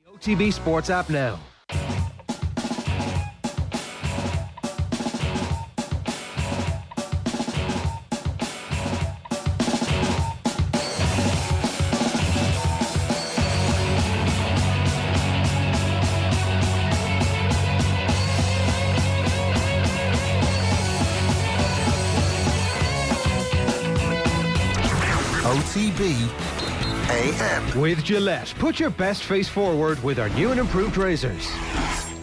OTB Sports app now. OTB AM. With Gillette, put your best face forward with our new and improved razors.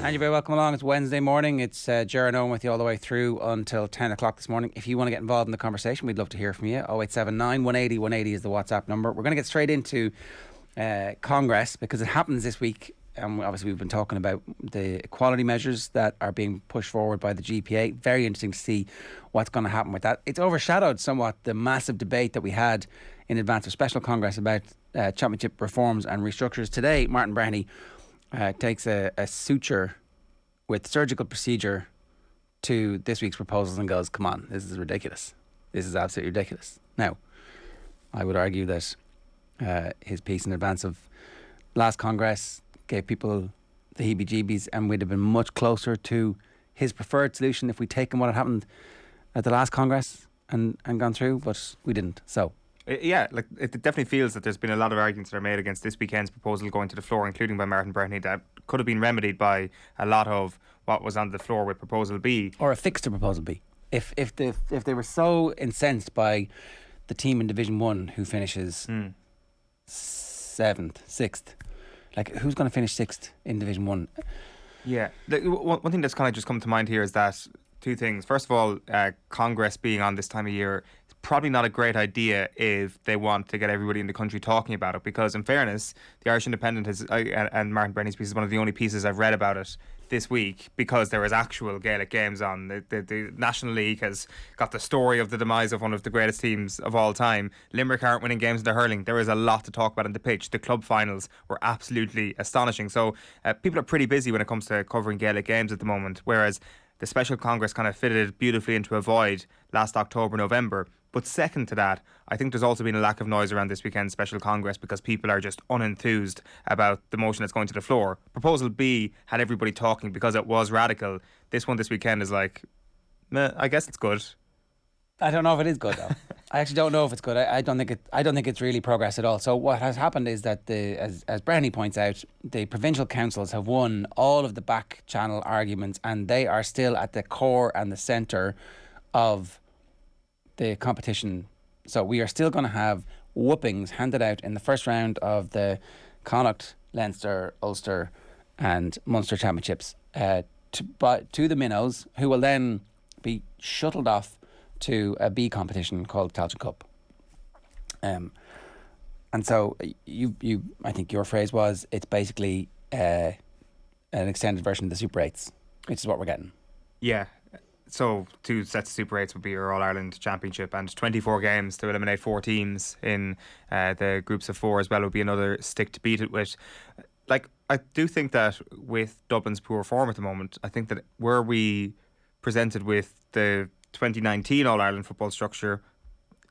And you're very welcome along. It's Wednesday morning. It's Ger and Eoin with you all the way through until 10 o'clock this morning. If you want to get involved in the conversation, we'd love to hear from you. 0879 180 180 is the WhatsApp number. We're going to get straight into Congress because it happens this week. Obviously, we've been talking about the equality measures that are being pushed forward by the GPA. Very interesting to see what's going to happen with that. It's overshadowed somewhat the massive debate that we had in advance of Special Congress about championship reforms and restructures. Today, Martin Breheny takes a suture with surgical procedure to this week's proposals and goes, come on, this is ridiculous. This is absolutely ridiculous. Now, I would argue that his piece in advance of last Congress gave people the heebie-jeebies, and we'd have been much closer to his preferred solution if we'd taken what had happened at the last Congress and gone through, but we didn't. So yeah, like it definitely feels that there's been a lot of arguments that are made against this weekend's proposal going to the floor, including by Martin Breheny, that could have been remedied by a lot of what was on the floor with Proposal B. Or a fixed to Proposal B. If they were so incensed by the team in Division 1 who finishes 7th, 6th, like who's going to finish 6th in Division 1? Yeah. One thing that's kind of just come to mind here is that two things. First of all, Congress being on this time of year, probably not a great idea if they want to get everybody in the country talking about it, because in fairness, the Irish Independent has, and Martin Breheny's piece is one of the only pieces I've read about it this week, because there is actual Gaelic games on. The National League has got the story of the demise of one of the greatest teams of all time. Limerick aren't winning games in the hurling. There is a lot to talk about on the pitch. The club finals were absolutely astonishing. So people are pretty busy when it comes to covering Gaelic games at the moment, whereas the Special Congress kind of fitted it beautifully into a void last October, November. But second to that, I think there's also been a lack of noise around this weekend's Special Congress because people are just unenthused about the motion that's going to the floor. Proposal B had everybody talking because it was radical. This one this weekend is like, meh, I guess it's good. I don't know if it is good though. I actually don't know if it's good. I don't think it's really progress at all. So what has happened is that as Breheny points out, the provincial councils have won all of the back channel arguments, and they are still at the core and the centre of the competition. So we are still going to have whoopings handed out in the first round of the Connacht, Leinster, Ulster and Munster Championships to the minnows, who will then be shuttled off to a B competition called Tailteann Cup. And so I think your phrase was, it's basically an extended version of the Super 8s, which is what we're getting. Yeah. So 2 sets of Super 8s would be your All-Ireland Championship, and 24 games to eliminate 4 teams in the groups of 4 as well would be another stick to beat it with. Like, I do think that with Dublin's poor form at the moment, I think that were we presented with the 2019 All-Ireland football structure,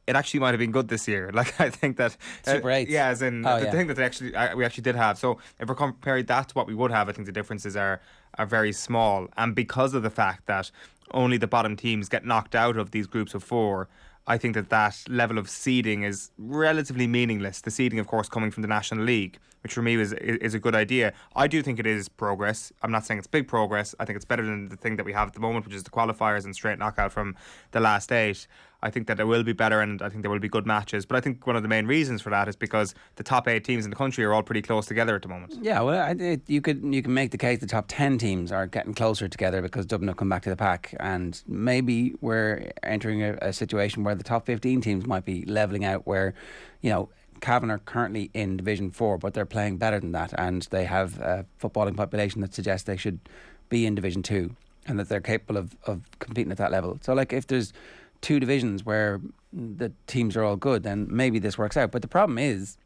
it actually might have been good this year. Like, I think that Super 8s. Yeah, as in the thing that we actually did have. So if we're comparing that to what we would have, I think the differences are very small. And because of the fact that only the bottom teams get knocked out of these groups of 4, I think that level of seeding is relatively meaningless. The seeding, of course, coming from the National League, which for me is a good idea. I do think it is progress. I'm not saying it's big progress. I think it's better than the thing that we have at the moment, which is the qualifiers and straight knockout from the last 8. I think that it will be better, and I think there will be good matches. But I think one of the main reasons for that is because the top 8 teams in the country are all pretty close together at the moment. Yeah, well, you can make the case the top 10 teams are getting closer together because Dublin have come back to the pack, and maybe we're entering a situation where the top 15 teams might be levelling out, where, you know, Cavan are currently in Division 4, but they're playing better than that, and they have a footballing population that suggests they should be in Division 2 and that they're capable of competing at that level. So, like, if there's 2 divisions where the teams are all good, then maybe this works out. But the problem is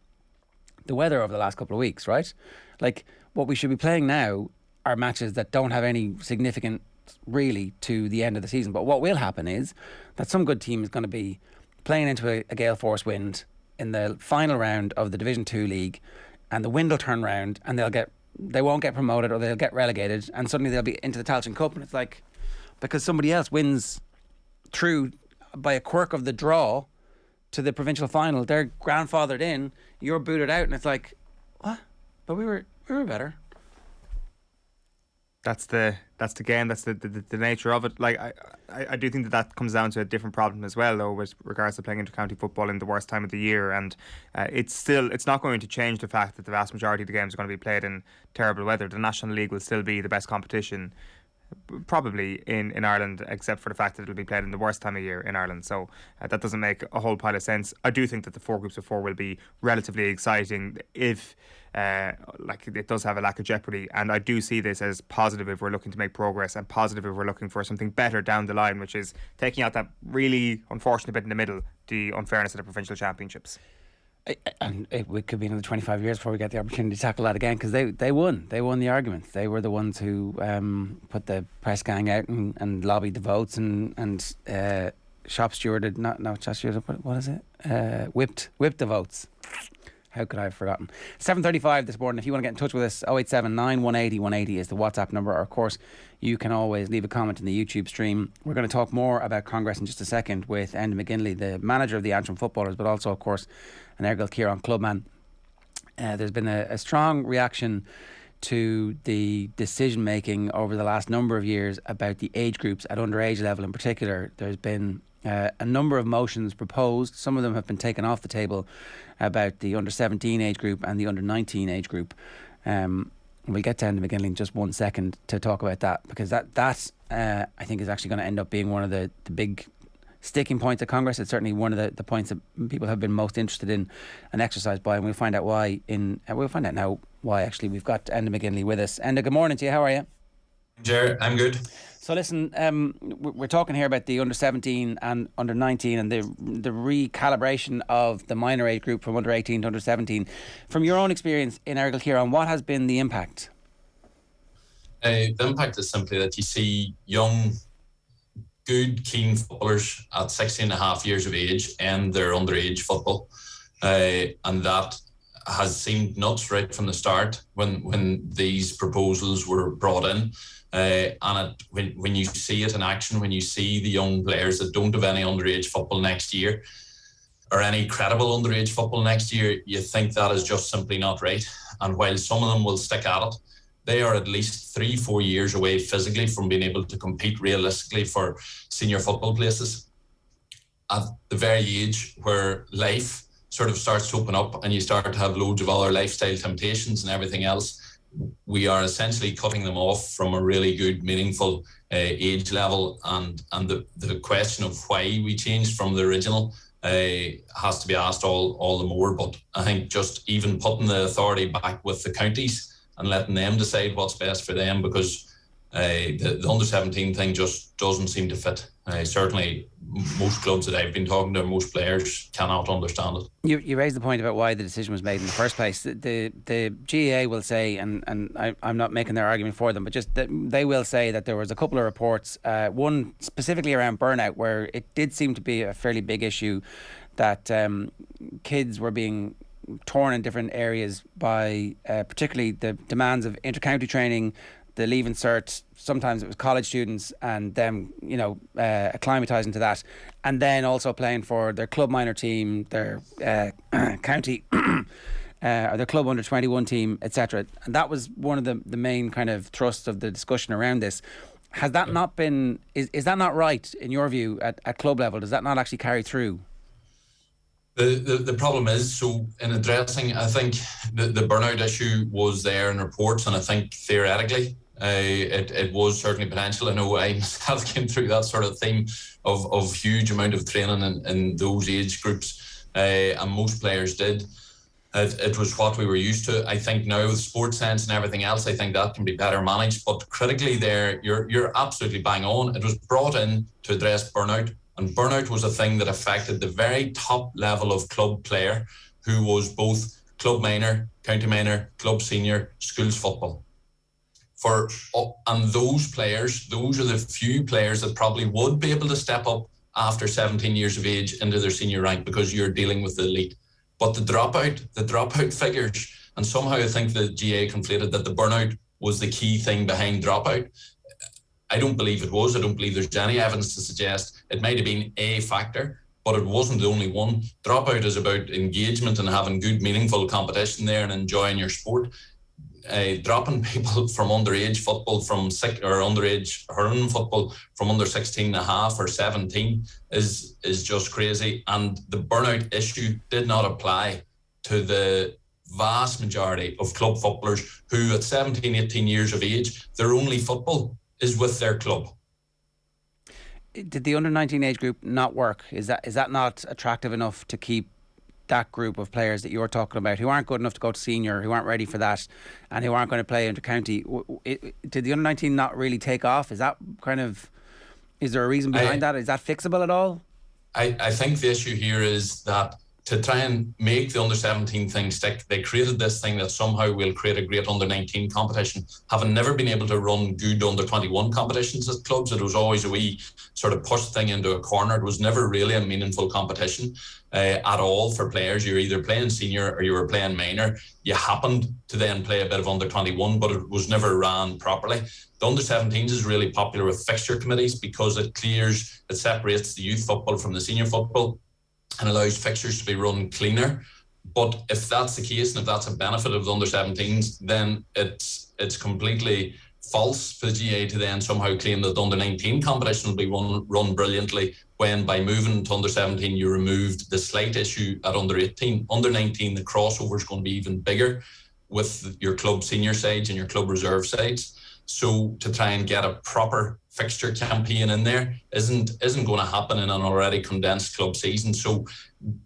the weather over the last couple of weeks, right? Like, what we should be playing now are matches that don't have any significance really to the end of the season. But what will happen is that some good team is going to be playing into a gale force wind in the final round of the Division 2 league, and the wind will turn round and they'll get they won't get promoted or they'll get relegated, and suddenly they'll be into the Tailteann Cup, and it's like, because somebody else wins through by a quirk of the draw to the provincial final, they're grandfathered in, you're booted out, and it's like, what? But we were better. That's the game. That's the nature of it. Like I do think that comes down to a different problem as well, though, with regards to playing intercounty football in the worst time of the year, and it's not going to change the fact that the vast majority of the games are going to be played in terrible weather. The National League will still be the best competition probably in Ireland, except for the fact that it'll be played in the worst time of year in Ireland. So that doesn't make a whole pile of sense. I do think that the 4 groups of 4 will be relatively exciting if it does have a lack of jeopardy, and I do see this as positive if we're looking to make progress, and positive if we're looking for something better down the line, which is taking out that really unfortunate bit in the middle, the unfairness of the provincial championships. And it could be another 25 years before we get the opportunity to tackle that again, because they won the argument. They were the ones who put the press gang out and lobbied the votes and shop stewarded, not shop stewarded, what is it? Whipped the votes. How could I have forgotten? 7:35 this morning. If you want to get in touch with us, 0879 180 180 is the WhatsApp number. Or of course, you can always leave a comment in the YouTube stream. We're going to talk more about Congress in just a second with Enda McGinley, the manager of the Antrim footballers, but also, of course, an Ergal Kieran clubman. There's been a strong reaction to the decision making over the last number of years about the age groups at underage level in particular. There's been a number of motions proposed. Some of them have been taken off the table about the under 17 age group and the under 19 age group. We'll get to Enda McGinley in just 1 second to talk about that, because that I think is actually going to end up being one of the big sticking points at Congress. It's certainly one of the points that people have been most interested in and exercised by, and we'll find out why. We'll find out now why. Actually, we've got Enda McGinley with us. Enda, good morning to you. How are you? Ger, I'm good. So listen, we're talking here about the under 17 and under 19 and the recalibration of the minor age group from under 18 to under 17. From your own experience in Ergal Kieran, what has been the impact? The impact is simply that you see young, good, keen footballers at 16 and a half years of age end their underage football. And that has seemed nuts right from the start when these proposals were brought in. When you see it in action, when you see the young players that don't have any underage football next year or any credible underage football next year, you think that is just simply not right. And while some of them will stick at it, they are at least 3-4 years away physically from being able to compete realistically for senior football places. At the very age where life sort of starts to open up and you start to have loads of other lifestyle temptations and everything else, we are essentially cutting them off from a really good, meaningful age level. And the question of why we changed from the original has to be asked all the more. But I think just even putting the authority back with the counties and letting them decide what's best for them, because the under 17 thing just doesn't seem to fit. Certainly most clubs that I've been talking to, most players cannot understand it. You raised the point about why the decision was made in the first place. The GAA will say, and I'm not making their argument for them, but just that they will say that there was a couple of reports, one specifically around burnout, where it did seem to be a fairly big issue, that kids were being torn in different areas by particularly the demands of inter-county training, the leave cert. Sometimes it was college students and them, acclimatising to that, and then also playing for their club minor team, their county or their club under 21 team, etc. And that was one of the main kind of thrusts of the discussion around this. Has that not been? Is that not right in your view at club level? Does that not actually carry through? The problem is, so in addressing, I think the burnout issue was there in reports, and I think theoretically it was certainly potential. I know I myself came through that sort of theme of huge amount of training in those age groups, and most players did. It was what we were used to. I think now with sports science and everything else, I think that can be better managed. But critically there, you're absolutely bang on. It was brought in to address burnout. And burnout was a thing that affected the very top level of club player, who was both club minor, county minor, club senior, schools football. And those players, those are the few players that probably would be able to step up after 17 years of age into their senior rank, because you're dealing with the elite. But the dropout figures And somehow I think the GA conflated that the burnout was the key thing behind dropout. I don't believe it was. I don't believe there's any evidence to suggest it might have been a factor, but it wasn't the only one. Dropout is about engagement and having good, meaningful competition there and enjoying your sport. Dropping people from underage football, or underage hurling football from under 16 and a half or 17 is just crazy. And the burnout issue did not apply to the vast majority of club footballers who at 17, 18 years of age, their only football is with their club. Did the under-19 age group not work? Is that not attractive enough to keep that group of players that you're talking about, who aren't good enough to go to senior, who aren't ready for that, and who aren't going to play inter-county? Did the under-19 not really take off? Is that is there a reason behind that? Is that fixable at all? I think the issue here is that to try and make the under-17 thing stick, they created this thing that somehow will create a great under-19 competition. Having never been able to run good under-21 competitions at clubs, it was always a wee sort of push thing into a corner. It was never really a meaningful competition at all for players. You're either playing senior or you were playing minor. You happened to then play a bit of under-21, but it was never ran properly. The under-17s is really popular with fixture committees because it separates the youth football from the senior football and allows fixtures to be run cleaner. But if that's the case, and if that's a benefit of the under-17s, then it's completely false for the GA to then somehow claim that the under-19 competition will be run brilliantly, when by moving to under-17 you removed the slight issue at under-18. Under-19, the crossover is going to be even bigger with your club senior sides and your club reserve sides. So to try and get a proper fixture campaign in there isn't going to happen in an already condensed club season. So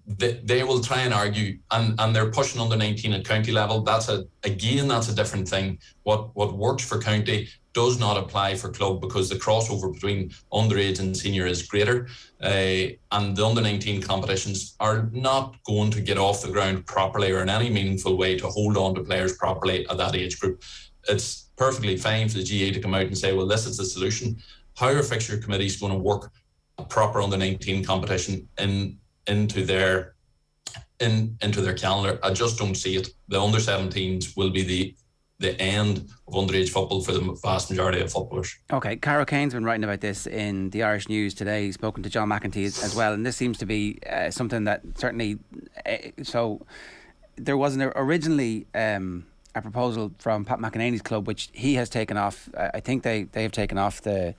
they will try and argue, and they're pushing under-19 at county level. That's a different thing. What works for county does not apply for club, because the crossover between underage and senior is greater, and the under-19 competitions are not going to get off the ground properly or in any meaningful way to hold on to players properly at that age group. It's perfectly fine for the GA to come out and say, well, this is the solution. How are fixture committees going to work a proper under-19 competition into their calendar? I just don't see it. The under-17s will be the end of underage football for the vast majority of footballers. Okay, Cara Kane's been writing about this in the Irish News today. He's spoken to John McEntee as well, and this seems to be something that certainly... So there wasn't originally... a proposal from Pat McEnany's club, which he has taken off. I think they have taken off the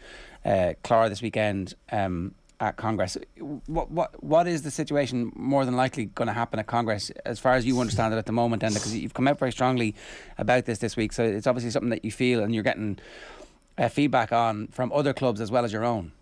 Clara this weekend at Congress. What is the situation more than likely going to happen at Congress, as far as you understand it at the moment, Enda? Because you've come out very strongly about this week, so it's obviously something that you feel and you're getting feedback on from other clubs as well as your own.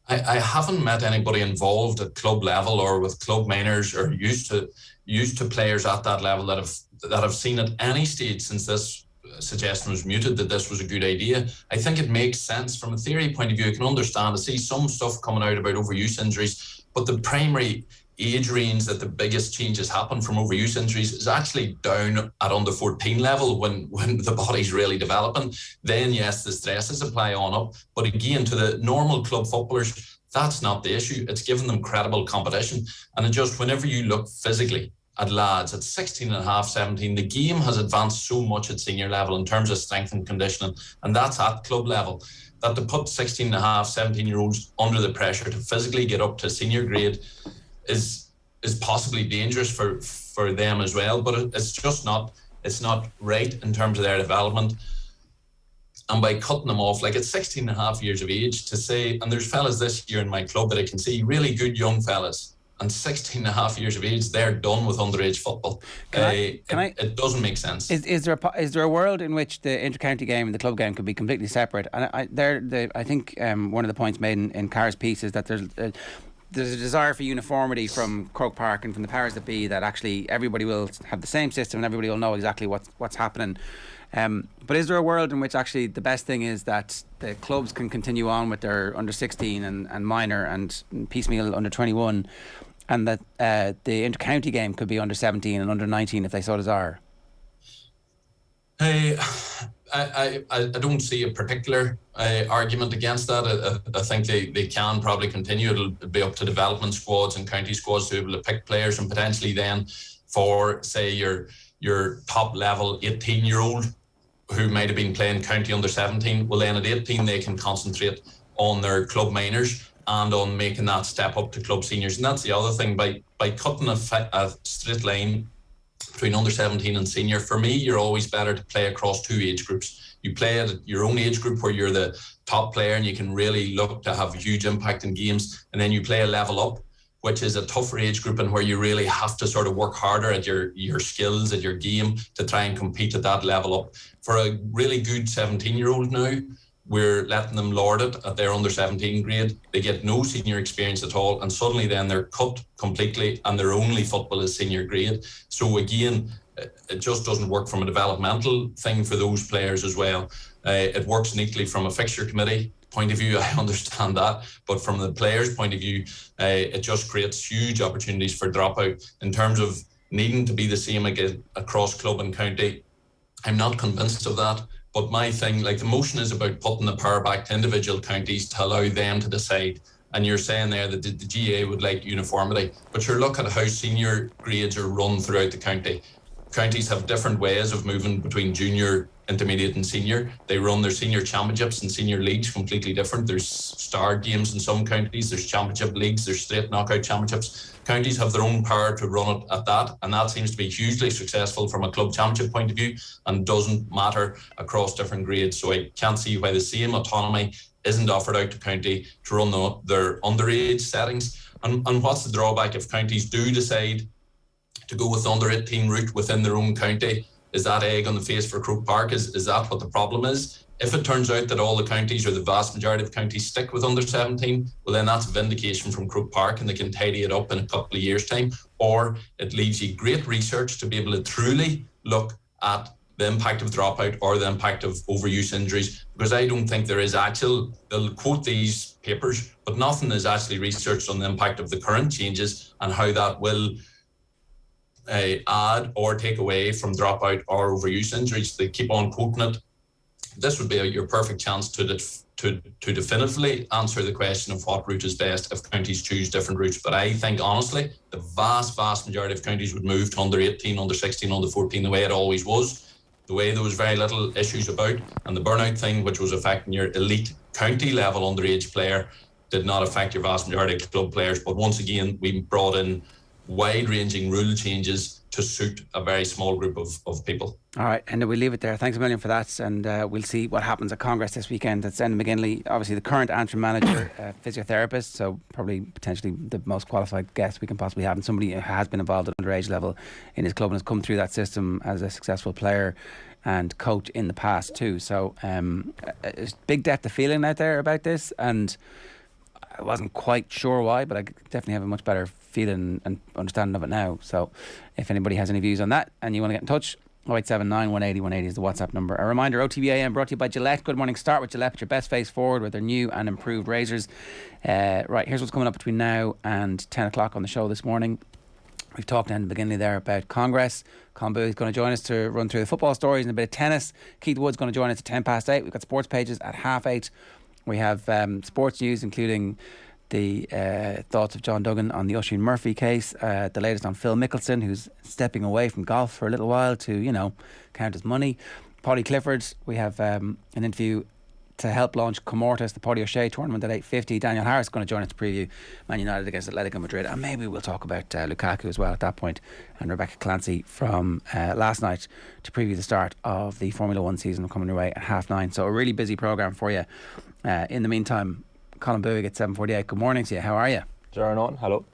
I haven't met anybody involved at club level or with club minors or used to players at that level that have seen at any stage since this suggestion was muted that this was a good idea. I think it makes sense from a theory point of view. I can understand. I see some stuff coming out about overuse injuries, but the primary age range that the biggest changes happen from overuse injuries is actually down at under 14 level when the body's really developing. Then yes, the stresses apply on up, but again, to the normal club footballers, that's not the issue. It's giving them credible competition. And it just, whenever you look physically at lads at 16 and a half, 17, the game has advanced so much at senior level in terms of strength and conditioning, and that's at club level, that to put 16 and a half, 17-year-olds under the pressure to physically get up to senior grade is possibly dangerous for them as well. But it's just not right in terms of their development. And by cutting them off, like at 16 and a half years of age, to say, and there's fellas this year in my club that I can see, really good young fellas, and 16 and a half years of age, they're done with underage football. It doesn't make sense. Is there a world in which the inter-county game and the club game could be completely separate? And I think one of the points made in Cara's piece is that there's a desire for uniformity from Croke Park and from the powers that be, that actually everybody will have the same system and everybody will know exactly what's happening. But is there a world in which actually the best thing is that the clubs can continue on with their under 16 and minor and piecemeal under 21, and that the inter-county game could be under 17 and under 19 if they so desire? I don't see a particular argument against that. I think they can probably continue. It'll be up to development squads and county squads to be able to pick players, and potentially then for, say, your your top level 18-year-old who might have been playing county under 17. Well, then at 18 they can concentrate on their club minors and on making that step up to club seniors. And that's the other thing, by cutting a straight line between under 17 and senior, for me, you're always better to play across two age groups. You play at your own age group where you're the top player and you can really look to have a huge impact in games, and then you play a level up, which is a tougher age group and where you really have to sort of work harder at your skills, at your game, to try and compete at that level up. For a really good 17-year-old now, we're letting them lord it at their under 17 grade. They get no senior experience at all, and suddenly then they're cut completely and their only football is senior grade. So again, it just doesn't work from a developmental thing for those players as well. It works neatly from a fixture committee point of view, I understand that, but from the players' point of view, it just creates huge opportunities for dropout. In terms of needing to be the same again across club and county, I'm not convinced of that. But my thing, like, the motion is about putting the power back to individual counties to allow them to decide. And you're saying there that the GA would like uniformity, but you're looking at how senior grades are run throughout the county. Counties have different ways of moving between junior, intermediate and senior. They run their senior championships and senior leagues completely different. There's star games in some counties, there's championship leagues, there's straight knockout championships. Counties have their own power to run it at that, and that seems to be hugely successful from a club championship point of view and doesn't matter across different grades. So I can't see why the same autonomy isn't offered out to county to run their underage settings. And what's the drawback if counties do decide to go with the under 18 route within their own county? Is that egg on the face for Croke Park? Is that what the problem is? If it turns out that all the counties, or the vast majority of counties, stick with under 17, well then that's vindication from Croke Park and they can tidy it up in a couple of years' time. Or it leaves you great research to be able to truly look at the impact of dropout or the impact of overuse injuries, because I don't think there is they'll quote these papers, but nothing is actually researched on the impact of the current changes and how that will add or take away from dropout or overuse injuries. They keep on quoting it. This would be your perfect chance to definitively answer the question of what route is best if counties choose different routes. But I think, honestly, the vast majority of counties would move to under 18, under 16, under 14, the way it always was, the way there was very little issues about. And the burnout thing, which was affecting your elite county level underage player, did not affect your vast majority of club players. But once again, we brought in wide-ranging rule changes to suit a very small group of people. All right, and we'll leave it there. Thanks a million for that, and we'll see what happens at Congress this weekend. That's Enda McGinley, obviously the current Antrim manager, physiotherapist, so probably potentially the most qualified guest we can possibly have, and somebody who has been involved at underage level in his club and has come through that system as a successful player and coach in the past too. So there's big depth of feeling out there about this, and I wasn't quite sure why, but I definitely have a much better feeling and understanding of it now. So if anybody has any views on that and you want to get in touch, 0879 180 180 is the WhatsApp number. A reminder, OTB AM brought to you by Gillette. Good morning. Start with Gillette. Put your best face forward with their new and improved razors. Right, here's what's coming up between now and 10 o'clock on the show this morning. We've talked in the beginning there about Congress. Colm is going to join us to run through the football stories and a bit of tennis. Keith Wood's going to join us at 8:10. We've got sports pages at 8:30. We have sports news, including the thoughts of John Duggan on the Oisin Murphy case, the latest on Phil Mickelson, who's stepping away from golf for a little while to, count his money. Paudie Clifford, we have an interview to help launch Comortis, the Paudie O'Shea tournament at 8:50. Daniel Harris is going to join us to preview Man United against Atletico Madrid, and maybe we'll talk about Lukaku as well at that point, and Rebecca Clancy from last night to preview the start of the Formula 1 season coming your way at 9:30. So a really busy programme for you. In the meantime, Colm Boohig at 7:48. Good morning to you. How are you? Sharon, hello.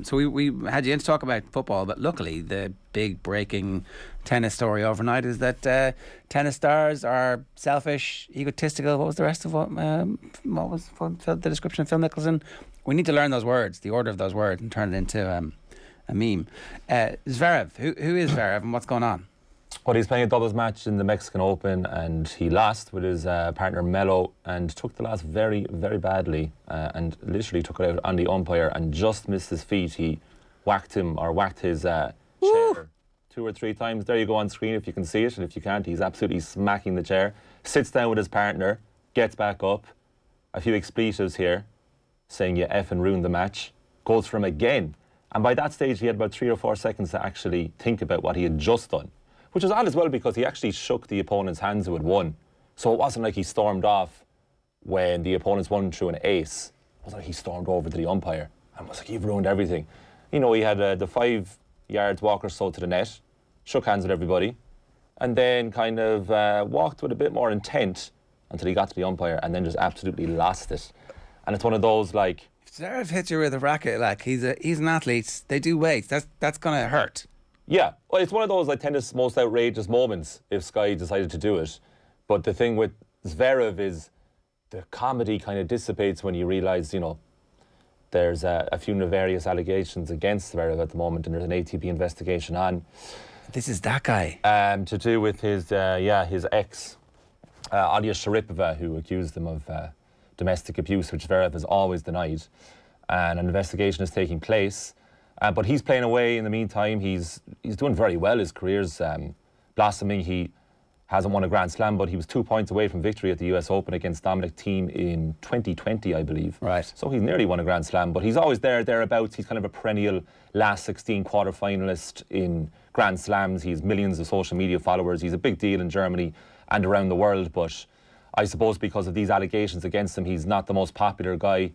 So we had you in to talk about football, but luckily the big breaking tennis story overnight is that tennis stars are selfish, egotistical. What was the rest of what was the description of Phil Mickelson? We need to learn those words, the order of those words, and turn it into a meme. Zverev, who is Zverev and what's going on? Well, he's playing a doubles match in the Mexican Open and he lost with his partner Melo and took the loss very, very badly and literally took it out on the umpire and just missed his feet. He whacked his chair 2 or 3 times. There you go on screen if you can see it, and if you can't, he's absolutely smacking the chair. Sits down with his partner, gets back up, a few expletives here, saying you effing ruined the match, goes for him again. And by that stage, he had about 3 or 4 seconds to actually think about what he had just done. which was odd as well because he actually shook the opponent's hands who had won. So it wasn't like he stormed off when the opponents won through an ace. It wasn't like he stormed over to the umpire and was like, you've ruined everything. You know, he had the 5 yards walk or so to the net, shook hands with everybody, and then kind of walked with a bit more intent until he got to the umpire and then just absolutely lost it. And it's one of those, like... If Zverev hits you with a racket, like, he's an athlete, they do weights, that's going to hurt. Yeah, well, it's one of those, like, tennis' most outrageous moments if Sky decided to do it. But the thing with Zverev is the comedy kind of dissipates when you realise, you know, there's a few nefarious allegations against Zverev at the moment, and there's an ATP investigation on. This is that guy. To do with his ex, Alia Sharipova, who accused him of domestic abuse, which Zverev has always denied. And an investigation is taking place. But he's playing away in the meantime. He's doing very well. His career's blossoming. He hasn't won a Grand Slam, but he was 2 points away from victory at the US Open against Dominic Thiem in 2020, I believe. Right. So he's nearly won a Grand Slam, but he's always thereabouts. He's kind of a perennial last 16 quarter-finalist in Grand Slams. He has millions of social media followers. He's a big deal in Germany and around the world, but I suppose because of these allegations against him, he's not the most popular guy,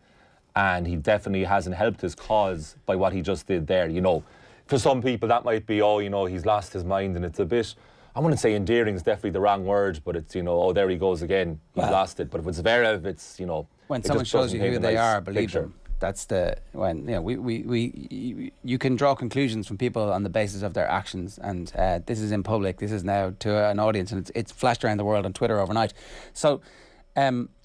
and he definitely hasn't helped his cause by what he just did there. You know, for some people that might be, oh, you know, he's lost his mind, and it's a bit... I wouldn't say endearing is definitely the wrong word, but it's, you know, oh, there he goes again. He's lost it. But with Zverev, it's, you know... When someone shows you who they are, believe them. That's the... When, you know, you can draw conclusions from people on the basis of their actions, and this is in public. This is now to an audience, and it's flashed around the world on Twitter overnight. So,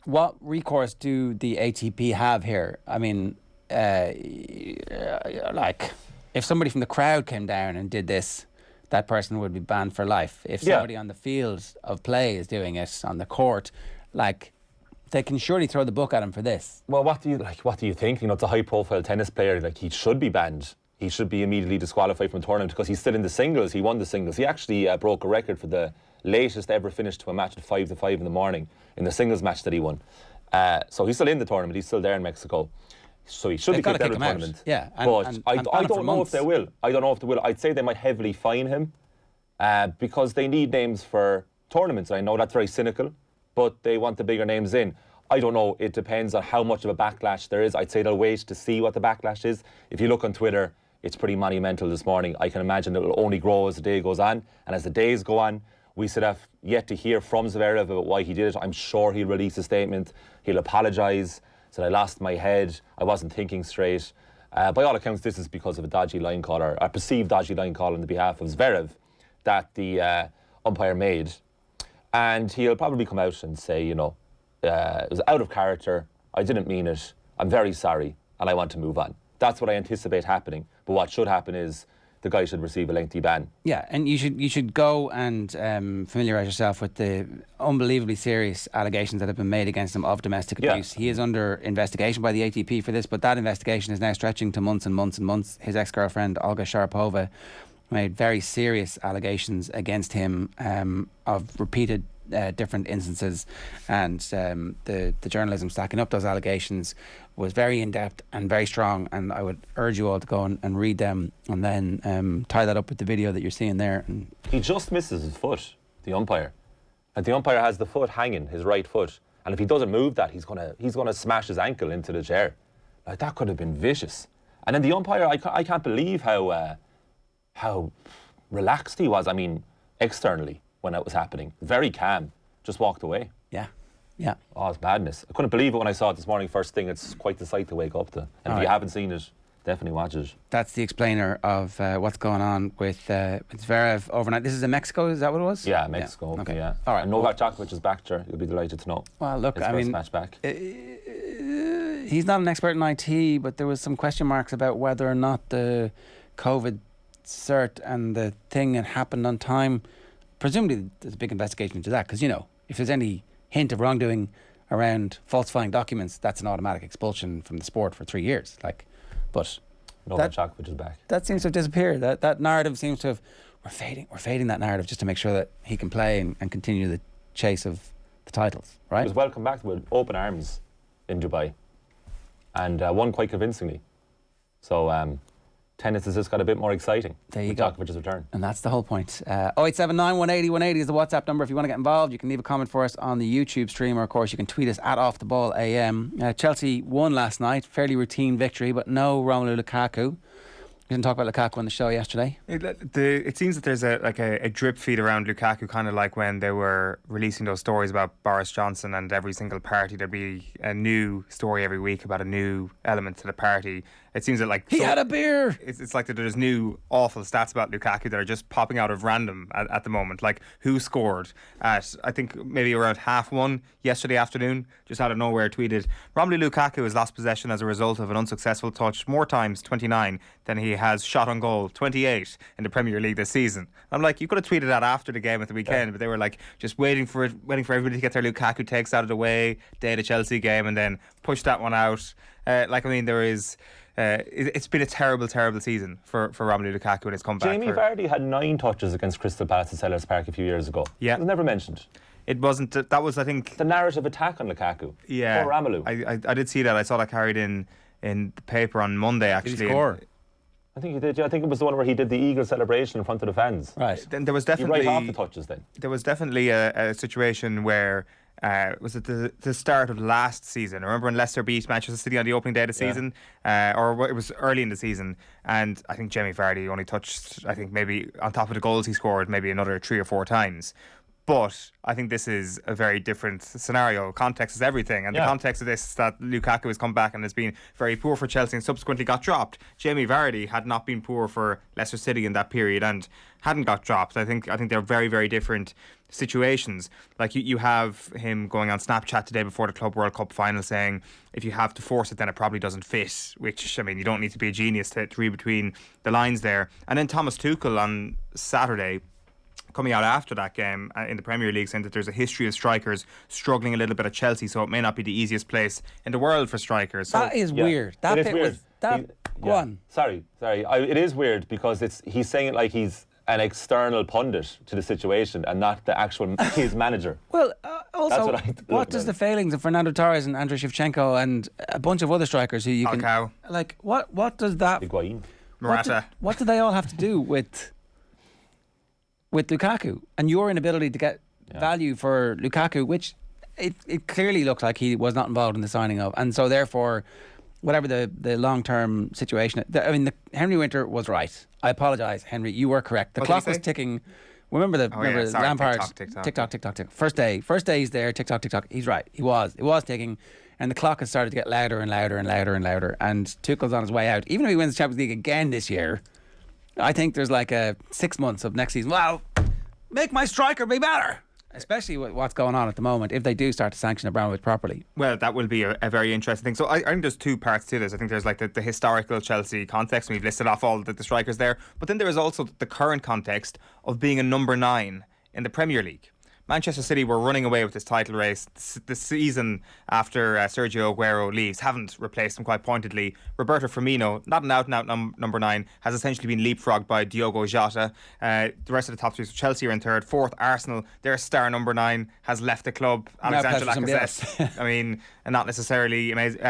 what recourse do the ATP have here? I mean, like, if somebody from the crowd came down and did this, that person would be banned for life. If somebody on the field of play is doing it on the court, like, they can surely throw the book at him for this. Well, what do you think? You know, it's a high-profile tennis player. Like, he should be banned. He should be immediately disqualified from the tournament because he's still in the singles. He won the singles. He actually broke a record for the latest ever finish to a match at 5-5 in the morning in the singles match that he won. So he's still in the tournament. He's still there in Mexico. So he should be kicked out of the tournament. Yeah, but I don't know if they will. I don't know if they will. I'd say they might heavily fine him because they need names for tournaments. I know that's very cynical, but they want the bigger names in. I don't know. It depends on how much of a backlash there is. I'd say they'll wait to see what the backlash is. If you look on Twitter, it's pretty monumental this morning. I can imagine it will only grow as the day goes on. And as the days go on, we still have yet to hear from Zverev about why he did it. I'm sure he'll release a statement. He'll apologise. Said, I lost my head. I wasn't thinking straight. By all accounts, this is because of a dodgy line call, or a perceived dodgy line call on the behalf of Zverev that the umpire made. And he'll probably come out and say, you know, it was out of character. I didn't mean it. I'm very sorry, and I want to move on. That's what I anticipate happening. But what should happen is the guy should receive a lengthy ban. Yeah, and you should go and familiarise yourself with the unbelievably serious allegations that have been made against him of domestic abuse. He is under investigation by the ATP for this, but that investigation is now stretching to months and months and months. His ex-girlfriend, Olga Sharapova, made very serious allegations against him of repeated different instances, and the journalism stacking up those allegations was very in-depth and very strong, and I would urge you all to go and read them and then tie that up with the video that you're seeing there. And he just misses his foot, the umpire, and the umpire has the foot hanging, his right foot, and if he doesn't move that, he's gonna smash his ankle into the chair. Like, that could have been vicious. And then the umpire, I can't believe how relaxed he was. I mean, externally, when it was happening, very calm, just walked away. Yeah. Oh, it's madness. I couldn't believe it when I saw it this morning first thing. It's quite the sight to wake up to. And if you haven't seen it, definitely watch it. That's the explainer of what's going on with Zverev overnight. This is in Mexico, is that what it was? Yeah, Mexico. Yeah. Okay. Yeah. All right. And Novak Djokovic is back there. You'll be delighted to know. Well, look, his first match back. He's not an expert in IT, but there was some question marks about whether or not the COVID cert and the thing had happened on time. Presumably there's a big investigation into that, because, you know, if there's any hint of wrongdoing around falsifying documents, that's an automatic expulsion from the sport for 3 years. But Novak Djokovic is back. That seems to have disappeared. That narrative seems to have... We're fading that narrative just to make sure that he can play and continue the chase of the titles, right? He was welcomed back with open arms in Dubai and won quite convincingly. So tennis has just got a bit more exciting. There you with go. Djokovic's return. And that's the whole point. 0879 180 180 is the WhatsApp number. If you want to get involved, you can leave a comment for us on the YouTube stream, or of course you can tweet us at Off the Ball AM. Chelsea won last night, fairly routine victory, but no Romelu Lukaku. We didn't talk about Lukaku on the show yesterday. It seems that there's a drip feed around Lukaku, kind of like when they were releasing those stories about Boris Johnson, and every single party there'd be a new story every week about a new element to the party. It seems that He had a beer. It's like that there's new awful stats about Lukaku that are just popping out of random at the moment. Like who scored at, I think maybe around 1:30 yesterday afternoon, just out of nowhere tweeted, Romelu Lukaku has lost possession as a result of an unsuccessful touch more times, 29, than he has shot on goal, 28 in the Premier League this season. I'm like, you could have tweeted that after the game at the weekend, but they were like just waiting for everybody to get their Lukaku takes out of the way, day of the Chelsea game, and then push that one out. There is... it's been a terrible, terrible season for Romelu Lukaku and his comeback. Jamie Vardy had 9 touches against Crystal Palace at Selhurst Park a few years ago. Yeah. It was never mentioned. It wasn't. That was, I think, the narrative attack on Lukaku. Yeah. Poor Romelu. I did see that. I saw that carried in the paper on Monday, actually. Did he score? I think he did. Yeah, I think it was the one where he did the eagle celebration in front of the fans. Right. Then there was definitely... You write off the touches then. There was definitely a situation where... was it the start of last season? I remember when Leicester beat Manchester City on the opening day of the season, or it was early in the season, and I think Jamie Vardy only touched, I think maybe on top of the goals he scored, maybe another 3 or 4 times. But I think this is a very different scenario. Context is everything. And the context of this is that Lukaku has come back and has been very poor for Chelsea and subsequently got dropped. Jamie Vardy had not been poor for Leicester City in that period and hadn't got dropped. I think they're very, very different situations. Like you have him going on Snapchat today before the Club World Cup final saying, if you have to force it, then it probably doesn't fit. Which, I mean, you don't need to be a genius to read between the lines there. And then Thomas Tuchel on Saturday, coming out after that game in the Premier League, saying that there's a history of strikers struggling a little bit at Chelsea, so it may not be the easiest place in the world for strikers. So that is weird. That it is weird. Go on. Sorry. It is weird because he's saying it like he's an external pundit to the situation and not the actual his manager. Well, also, what does at. the failings of Fernando Torres and Andrei Shevchenko and a bunch of other strikers who you Falcao. can... Like, what does that... Higuain. Morata. What do they all have to do with Lukaku and your inability to get value for Lukaku, which it clearly looks like he was not involved in the signing of, and so therefore whatever the long-term situation, Henry Winter was right. I apologise, Henry, you were correct. The clock was ticking. Remember Lampard's tick-tock. First day he's there, tick-tock. He's right, it was ticking, and the clock has started to get louder and louder and louder and louder, and Tuchel's on his way out. Even if he wins the Champions League again this year, I think there's like 6 months of next season. Wow, make my striker be better. Especially with what's going on at the moment, if they do start to sanction Abramovich properly. Well, that will be a very interesting thing. So I think there's 2 parts to this. I think there's like the historical Chelsea context, and we've listed off all the strikers there. But then there is also the current context of being a number 9 in the Premier League. Manchester City were running away with this title race. The season after Sergio Aguero leaves, haven't replaced him quite pointedly. Roberto Firmino, not an out-and-out number 9, has essentially been leapfrogged by Diogo Jota. The rest of the top 3, so Chelsea are in 3rd. 4th, Arsenal, their star number 9 has left the club. Alexander Lacazette. I mean, not necessarily amazing.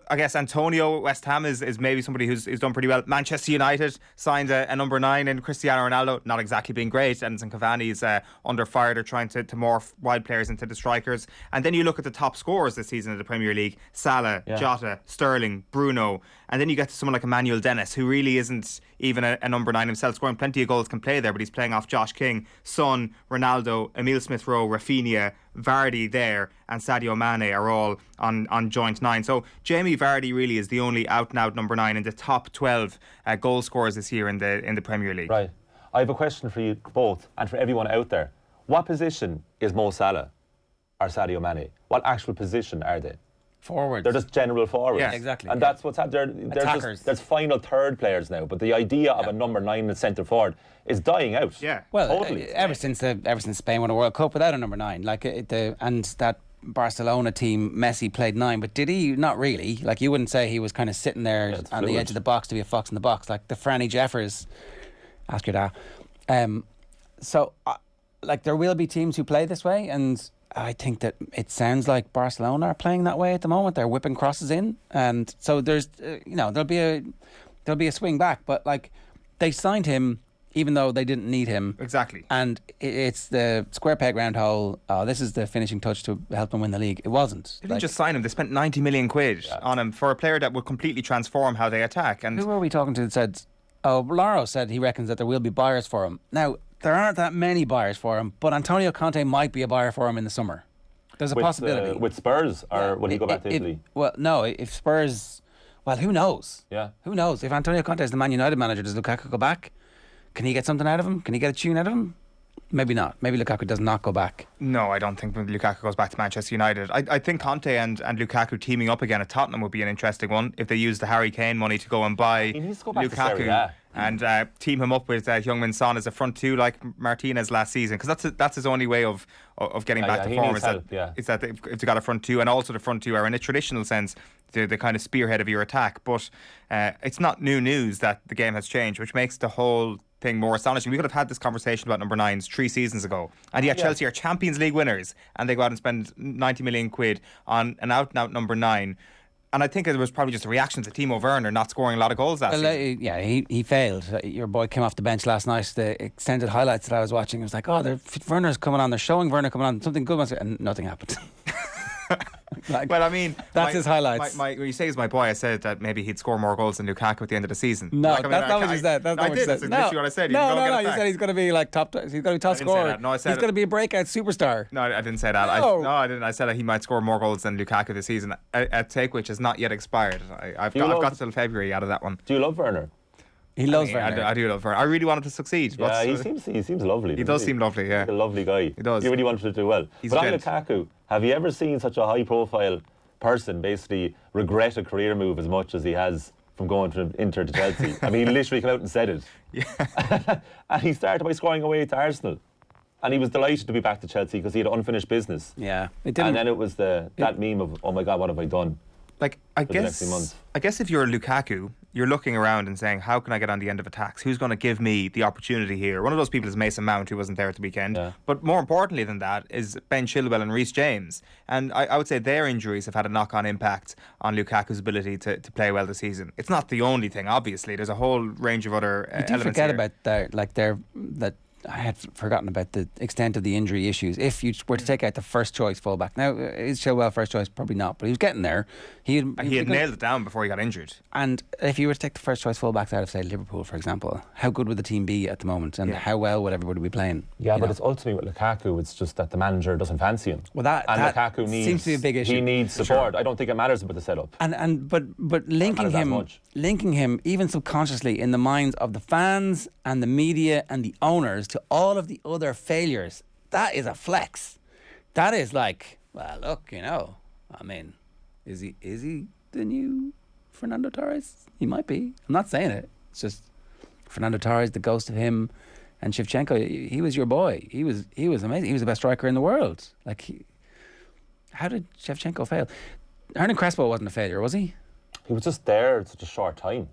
I guess Antonio at West Ham is maybe somebody who's done pretty well. Manchester United signed a number 9 in Cristiano Ronaldo, not exactly being great. Edinson Cavani's under fire. They're trying to morph wide players into the strikers. And then you look at the top scorers this season in the Premier League: Salah, Jota, Sterling, Bruno. And then you get to someone like Emmanuel Dennis, who really isn't even a number 9 himself, scoring plenty of goals, can play there, but he's playing off Josh King, Son, Ronaldo, Emile Smith-Rowe, Rafinha, Vardy there, and Sadio Mane are all on joint 9. So Jamie Vardy really is the only out-and-out number 9 in the top 12 goal scorers this year in the Premier League. Right. I have a question for you both and for everyone out there. What position is Mo Salah or Sadio Mane? What actual position are they? Forwards. They're just general forwards. Yeah, exactly. And that's what's happening. There's final third players now, but the idea of a number 9 in centre forward is dying out. Yeah. Well, totally. Ever since Spain won a World Cup without a number 9, and that Barcelona team, Messi played 9, but did he? Not really. Like, you wouldn't say he was kind of sitting there on the edge of the box to be a fox in the box, like the Franny Jeffers. Ask your dad. So, there will be teams who play this way, and I think that it sounds like Barcelona are playing that way at the moment. They're whipping crosses in, and so there's, there'll be there'll be a swing back. But like, they signed him even though they didn't need him. Exactly. And it's the square peg round hole. Oh, this is the finishing touch to help them win the league. It wasn't. They didn't just sign him. They spent 90 million quid on him for a player that would completely transform how they attack. And who were we talking to that said, Laro said he reckons that there will be buyers for him. Now, there aren't that many buyers for him, but Antonio Conte might be a buyer for him in the summer. There's a possibility. With Spurs, or will he go back to Italy? Well, no, if Spurs... Well, who knows? Yeah. Who knows? If Antonio Conte is the Man United manager, does Lukaku go back? Can he get something out of him? Can he get a tune out of him? Maybe not. Maybe Lukaku does not go back. No, I don't think Lukaku goes back to Manchester United. I think Conte and Lukaku teaming up again at Tottenham would be an interesting one if they use the Harry Kane money to go and buy He needs to go back to Lukaku Serie A. and team him up with Heung-min Son as a front two like Martinez last season, because that's his only way of getting back to he form. needs help, Is that if they got a front two, and also the front two are in a traditional sense the kind of spearhead of your attack. But it's not new news that the game has changed, which makes the whole thing more astonishing. We could have had this conversation about number 9s 3 seasons ago, and yet Chelsea are Champions League winners, and they go out and spend 90 million quid on an out-and-out number 9. And I think it was probably just a reaction to Timo Werner not scoring a lot of goals last season. Yeah, he failed. Your boy came off the bench last night. The extended highlights that I was watching, it was like, Werner's coming on. They're showing Werner coming on. Something good must, and nothing happened. Like, well, I mean, that's his highlights. When you say he's my boy, I said that maybe he'd score more goals than Lukaku at the end of the season. No, that's not what you said. That's not what you said. That's literally what I said. No. You said he's going to be like top. He's going to be top scorer. No, I said he's going to be a breakout superstar. No, I didn't say that. No. I didn't. I said that he might score more goals than Lukaku this season. A take which has not yet expired. I've got till February out of that one. Do you love Werner? He loves Werner. I do love Werner. I really want him to succeed. Yeah, he seems lovely. He does seem lovely, yeah. Like a lovely guy. He does. You really want him to do well. He's but a on gent. Lukaku, have you ever seen such a high-profile person basically regret a career move as much as he has from going from Inter to Chelsea? I mean, he literally came out and said it. Yeah. And he started by scoring away to Arsenal. And he was delighted to be back to Chelsea because he had unfinished business. Yeah. And then it was that meme of, oh my God, what have I done? Like, I guess if you're Lukaku, you're looking around and saying, how can I get on the end of attacks? Who's going to give me the opportunity here? One of those people is Mason Mount, who wasn't there at the weekend. Yeah. But more importantly than that is Ben Chilwell and Reece James. And I would say their injuries have had a knock-on impact on Lukaku's ability to play well this season. It's not the only thing, obviously. There's a whole range of other elements You do forget here. about that I had forgotten about the extent of the injury issues. If you were to take out the first choice fullback, now is Chilwell first choice? Probably not, but he was getting there. He had nailed it down before he got injured. And if you were to take the first choice fullbacks out of, say, Liverpool, for example, how good would the team be at the moment, and how well would everybody be playing? Yeah, but it's ultimately with Lukaku, it's just that the manager doesn't fancy him. Well, that Lukaku seems to be a big issue. He needs support. Sure. I don't think it matters about the setup. But linking him even subconsciously in the minds of the fans and the media and the owners to all of the other failures, that is a flex. That is like, well, look, I mean, is he the new Fernando Torres? He might be. I'm not saying it. It's just Fernando Torres, the ghost of him, and Shevchenko. He was your boy. He was amazing. He was the best striker in the world. How did Shevchenko fail? Hernan Crespo wasn't a failure, was he? He was just there at such a short time.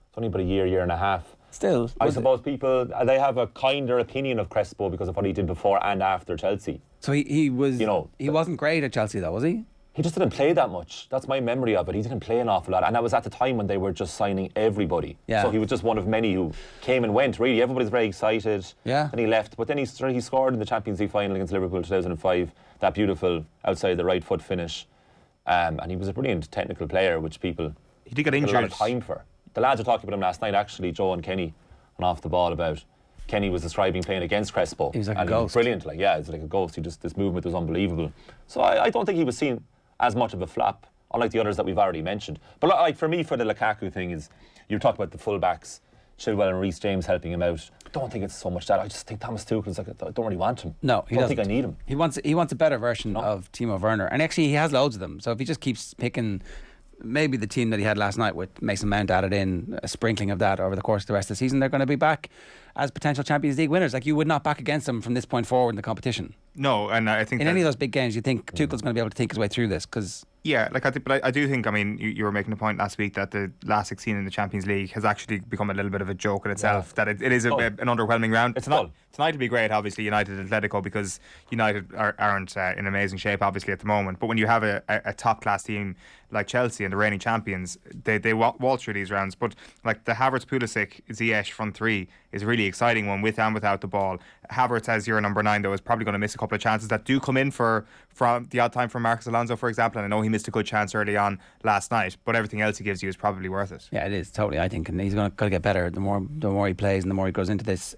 It's only about a year and a half. Still, I suppose people, they have a kinder opinion of Crespo because of what he did before and after Chelsea. So he was, he wasn't great at Chelsea though, was he? He just didn't play that much. That's my memory of it. He didn't play an awful lot. And that was at the time when they were just signing everybody. Yeah. So he was just one of many who came and went, really. Everybody's very excited. Yeah. And he left. But then he scored in the Champions League final against Liverpool in 2005. That beautiful outside the right foot finish. And he was a brilliant technical player, which people he did get injured. A lot of time for. The lads were talking about him last night, actually, Joe and Kenny, and off the ball about Kenny was describing playing against Crespo. He was like and a ghost. He was brilliant, it's like a ghost. This movement was unbelievable. So I don't think he was seen as much of a flop, unlike the others that we've already mentioned. But for me, for the Lukaku thing is, you talk about the fullbacks, Chilwell and Reece James helping him out. I don't think it's so much that. I just think Thomas Tuchel's I don't really want him. No, he doesn't. I don't think I need him. He wants a better version of Timo Werner, and actually he has loads of them. So if he just keeps picking maybe the team that he had last night with Mason Mount added in, a sprinkling of that over the course of the rest of the season, they're going to be back as potential Champions League winners. Like, you would not back against them from this point forward in the competition. No, and I think in any of those big games, you think Tuchel's going to be able to think his way through this, because Yeah, like I do think. I mean, you were making a point last week that the last 16 in the Champions League has actually become a little bit of a joke in itself. Yeah. That it is an underwhelming round. Tonight will be great, obviously, United and Atletico, because United aren't in amazing shape, obviously, at the moment. But when you have a top class team like Chelsea and the reigning champions, they waltz through these rounds. But like the Havertz, Pulisic, Ziyech front three is a really exciting one, with and without the ball. Havertz, as your number 9, though, is probably going to miss a couple of chances that do come in from the odd time from Marcos Alonso, for example. And I know he missed a good chance early on last night, but everything else he gives you is probably worth it. Yeah, it is, totally, I think, and he's going to get better the more he plays and the more he goes into this.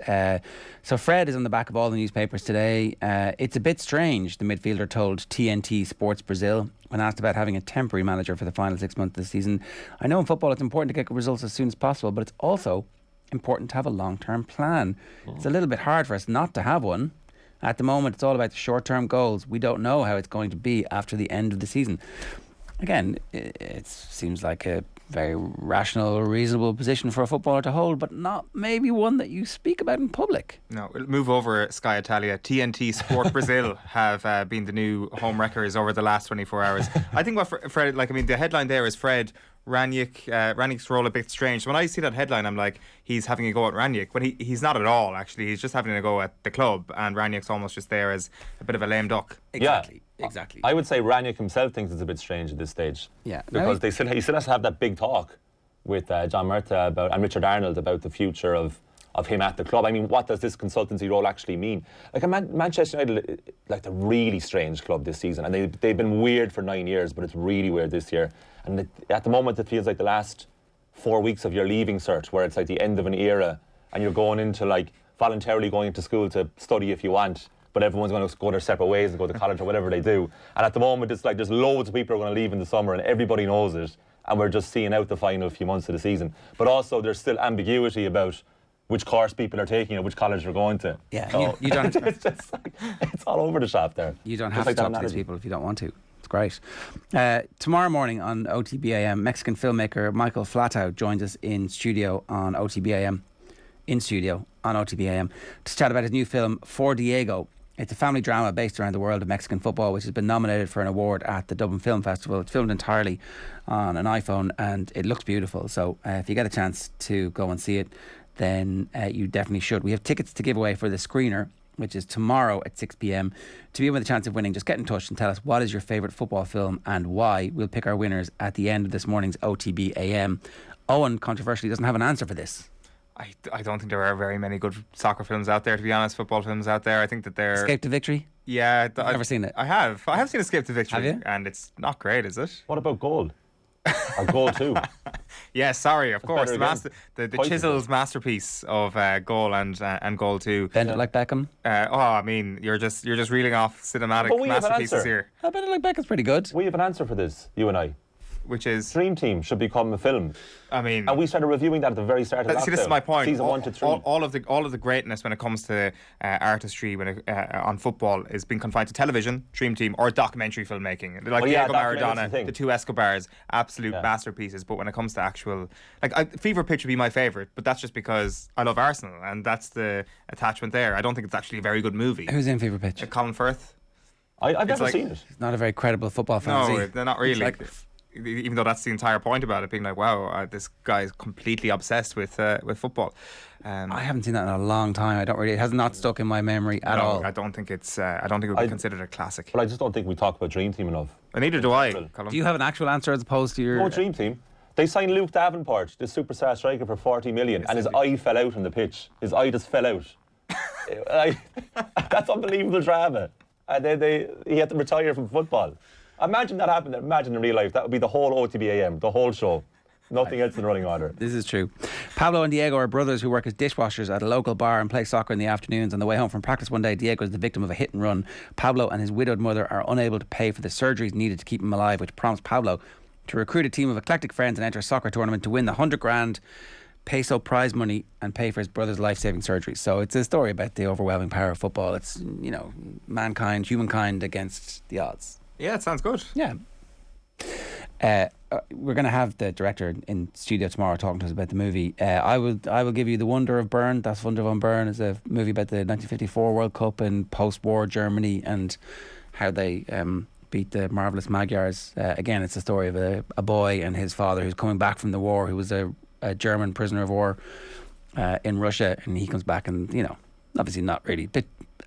So Fred is on the back of all the newspapers today. It's a bit strange, the midfielder told TNT Sports Brazil when asked about having a temporary manager for the final 6 months of the season. I know in football it's important to get good results as soon as possible, but it's also important to have a long-term plan. It's a little bit hard for us not to have one. At the moment, it's all about the short-term goals. We don't know how it's going to be after the end of the season. Again, it seems like a very rational, reasonable position for a footballer to hold, but not maybe one that you speak about in public. No, it'll move over Sky Italia. TNT Sport Brazil have been the new home wreckers over the last 24 hours. I think what Fred, like, I mean, the headline there is Fred Rangnick's role a bit strange. So when I see that headline, I'm like, he's having a go at Rangnick, but he's not at all, actually. He's just having a go at the club, and Rangnick's almost just there as a bit of a lame duck. Exactly. Yeah. Exactly. I would say Rangnick himself thinks it's a bit strange at this stage. Yeah. Because he still has to have that big talk with John Murtagh and Richard Arnold about the future of him at the club. I mean, what does this consultancy role actually mean? Like Manchester United, like a really strange club this season, and they've been weird for 9 years, but it's really weird this year. And at the moment, it feels like the last 4 weeks of your leaving cert, where it's like the end of an era, and you're going into like voluntarily going into school to study if you want, but everyone's going to go their separate ways and go to college or whatever they do. And at the moment, it's like there's loads of people who are going to leave in the summer, and everybody knows it, and we're just seeing out the final few months of the season. But also, there's still ambiguity about which course people are taking or which college they're going to. Yeah, so you don't. It's just like, it's all over the shop there. You don't have to talk to these people if you don't want to. It's great. Tomorrow morning on OTB AM, Mexican filmmaker Michael Flatow joins us in studio on OTB AM. To chat about his new film For Diego. It's a family drama based around the world of Mexican football, which has been nominated for an award at the Dublin Film Festival. It's filmed entirely on an iPhone and it looks beautiful. So if you get a chance to go and see it, then you definitely should. We have tickets to give away for the screener, which is tomorrow at 6 p.m. To be in with a chance of winning, just get in touch and tell us what is your favourite football film and why. We'll pick our winners at the end of this morning's OTB AM. Eoin, controversially, doesn't have an answer for this. I don't think there are very many good soccer films out there, to be honest, football films out there. I think that they're... Escape to Victory? Yeah. I've never seen it. I have seen Escape to Victory. Have you? And it's not great, is it? What about Goal? Or Goal 2? Yeah, sorry, of course. The chiseled masterpiece of Goal and Goal 2. Bend it like Beckham? I mean, you're just reeling off cinematic masterpieces here. I Bend it like Beckham's pretty good. We have an answer for this, you and I. Which is... Dream Team should become a film. I mean... And we started reviewing that at the very start of lockdown. See, this is my point. Season 1 to 3. All of the greatness when it comes to artistry on football is being confined to television, Dream Team, or documentary filmmaking. Like Diego Maradona, the two Escobars, absolute masterpieces. But when it comes to actual... Fever Pitch would be my favourite, but that's just because I love Arsenal, and that's the attachment there. I don't think it's actually a very good movie. Who's in Fever Pitch? Colin Firth. I've never seen it. It's not a very credible football film. No, they're not really. Even though that's the entire point about it, being like, wow, this guy is completely obsessed with football. I haven't seen that in a long time. It has not stuck in my memory at all. I don't think it would be considered a classic. But I just don't think we talk about Dream Team enough. And neither do I, Colm. Do you have an actual answer as opposed to your... No, Dream Team. They signed Luke Davenport, the superstar striker, for 40 million, and his eye fell out on the pitch. His eye just fell out. That's unbelievable drama. And he had to retire from football. Imagine that happened. Imagine in real life. That would be the whole OTB AM, the whole show. Nothing else in running order. This is true. Pablo and Diego are brothers who work as dishwashers at a local bar and play soccer in the afternoons. On the way home from practice one day, Diego is the victim of a hit and run. Pablo and his widowed mother are unable to pay for the surgeries needed to keep him alive, which prompts Pablo to recruit a team of eclectic friends and enter a soccer tournament to win the 100 grand peso prize money and pay for his brother's life-saving surgery. So it's a story about the overwhelming power of football. It's, humankind against the odds. Yeah, it sounds good. Yeah. We're going to have the director in studio tomorrow talking to us about the movie. I will give you The Wonder of Bern. Das Wunder von Bern is a movie about the 1954 World Cup in post-war Germany and how they beat the marvellous Magyars. Again, it's a story of a boy and his father who's coming back from the war, who was a German prisoner of war in Russia, and he comes back and, you know, obviously not really,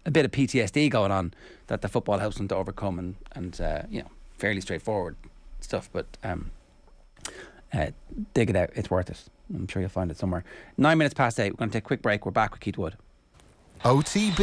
a bit of PTSD going on that the football helps him to overcome, and you know, fairly straightforward stuff, but dig it out, it's worth it. I'm sure you'll find it somewhere. 9 minutes past 8, we're going to take a quick break. We're back with Keith Wood. OTB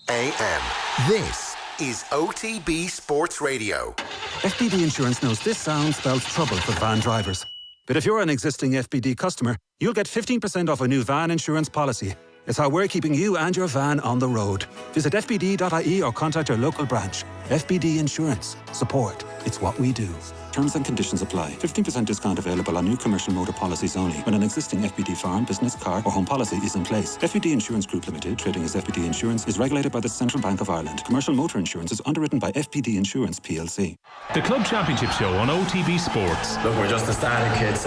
AM. This is OTB Sports Radio. FBD Insurance knows this sound spells trouble for van drivers. But if you're an existing FBD customer, you'll get 15% off a new van insurance policy. It's how we're keeping you and your van on the road. Visit fbd.ie or contact your local branch. FBD Insurance. Support. It's what we do. Terms and conditions apply. 15% discount available on new commercial motor policies only when an existing FBD farm, business, car or home policy is in place. FBD Insurance Group Limited, trading as FBD Insurance, is regulated by the Central Bank of Ireland. Commercial motor insurance is underwritten by FBD Insurance PLC. The Club Championship Show on OTB Sports. Look, we're just the starter kids.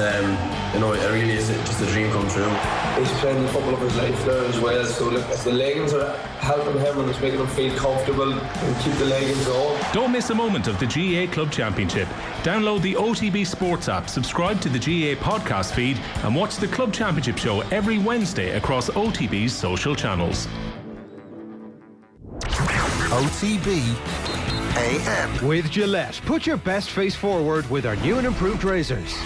You know, it really is just a dream come true. He's playing the football of his life there as well, so look, if the leggings are helping him and it's making him feel comfortable, and keep the leggings on. Don't miss a moment of the GA Club Championship. Download the OTB Sports app, subscribe to the GA podcast feed and watch the Club Championship Show every Wednesday across OTB's social channels. OTB AM. With Gillette, put your best face forward with our new and improved razors.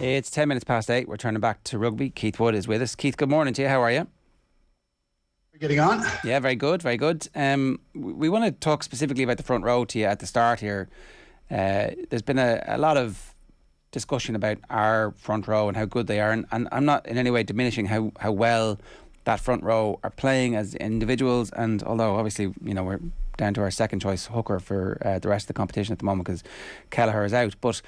It's 10 minutes past 8. We're turning back to rugby. Keith Wood is with us. Keith, good morning to you. How are you? Getting on? Yeah, very good, very good. We want to talk specifically about the front row to you at the start here. There's been a lot of discussion about our front row and how good they are, and I'm not in any way diminishing how well that front row are playing as individuals, and although obviously, you know, we're down to our second choice hooker for the rest of the competition at the moment because Kelleher is out, but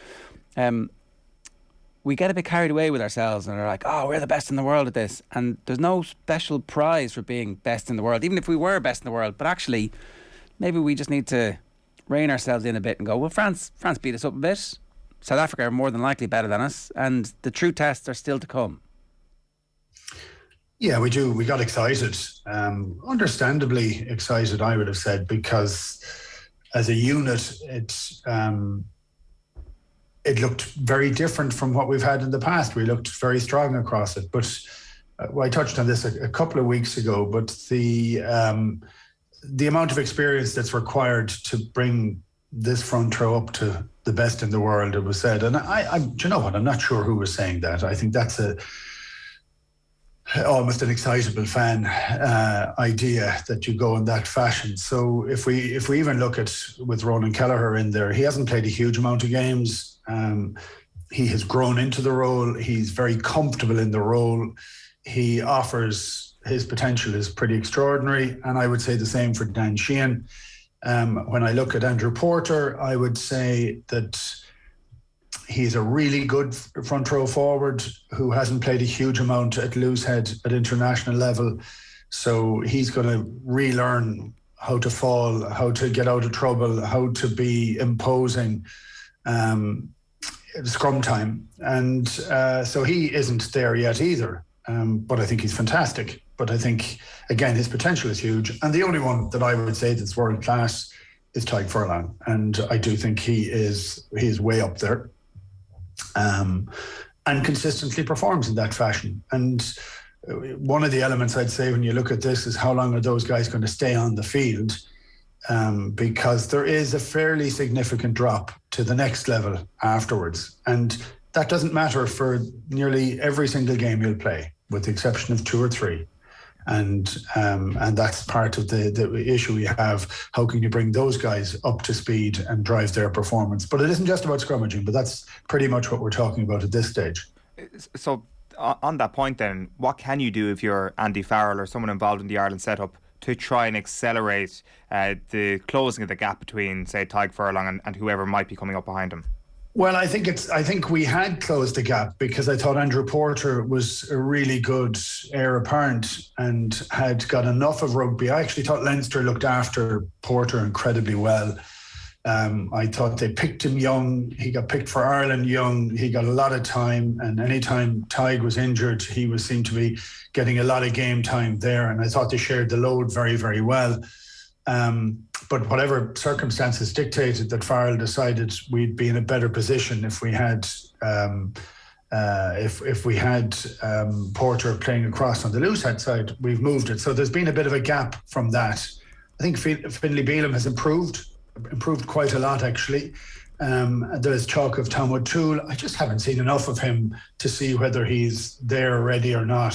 we get a bit carried away with ourselves and are like, oh, we're the best in the world at this, and there's no special prize for being best in the world, even if we were best in the world. But actually, maybe we just need to rein ourselves in a bit and go, well, France beat us up a bit, South Africa are more than likely better than us, and the true tests are still to come. Yeah, we do. We got excited, understandably excited, I would have said, because as a unit, it looked very different from what we've had in the past. We looked very strong across it. But I touched on this a couple of weeks ago, but the amount of experience that's required to bring this front row up to the best in the world, it was said. And I do you know what? I'm not sure who was saying that. I think that's almost an excitable fan idea that you go in that fashion. So if we even look at with Ronan Kelleher in there, he hasn't played a huge amount of games. He has grown into the role. He's very comfortable in the role. He offers, his potential is pretty extraordinary. And I would say the same for Dan Sheahan. When I look at Andrew Porter, I would say that he's a really good front row forward who hasn't played a huge amount at loosehead at international level. So he's going to relearn how to fall, how to get out of trouble, how to be imposing scrum time. And so he isn't there yet either. But I think he's fantastic. But I think, again, his potential is huge. And the only one that I would say that's world class is Tadhg Furlong. And I do think he is way up there. And consistently performs in that fashion. And one of the elements I'd say when you look at this is how long are those guys going to stay on the field? Because there is a fairly significant drop to the next level afterwards. And that doesn't matter for nearly every single game you'll play, with the exception of 2 or 3. And that's part of the issue we have. How can you bring those guys up to speed and drive their performance? But it isn't just about scrummaging, but that's pretty much what we're talking about at this stage. So on that point then, what can you do if you're Andy Farrell or someone involved in the Ireland setup to try and accelerate the closing of the gap between, say, Tadhg Furlong and whoever might be coming up behind him? Well, I think we had closed the gap because I thought Andrew Porter was a really good heir apparent and had got enough of rugby. I actually thought Leinster looked after Porter incredibly well. I thought they picked him young. He got picked for Ireland young. He got a lot of time, and anytime Tadhg was injured, he seemed to be getting a lot of game time there. And I thought they shared the load very, very well. But whatever circumstances dictated that Farrell decided we'd be in a better position if we had Porter playing across on the loose head side, we've moved it. So there's been a bit of a gap from that. I think Finlay Bealham has improved quite a lot, actually. There's talk of Tom O'Toole. I just haven't seen enough of him to see whether he's there already or not.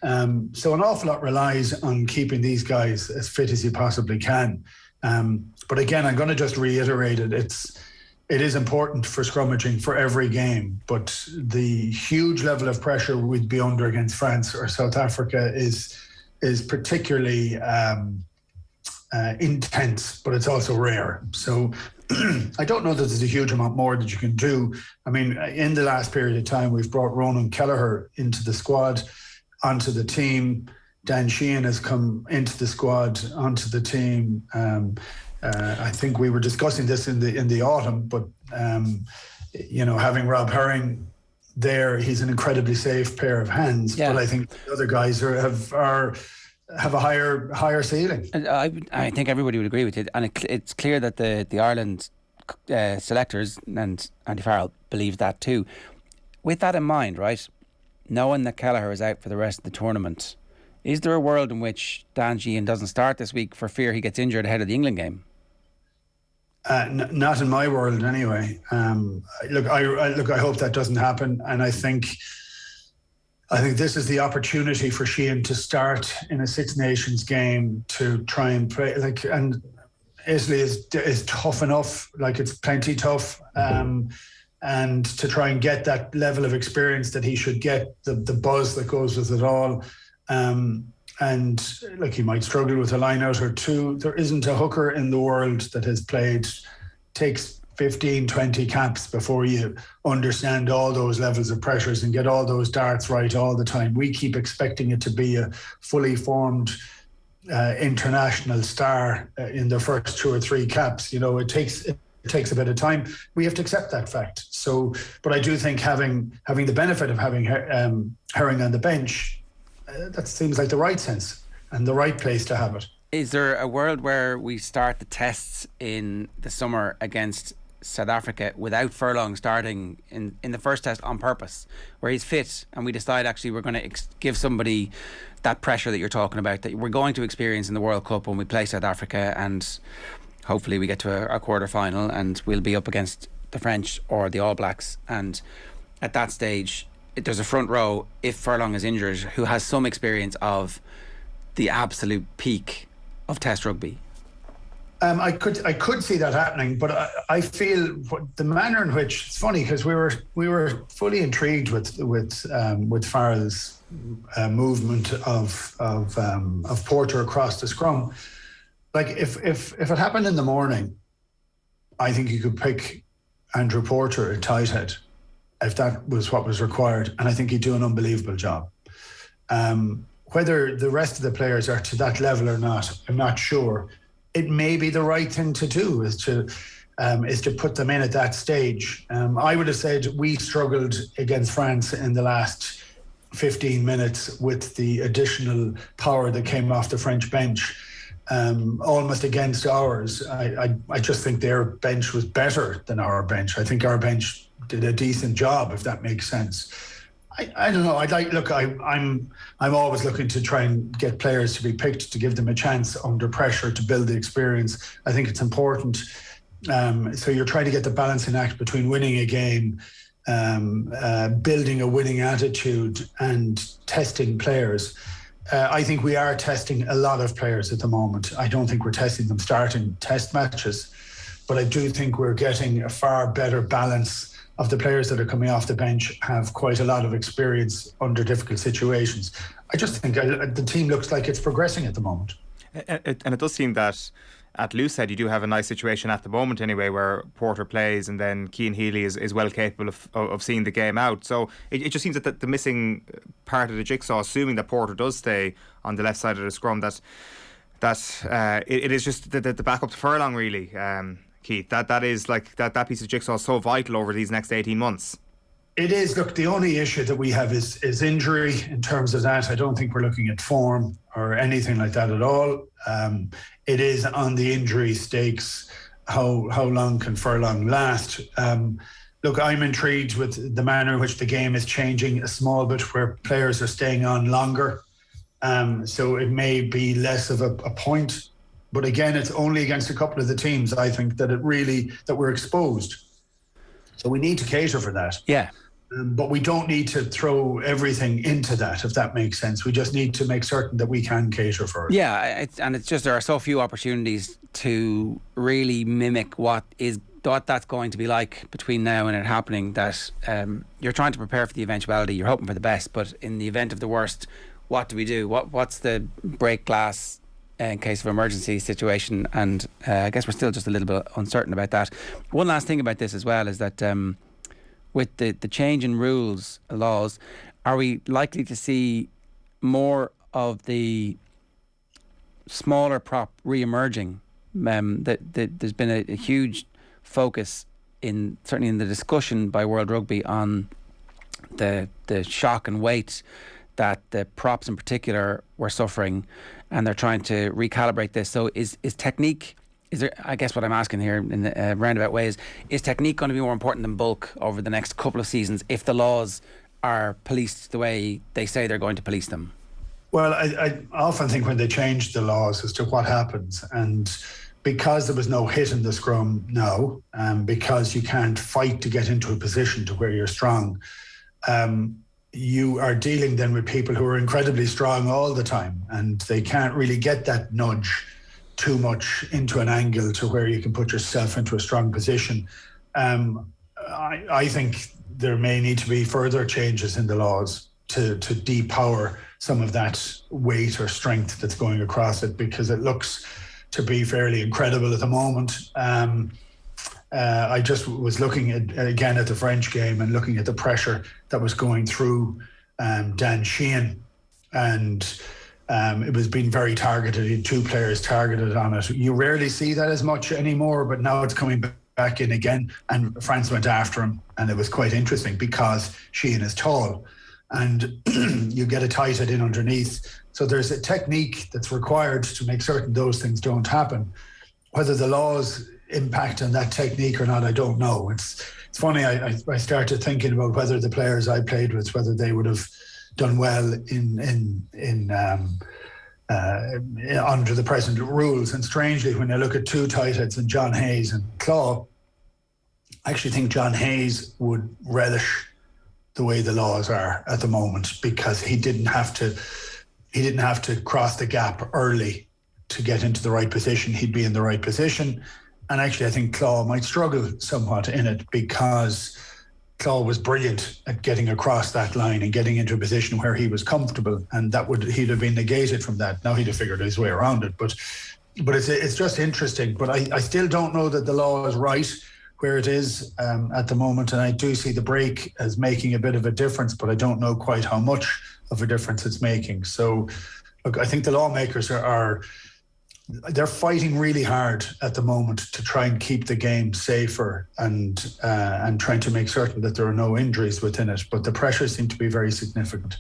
So an awful lot relies on keeping these guys as fit as you possibly can. But again, I'm going to just reiterate it. It is important for scrummaging for every game, but the huge level of pressure we'd be under against France or South Africa is particularly intense, but it's also rare. So I don't know that there's a huge amount more that you can do. I mean, in the last period of time, we've brought Ronan Kelleher into the squad, onto the team. Dan Sheahan has come into the squad, onto the team. I think we were discussing this in the autumn, but having Rob Herring there, he's an incredibly safe pair of hands. Yeah. But I think the other guys have a higher ceiling. I think everybody would agree with it, and it's clear that the Ireland selectors and Andy Farrell believe that too. With that in mind, right, knowing that Kelleher is out for the rest of the tournament, is there a world in which Dan Sheahan doesn't start this week for fear he gets injured ahead of the England game? Not in my world, anyway. I hope that doesn't happen, and I think this is the opportunity for Sheahan to start in a Six Nations game to try and play. And Italy is tough enough, it's plenty tough, and to try and get that level of experience that he should get, the buzz that goes with it all. And he might struggle with a line out or two. There isn't a hooker in the world that has takes 15, 20 caps before you understand all those levels of pressures and get all those darts right all the time. We keep expecting it to be a fully formed international star in the first 2 or 3 caps. It takes a bit of time. We have to accept that fact. So, but I do think having the benefit of having Herring on the bench, that seems like the right sense and the right place to have it. Is there a world where we start the tests in the summer against South Africa without Furlong starting in the first test on purpose, where he's fit, and we decide actually we're going to give somebody that pressure that you're talking about, that we're going to experience in the World Cup when we play South Africa, and hopefully we get to a quarter final and we'll be up against the French or the All Blacks, and at that stage there's a front row, if Furlong is injured, who has some experience of the absolute peak of Test rugby? I could see that happening, but I feel the manner in which, it's funny because we were fully intrigued with Farrell's movement of Porter across the scrum. If it happened in the morning, I think you could pick Andrew Porter at tight head if that was what was required, and I think he'd do an unbelievable job. Whether the rest of the players are to that level or not, I'm not sure. It may be the right thing to do is to put them in at that stage. I would have said we struggled against France in the last 15 minutes with the additional power that came off the French bench, almost against ours. I just think their bench was better than our bench. I think our bench did a decent job, if that makes sense. I don't know. I'm always looking to try and get players to be picked to give them a chance under pressure to build the experience. I think it's important. So you're trying to get the balancing act between winning a game, building a winning attitude, and testing players. I think we are testing a lot of players at the moment. I don't think we're testing them starting test matches, but I do think we're getting a far better balance of the players that are coming off the bench, have quite a lot of experience under difficult situations. I just think the team looks like it's progressing at the moment. And it does seem that at Loosehead you do have a nice situation at the moment anyway, where Porter plays and then Cian Healy is well capable of seeing the game out. So it just seems that the missing part of the jigsaw, assuming that Porter does stay on the left side of the scrum, that it is just the backup to Furlong really, Keith. That is like that piece of jigsaw is so vital over these next 18 months. It is. Look, the only issue that we have is injury in terms of that. I don't think we're looking at form or anything like that at all. It is on the injury stakes. How long can Furlong last? Look, I'm intrigued with the manner in which the game is changing a small bit, where players are staying on longer. So it may be less of a point. But again, it's only against a couple of the teams, I think, that we're exposed. So we need to cater for that. Yeah. But we don't need to throw everything into that, if that makes sense. We just need to make certain that we can cater for it. Yeah, it's just there are so few opportunities to really mimic what that's going to be like between now and it happening, that you're trying to prepare for the eventuality. You're hoping for the best, but in the event of the worst, what do we do? What's the break glass in case of emergency situation? And I guess we're still just a little bit uncertain about that. One last thing about this as well is that with the change in laws, are we likely to see more of the smaller prop re-emerging? There's been a huge focus certainly in the discussion by World Rugby on the shock and weight that the props in particular were suffering, and they're trying to recalibrate this. So is technique, I guess what I'm asking here in a roundabout way is technique going to be more important than bulk over the next couple of seasons if the laws are policed the way they say they're going to police them? Well, I often think when they change the laws as to what happens, and because there was no hit in the scrum now, because you can't fight to get into a position to where you're strong, you are dealing then with people who are incredibly strong all the time, and they can't really get that nudge too much into an angle to where you can put yourself into a strong position. I think there may need to be further changes in the laws to depower some of that weight or strength that's going across it, because it looks to be fairly incredible at the moment. I just was looking again at the French game and looking at the pressure that was going through Dan Sheahan, and it was being very targeted. He had 2 players targeted on it. You rarely see that as much anymore, but now it's coming back in again, and France went after him, and it was quite interesting because Sheahan is tall and you get a tight head in underneath. So there's a technique that's required to make certain those things don't happen. Whether the laws impact on that technique or not, I don't know. It's funny, I started thinking about whether the players I played with, whether they would have done well under the present rules. And strangely, when I look at 2 tight heads and John Hayes and Claw, I actually think John Hayes would relish the way the laws are at the moment, because he didn't have to cross the gap early to get into the right position. He'd be in the right position. And actually, I think Claw might struggle somewhat in it, because Claw was brilliant at getting across that line and getting into a position where he was comfortable, and he'd have been negated from that. Now he'd have figured his way around it, but it's just interesting. But I still don't know that the law is right where it is at the moment, and I do see the break as making a bit of a difference, but I don't know quite how much of a difference it's making. So, look, I think the lawmakers they're fighting really hard at the moment to try and keep the game safer and trying to make certain that there are no injuries within it. But the pressures seem to be very significant.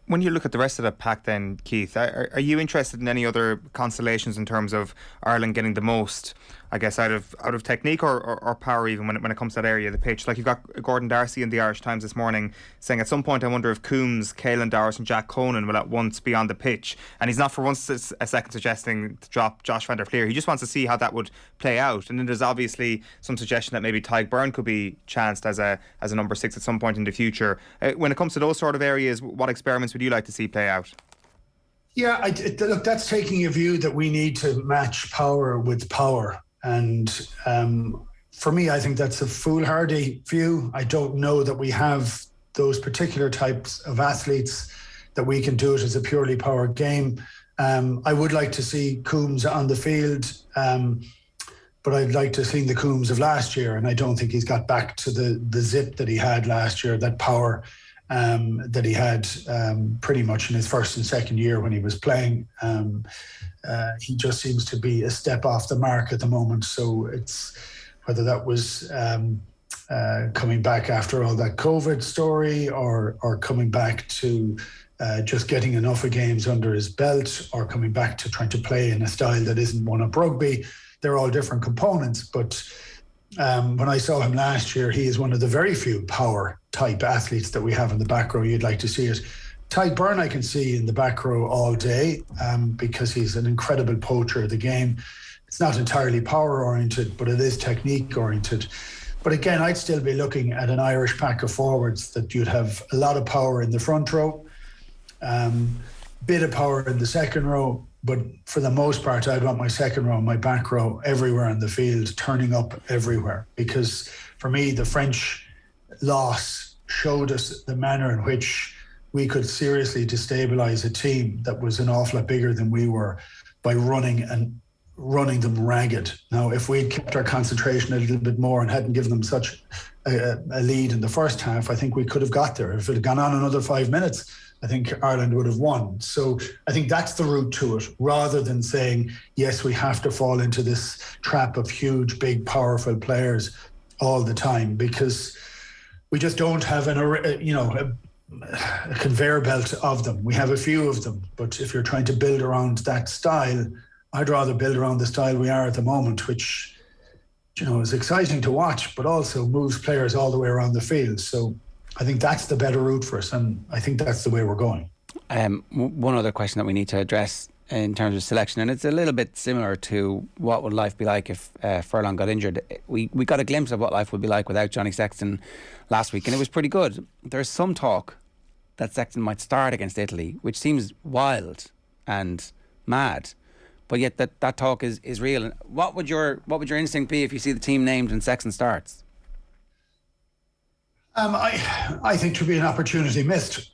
When you look at the rest of the pack then, Keith, are you interested in any other constellations in terms of Ireland getting the most, I guess, out of technique or power, even when it comes to that area of the pitch? Like, you've got Gordon Darcy in the Irish Times this morning saying at some point, I wonder if Coombs, Caelan Dowers and Jack Conan will at once be on the pitch. And he's not for once a second suggesting to drop Josh van der Fleer. He just wants to see how that would play out. And then there's obviously some suggestion that maybe Tyg Byrne could be chanced as a number 6 at some point in the future. When it comes to those sort of areas, what experiments would you like to see play out? Yeah, look, that's taking a view that we need to match power with power. And for me, I think that's a foolhardy view. I don't know that we have those particular types of athletes that we can do it as a purely power game. I would like to see Coombs on the field, but I'd like to see the Coombs of last year, and I don't think he's got back to the zip that he had last year, that power that he had pretty much in his first and second year when he was playing. He just seems to be a step off the mark at the moment. So it's whether that was coming back after all that COVID story, or coming back to just getting enough of games under his belt, or coming back to trying to play in a style that isn't one-up rugby. They're all different components, but when I saw him last year, he is one of the very few power type athletes that we have in the back row. You'd like to see it. Tadhg Beirne I can see in the back row all day, because he's an incredible poacher of the game. It's not entirely power oriented, but it is technique oriented. But again, I'd still be looking at an Irish pack of forwards that you'd have a lot of power in the front row, bit of power in the second row, but for the most part, I'd want my second row and my back row everywhere in the field, turning up everywhere. Because for me, the French loss showed us the manner in which we could seriously destabilise a team that was an awful lot bigger than we were by running them ragged. Now, if we'd kept our concentration a little bit more and hadn't given them such a lead in the first half, I think we could have got there. If it had gone on another 5 minutes, I think Ireland would have won. So I think that's the route to it, rather than saying, yes, we have to fall into this trap of huge, big, powerful players all the time, because we just don't have a conveyor belt of them. We have a few of them, but if you're trying to build around that style, I'd rather build around the style we are at the moment, which, is exciting to watch, but also moves players all the way around the field. So I think that's the better route for us, and I think that's the way we're going. One other question that we need to address in terms of selection, and it's a little bit similar to what would life be like if Furlong got injured. We got a glimpse of what life would be like without Johnny Sexton last week, and it was pretty good. There's some talk that Sexton might start against Italy, which seems wild and mad, but yet that talk is real. And what would your instinct be if you see the team named and Sexton starts? I think to be an opportunity missed.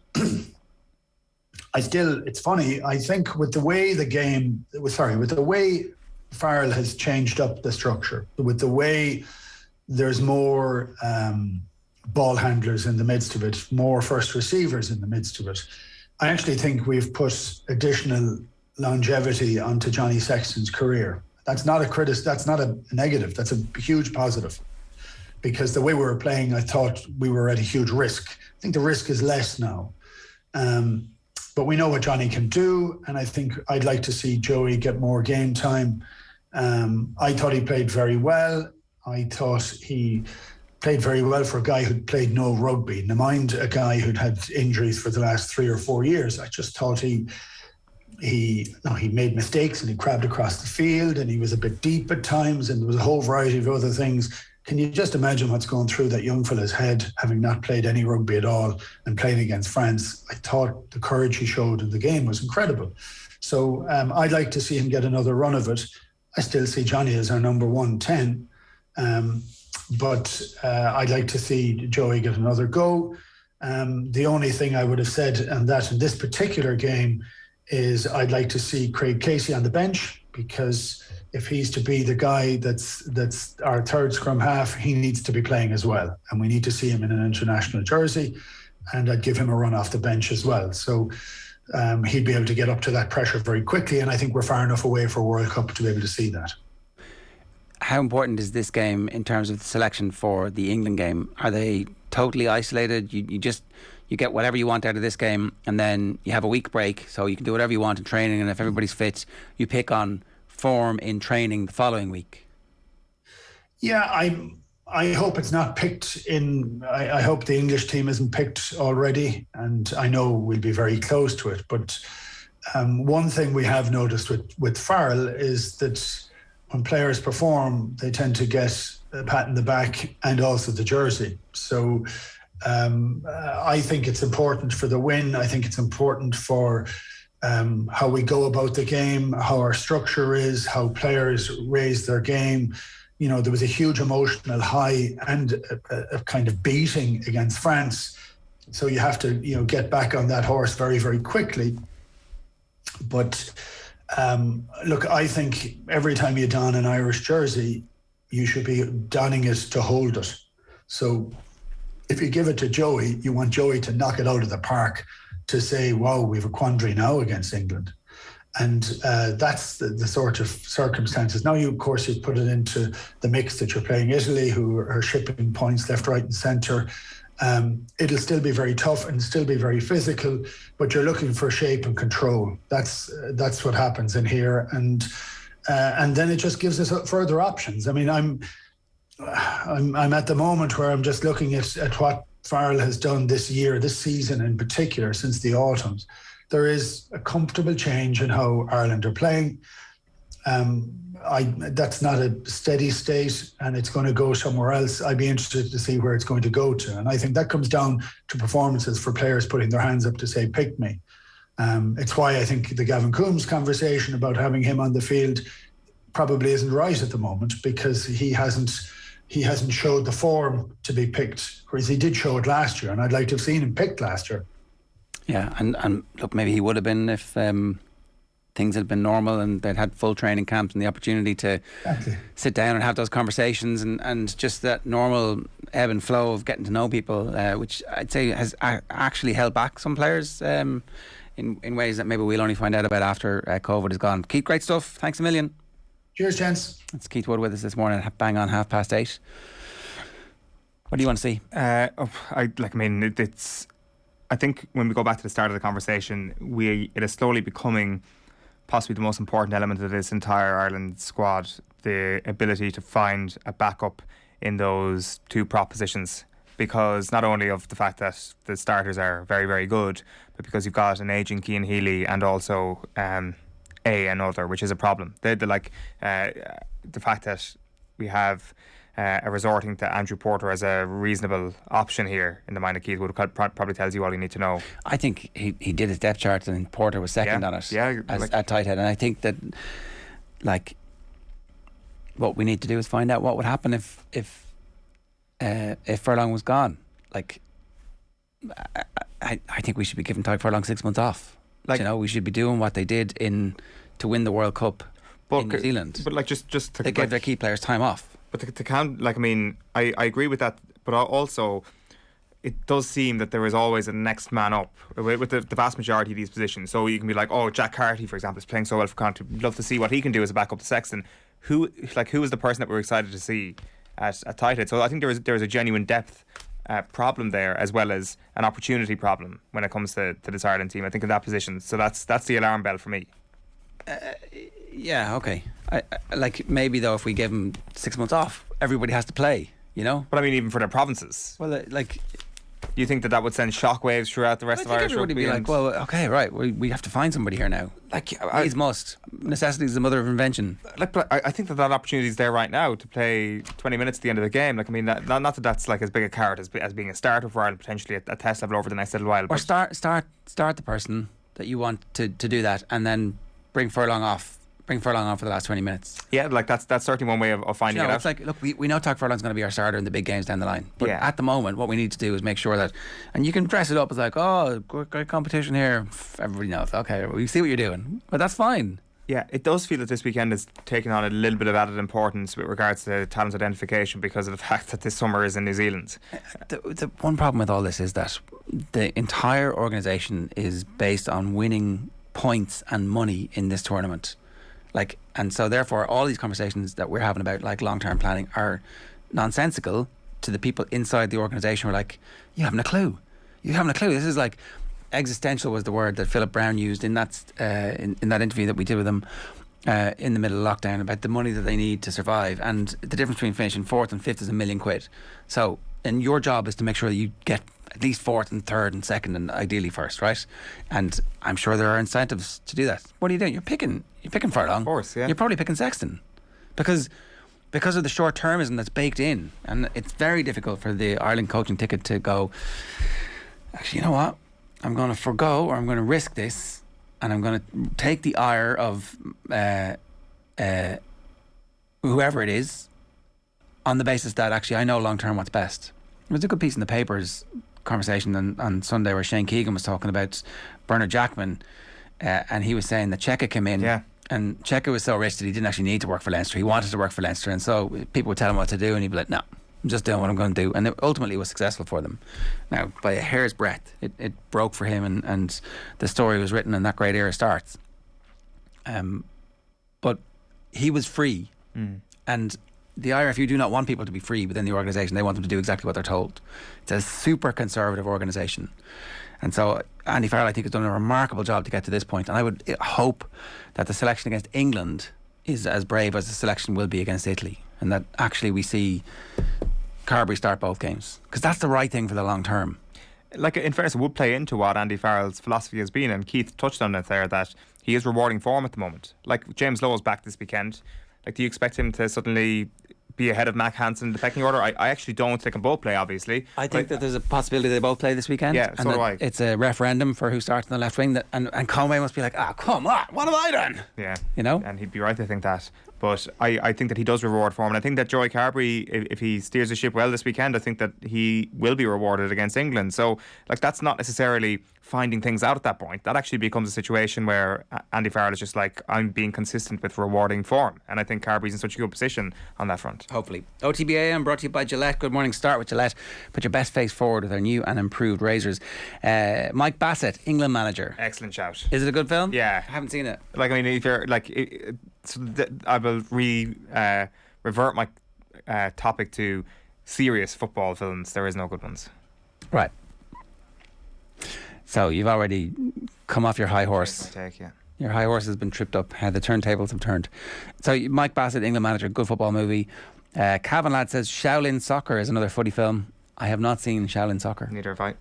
It's funny, I think with the way Farrell has changed up the structure, with the way there's more ball handlers in the midst of it, more first receivers in the midst of it, I actually think we've put additional longevity onto Johnny Sexton's career. That's not a negative, that's a huge positive. Because the way we were playing, I thought we were at a huge risk. I think the risk is less now. But we know what Johnny can do, and I think I'd like to see Joey get more game time. I thought he played very well. I thought he played very well for a guy who'd played no rugby. Never mind a guy who'd had injuries for the last 3 or 4 years. I just thought he made mistakes, and he crabbed across the field, and he was a bit deep at times, and there was a whole variety of other things. Can you just imagine what's going through that young fella's head, having not played any rugby at all and playing against France? I thought the courage he showed in the game was incredible. So I'd like to see him get another run of it. I still see Johnny as our number 110, but I'd like to see Joey get another go. The only thing I would have said, and that in this particular game, is I'd like to see Craig Casey on the bench, because if he's to be the guy that's our third scrum half, he needs to be playing as well. And we need to see him in an international jersey, and I'd give him a run off the bench as well. So he'd be able to get up to that pressure very quickly, and I think we're far enough away for World Cup to be able to see that. How important is this game in terms of the selection for the England game? Are they totally isolated? You get whatever you want out of this game, and then you have a week break, so you can do whatever you want in training, and if everybody's fit, you pick on form in training the following week? Yeah, I hope it's not picked in. I hope the English team isn't picked already, and I know we'll be very close to it. But one thing we have noticed with Farrell is that when players perform, they tend to get a pat in the back and also the jersey. So I think it's important for the win. I think it's important for how we go about the game, how our structure is, how players raise their game. There was a huge emotional high and a kind of beating against France. So you have to, get back on that horse very, very quickly. But look, I think every time you don an Irish jersey, you should be donning it to hold it. So if you give it to Joey, you want Joey to knock it out of the park, to say, wow, we have a quandary now against England. And that's the sort of circumstances. Now, of course, you put it into the mix that you're playing Italy, who are shipping points left, right and centre. It'll still be very tough and still be very physical, but you're looking for shape and control. That's what happens in here. And then it just gives us further options. I mean, I'm at the moment where I'm just looking at what Farrell has done this year, this season in particular, since the autumns. There is a comfortable change in how Ireland are playing. That's not a steady state, and it's going to go somewhere else. I'd be interested to see where it's going to go to. And I think that comes down to performances for players putting their hands up to say, pick me. It's why I think the Gavin Coombs conversation about having him on the field probably isn't right at the moment, because he hasn't showed the form to be picked, whereas he did show it last year, and I'd like to have seen him picked last year. Yeah, and look, maybe he would have been if things had been normal and they'd had full training camps and the opportunity to sit down and have those conversations and just that normal ebb and flow of getting to know people, which I'd say has actually held back some players in ways that maybe we'll only find out about after COVID is gone. Keith, great stuff. Thanks a million. Cheers, gents. It's Keith Wood with us this morning at bang on 8:30. What do you want to see? I think when we go back to the start of the conversation, it is slowly becoming possibly the most important element of this entire Ireland squad, the ability to find a backup in those two prop positions, because not only of the fact that the starters are very, very good, but because you've got an ageing Cian Healy and also another, which is a problem. The fact that we have a resorting to Andrew Porter as a reasonable option here in the mind of Keith Wood probably tells you all you need to know. I think he did his depth chart and Porter was second on it at tight head, and I think that what we need to do is find out what would happen if Furlong was gone. I think we should be giving Tadhg Furlong 6 months off. We should be doing what they did to win the World Cup in New Zealand. But just to they gave their key players time off. But to count, I agree with that, but also it does seem that there is always a next man up with the vast majority of these positions. So you can be like, Jack Carty, for example, is playing so well for Connacht. We'd love to see what he can do as a backup to Sexton. Who is the person that we're excited to see at tight head? So I think there is a genuine depth problem there, as well as an opportunity problem when it comes to this Ireland team. I think in that position. So that's the alarm bell for me. Yeah, okay. Maybe though, if we give them 6 months off, everybody has to play, But I mean, even for their provinces. Well, you think that would send shockwaves throughout the rest of Irish rugby? Everybody would be well, okay, right, we have to find somebody here now. Needs must. Necessity is the mother of invention. I think that opportunity is there right now to play 20 minutes at the end of the game. Not that that's as big a carrot as being a starter for Ireland potentially at test level over the next little while. Or start the person that you want to do that, and then bring Furlong off for the last 20 minutes. Yeah, that's certainly one way of finding it out. It's look, we know Tadhg Furlong's going to be our starter in the big games down the line. But at the moment, what we need to do is make sure that, and you can dress it up as great competition here. Everybody knows. Okay, we see what you're doing, but that's fine. Yeah, it does feel that this weekend is taking on a little bit of added importance with regards to talent identification because of the fact that this summer is in New Zealand. The one problem with all this is that the entire organisation is based on winning points and money in this tournament. And so therefore all these conversations that we're having about long-term planning are nonsensical to the people inside the organisation. We're you haven't a clue. This is existential was the word that Philip Brown used in that in that interview that we did with him in the middle of lockdown about the money that they need to survive, and the difference between finishing 4th and 5th is £1 million. So, and your job is to make sure that you get at least 4th and 3rd and 2nd and ideally 1st, right? And I'm sure there are incentives to do that. What are you doing? You're picking Furlong. Of course, yeah. You're probably picking Sexton because of the short-termism that's baked in, and it's very difficult for the Ireland coaching ticket to go, actually, you know what? I'm going to forgo, or I'm going to risk this, and I'm going to take the ire of whoever it is on the basis that actually I know long-term what's best. There was a good piece in the papers conversation on Sunday where Shane Keegan was talking about Bernard Jackman, and he was saying that Cheika came in, and Cheika was so rich that he didn't actually need to work for Leinster. He wanted to work for Leinster, and so people would tell him what to do, and he'd be like, no, I'm just doing what I'm going to do. And it ultimately was successful for them. Now, by a hair's breadth, it broke for him, and the story was written and that great era starts. But he was free. And the IRFU do not want people to be free within the organisation. They want them to do exactly what they're told. It's a super conservative organisation. And so Andy Farrell, I think, has done a remarkable job to get to this point. And I would hope that the selection against England is as brave as the selection will be against Italy. And that actually we see Carberry start both games. Because that's the right thing for the long term. Like, in fairness, it would play into what Andy Farrell's philosophy has been. And Keith touched on it there, that he is rewarding form at the moment. Like, James Lowe's back this weekend. Like, do you expect him to suddenly be ahead of Mac Hansen in the pecking order? I actually don't. They can both play, obviously. I think that there's a possibility they both play this weekend. Yeah, so do I. It's a referendum for who starts on the left wing, and Conway must be like, come on, what have I done? Yeah. You know? And he'd be right to think that. But I think that he does reward form. And I think that Joey Carberry, if he steers the ship well this weekend, I think that he will be rewarded against England. So, like, that's not necessarily finding things out at that point. That actually becomes a situation where Andy Farrell is just like, I'm being consistent with rewarding form. And I think Carberry's in such a good position on that front. Hopefully. OTB AM brought to you by Gillette. Good morning. Start with Gillette. Put your best face forward with our new and improved razors. Mike Bassett, England manager. Excellent shout. Is it a good film? Yeah. I haven't seen it. Like, I mean, if you're like, I will revert my topic to serious football films. There is no good ones. Right. So you've already come off your high horse. Take, yeah. Your high horse has been tripped up. The turntables have turned. So Mike Bassett, England manager, good football movie. Cavan Lad says Shaolin Soccer is another footy film. I have not seen Shaolin Soccer. Neither have I.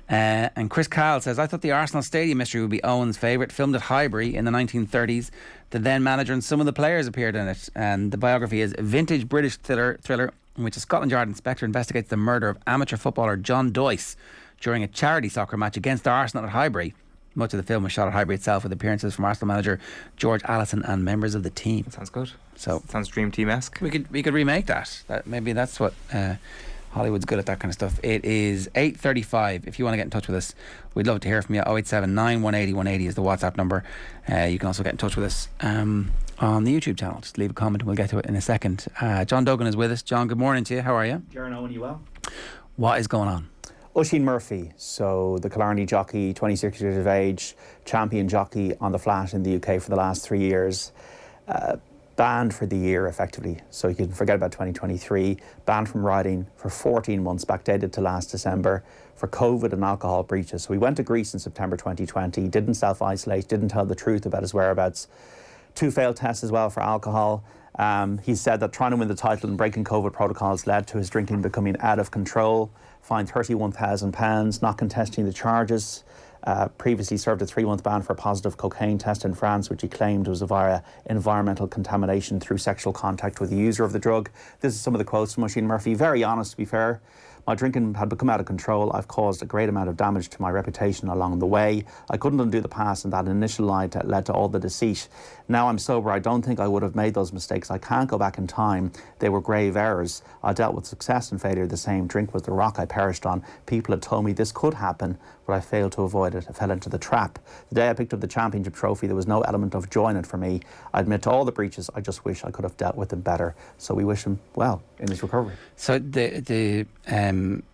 And Chris Kyle says, I thought the Arsenal Stadium mystery would be Owen's favourite. Filmed at Highbury in the 1930s. The then manager and some of the players appeared in it. And the biography is a vintage British thriller in which a Scotland Yard inspector investigates the murder of amateur footballer John Doyce during a charity soccer match against Arsenal at Highbury. Much of the film was shot at Highbury itself, with appearances from Arsenal manager George Allison and members of the team. That sounds good. So sounds Dream Team-esque. We could remake that. Maybe that's what Hollywood's good at, that kind of stuff. It is 8:35. If you want to get in touch with us, we'd love to hear from you. 0879 180 180 is the WhatsApp number. You can also get in touch with us on the YouTube channel. Just leave a comment and we'll get to it in a second. John Duggan is with us. John, good morning to you. How are you? Kieran, Owen, you well? What is going on? Oisin Murphy, so the Killarney jockey, 26 years of age, champion jockey on the flat in the UK for the last 3 years, banned for the year effectively, so you can forget about 2023, banned from riding for 14 months, backdated to last December, for COVID and alcohol breaches. So he went to Greece in September 2020, didn't self-isolate, didn't tell the truth about his whereabouts, 2 failed tests as well for alcohol. He said that trying to win the title and breaking COVID protocols led to his drinking becoming out of control, fined £31,000, not contesting the charges. Previously served a 3-month ban for a positive cocaine test in France, which he claimed was via environmental contamination through sexual contact with the user of the drug. This is some of the quotes from Oisin Murphy. Very honest, to be fair. My drinking had become out of control. I've caused a great amount of damage to my reputation along the way. I couldn't undo the past, and that initial lie led to all the deceit. Now I'm sober. I don't think I would have made those mistakes. I can't go back in time. They were grave errors. I dealt with success and failure the same. Drink was the rock I perished on. People had told me this could happen, but I failed to avoid it. I fell into the trap. The day I picked up the championship trophy, there was no element of joy in it for me. I admit to all the breaches. I just wish I could have dealt with them better. So we wish him well in his recovery. So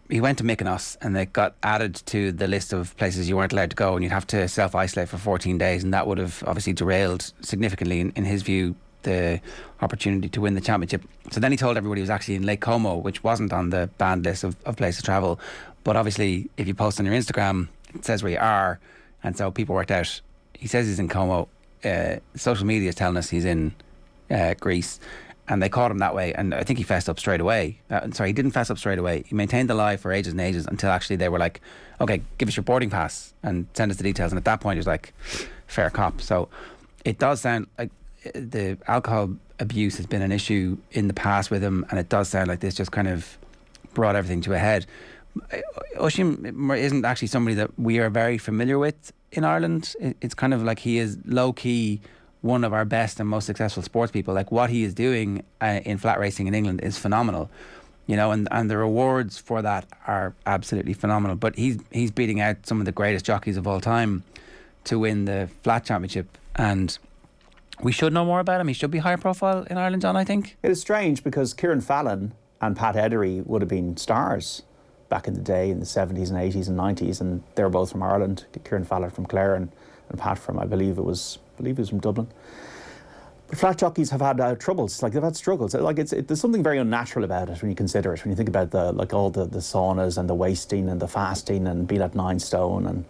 he went to Mykonos and they got added to the list of places you weren't allowed to go, and you'd have to self-isolate for 14 days, and that would have obviously derailed significantly, in his view, the opportunity to win the championship. So then he told everybody he was actually in Lake Como, which wasn't on the banned list of places to travel. But obviously, if you post on your Instagram, it says where you are, and so people worked out. He says he's in Como. Social media is telling us he's in Greece. And they caught him that way, and I think he fessed up straight away. He didn't fess up straight away. He maintained the lie for ages and ages until actually they were like, okay, give us your boarding pass and send us the details. And at that point, he was like, fair cop. So it does sound like the alcohol abuse has been an issue in the past with him, and it does sound like this just kind of brought everything to a head. Oisin isn't actually somebody that we are very familiar with in Ireland. It's kind of like he is low-key one of our best and most successful sports people. Like, what he is doing in flat racing in England is phenomenal, you know, and the rewards for that are absolutely phenomenal. But he's beating out some of the greatest jockeys of all time to win the flat championship, and we should know more about him. He should be higher profile in Ireland, John, I think. It is strange because Kieran Fallon and Pat Edery would have been stars back in the day in the 70s and 80s and 90s, and they were both from Ireland. Kieran Fallon from Clare and Pat from, I believe it was believe he was from Dublin. But flat jockeys have had troubles, like they've had struggles. Like there's something very unnatural about it when you consider it. When you think about all the saunas and the wasting and the fasting and being at 9 stone and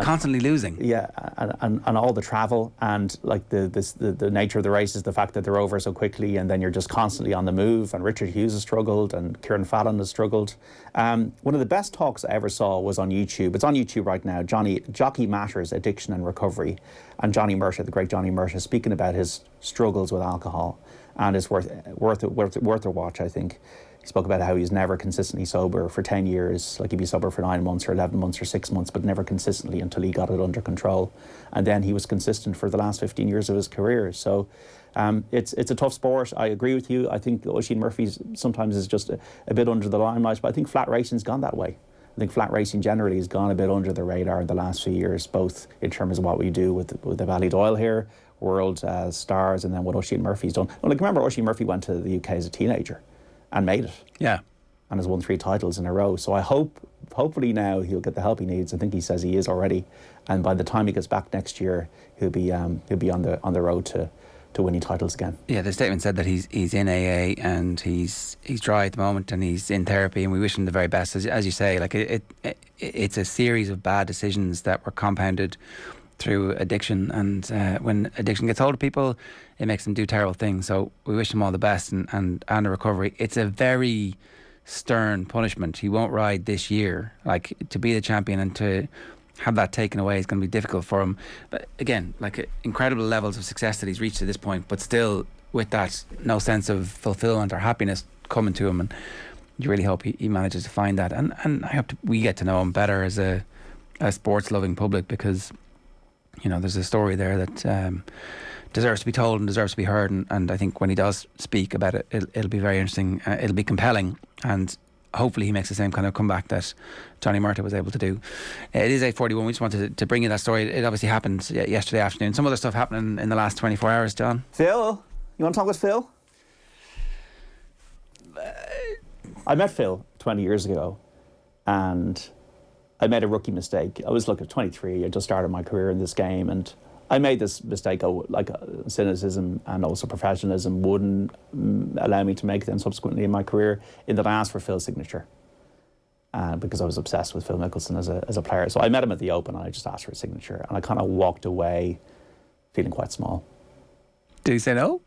constantly losing. Yeah, and all the travel and like the nature of the races, the fact that they're over so quickly, and then you're just constantly on the move. And Richard Hughes has struggled, and Kieran Fallon has struggled. One of the best talks I ever saw was on YouTube. It's on YouTube right now. Jockey Matters: Addiction and Recovery, and Johnny Murtagh, the great Johnny Murtagh, speaking about his struggles with alcohol, and it's worth a watch, I think. He spoke about how he was never consistently sober for 10 years, like he'd be sober for 9 months or 11 months or 6 months, but never consistently until he got it under control. And then he was consistent for the last 15 years of his career. So it's a tough sport. I agree with you. I think Oisin Murphy sometimes is just a bit under the limelight, but I think flat racing's gone that way. I think flat racing generally has gone a bit under the radar in the last few years, both in terms of what we do with the Ballydoyle here, World Stars, and then what Oisin Murphy's done. Well, like, remember, Oisin Murphy went to the UK as a teenager and made it. Yeah. And has won 3 titles in a row. So I hopefully now he'll get the help he needs. I think he says he is already. And by the time he gets back next year, he'll be on the road to winning titles again. Yeah, the statement said that he's in AA and he's dry at the moment and he's in therapy, and we wish him the very best. As you say, like it's a series of bad decisions that were compounded through addiction, and when addiction gets hold of people, it makes them do terrible things. So we wish him all the best and a recovery. It's a very stern punishment. He won't ride this year. Like, to be the champion and to have that taken away is going to be difficult for him. But again, like, incredible levels of success that he's reached to this point, but still with that no sense of fulfillment or happiness coming to him, and you really hope he manages to find that. And I hope we get to know him better as a sports loving public, because there's a story there that deserves to be told and deserves to be heard, and I think when he does speak about it, it'll be very interesting. It'll be compelling, and hopefully he makes the same kind of comeback that Johnny Murtagh was able to do. It is 8:41. We just wanted to bring you that story. It obviously happened yesterday afternoon. Some other stuff happening in the last 24 hours, John. Phil, you want to talk with Phil? I met Phil 20 years ago, and I made a rookie mistake. I was 23. I just started my career in this game, and I made this mistake. Cynicism and also professionalism wouldn't allow me to make them subsequently in my career. In that I asked for Phil's signature because I was obsessed with Phil Mickelson as a player. So I met him at the Open and I just asked for his signature, and I kind of walked away feeling quite small. Did he say no?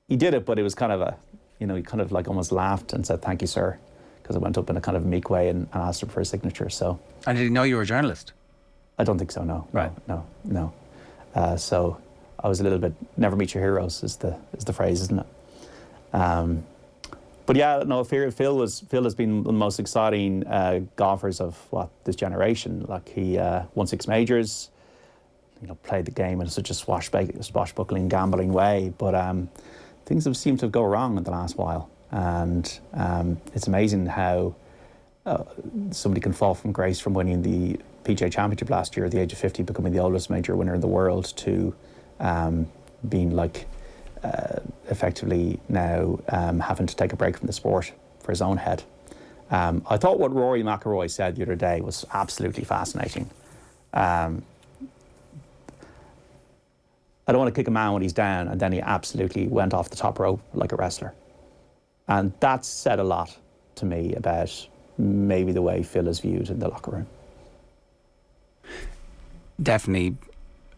He did it, but it was kind of he kind of almost laughed and said, "Thank you, sir," because I went up in a kind of meek way and asked him for his signature. So. And did he know you were a journalist? I don't think so, no. Right. No. So I was a little bit, never meet your heroes is the phrase, isn't it? But yeah, no, Phil has been the most exciting golfers of this generation. Like, he won 6 majors, played the game in such a swashbuckling, gambling way, but things have seemed to go wrong in the last while. And it's amazing how somebody can fall from grace from winning the PGA Championship last year at the age of 50, becoming the oldest major winner in the world, to being effectively now having to take a break from the sport for his own head. I thought what Rory McIlroy said the other day was absolutely fascinating. I don't want to kick a man when he's down, and then he absolutely went off the top rope like a wrestler. And that said a lot to me about maybe the way Phil is viewed in the locker room. Definitely,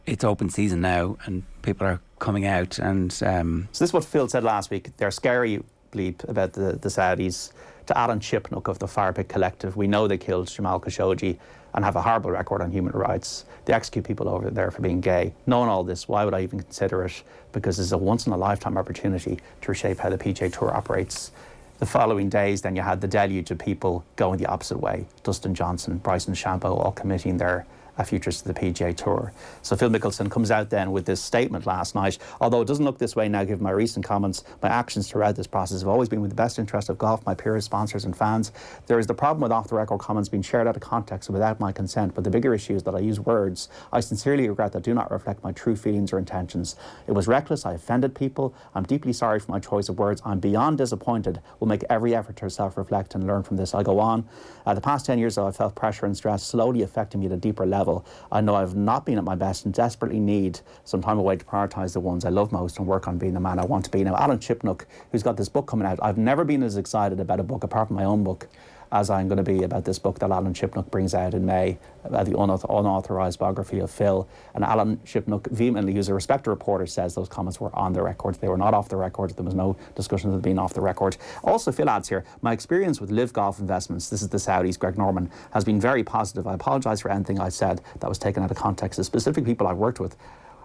it's open season now and people are coming out, and so this is what Phil said last week. They're scary bleep about the Saudis. To Alan Chipnook of the Firepit Collective, we know they killed Jamal Khashoggi and have a horrible record on human rights. They execute people over there for being gay. Knowing all this, why would I even consider it? Because it's a once-in-a-lifetime opportunity to reshape how the PGA Tour operates. The following days, then you had the deluge of people going the opposite way. Dustin Johnson, Bryson DeChambeau, all committing their futures to the PGA Tour. So Phil Mickelson comes out then with this statement last night. Although it doesn't look this way now, given my recent comments, my actions throughout this process have always been with the best interest of golf, my peers, sponsors and fans. There is the problem with off-the-record comments being shared out of context and without my consent, but the bigger issue is that I use words I sincerely regret that do not reflect my true feelings or intentions. It was reckless, I offended people, I'm deeply sorry for my choice of words, I'm beyond disappointed, will make every effort to self-reflect and learn from this. I go on. The past 10 years, though, I felt pressure and stress slowly affecting me at a deeper level. level. I know I've not been at my best and desperately need some time away to prioritise the ones I love most and work on being the man I want to be. Now, Alan Chipnook, who's got this book coming out, I've never been as excited about a book, apart from my own book, as I'm going to be about this book that Alan Chipnook brings out in May, about the unauthorised biography of Phil. And Alan Chipnook vehemently, who's a respected reporter, says those comments were on the record. They were not off the record. There was no discussion of them being off the record. Also, Phil adds here, my experience with Live Golf Investments, this is the Saudis, Greg Norman, has been very positive. I apologise for anything I said that was taken out of context. The specific people I've worked with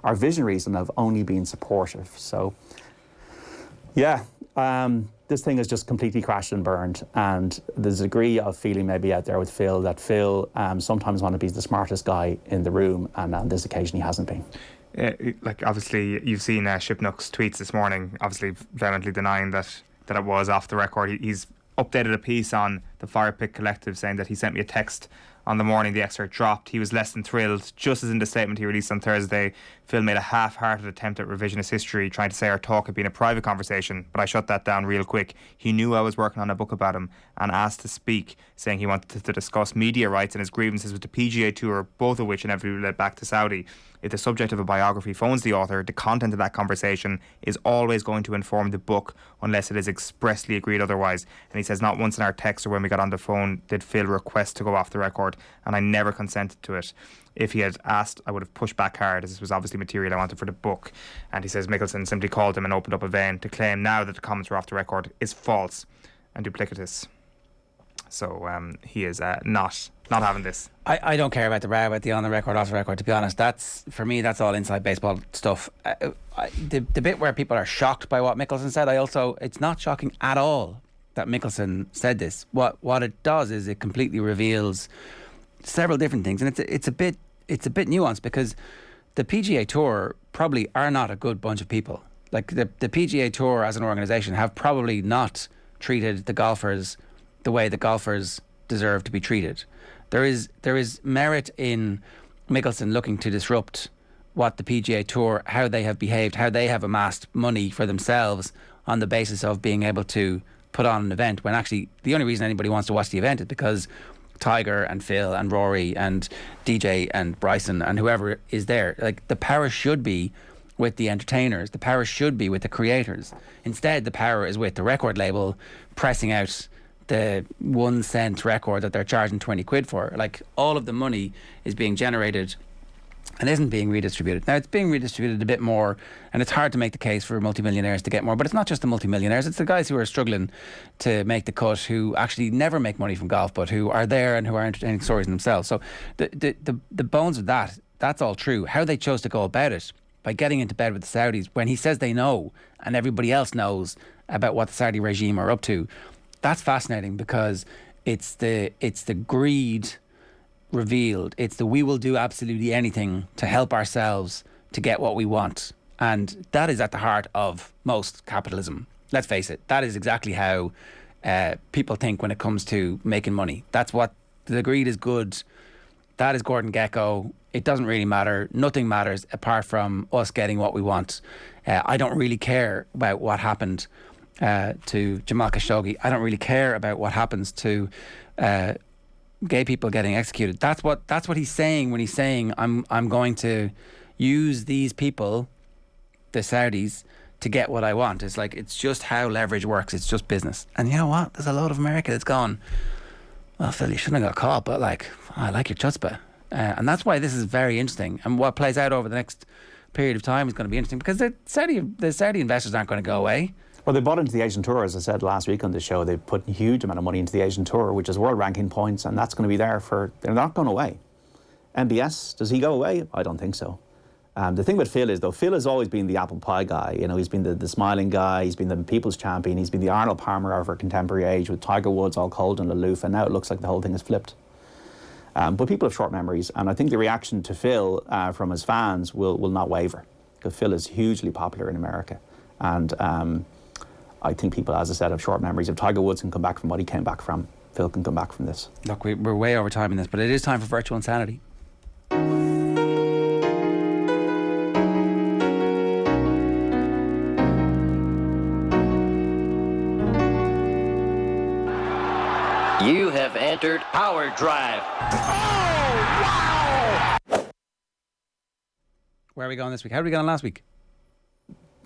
are visionaries and have only been supportive. So, yeah. This thing has just completely crashed and burned, and there's a degree of feeling maybe out there with Phil that Phil sometimes want to be the smartest guy in the room, and on this occasion he hasn't been. Like, obviously you've seen Chipnook's tweets this morning, obviously vehemently denying that it was off the record. He's updated a piece on the Fire Pit Collective saying that he sent me a text on the morning the excerpt dropped. He was less than thrilled. Just as in the statement he released on Thursday, Phil made a half-hearted attempt at revisionist history, trying to say our talk had been a private conversation, but I shut that down real quick. He knew I was working on a book about him and asked to speak, saying he wanted to discuss media rights and his grievances with the PGA Tour, both of which inevitably led back to Saudi. If the subject of a biography phones the author, the content of that conversation is always going to inform the book unless it is expressly agreed otherwise. And he says not once in our text or when we got on the phone did Phil request to go off the record, and I never consented to it. If he had asked, I would have pushed back hard, as this was obviously material I wanted for the book. And he says Mickelson simply called him and opened up a vein to claim now that the comments were off the record is false and duplicitous. So he is not having this. I don't care about the row about the on the record, off the record, to be honest. That's, for me, that's all inside baseball stuff. The bit where people are shocked by what Mickelson said, it's not shocking at all that Mickelson said this. What it does is it completely reveals several different things, and it's a bit nuanced, because the PGA Tour probably are not a good bunch of people. Like the PGA Tour as an organisation have probably not treated the golfers the way the golfers deserve to be treated. There is merit in Mickelson looking to disrupt what the PGA Tour, how they have behaved, how they have amassed money for themselves on the basis of being able to put on an event, when actually the only reason anybody wants to watch the event is because Tiger and Phil and Rory and DJ and Bryson and whoever is there. Like, the power should be with the entertainers. The power should be with the creators. Instead, the power is with the record label pressing out the 1 cent record that they're charging 20 quid for. Like, all of the money is being generated and isn't being redistributed. Now, it's being redistributed a bit more, and it's hard to make the case for multimillionaires to get more, but it's not just the multimillionaires, it's the guys who are struggling to make the cut, who actually never make money from golf, but who are there and who are entertaining stories themselves. So the bones of that's all true. How they chose to go about it, by getting into bed with the Saudis when he says they know and everybody else knows about what the Saudi regime are up to, that's fascinating, because it's the greed revealed. It's the we will do absolutely anything to help ourselves to get what we want. And that is at the heart of most capitalism. Let's face it, that is exactly how people think when it comes to making money. That's what the greed is good. That is Gordon Gekko. It doesn't really matter. Nothing matters apart from us getting what we want. I don't really care about what happened to Jamal Khashoggi. I don't really care about what happens to gay people getting executed. That's what he's saying when he's saying I'm going to use these people, the Saudis, to get what I want. It's like, it's just how leverage works. It's just business. And you know what? There's a lot of America that's gone, well, Phil, you shouldn't have got caught, but like, I like your chutzpah. And that's why this is very interesting. And what plays out over the next period of time is going to be interesting, because the Saudi investors aren't going to go away. Well, they bought into the Asian Tour, as I said last week on the show. They put a huge amount of money into the Asian Tour, which is world ranking points, and that's going to be there they're not going away. MBS, does he go away? I don't think so. The thing with Phil is, though, Phil has always been the apple pie guy. You know, he's been the smiling guy, he's been the people's champion, he's been the Arnold Palmer of our contemporary age, with Tiger Woods all cold and aloof, and now it looks like the whole thing has flipped. But people have short memories, and I think the reaction to Phil from his fans will not waver, because Phil is hugely popular in America. And I think people, as I said, have short memories. If Tiger Woods can come back from what he came back from, Phil can come back from this. Look, we're way over time in this, but it is time for virtual insanity. You have entered Power Drive. Oh! Where are we going this week? How did we get on last week?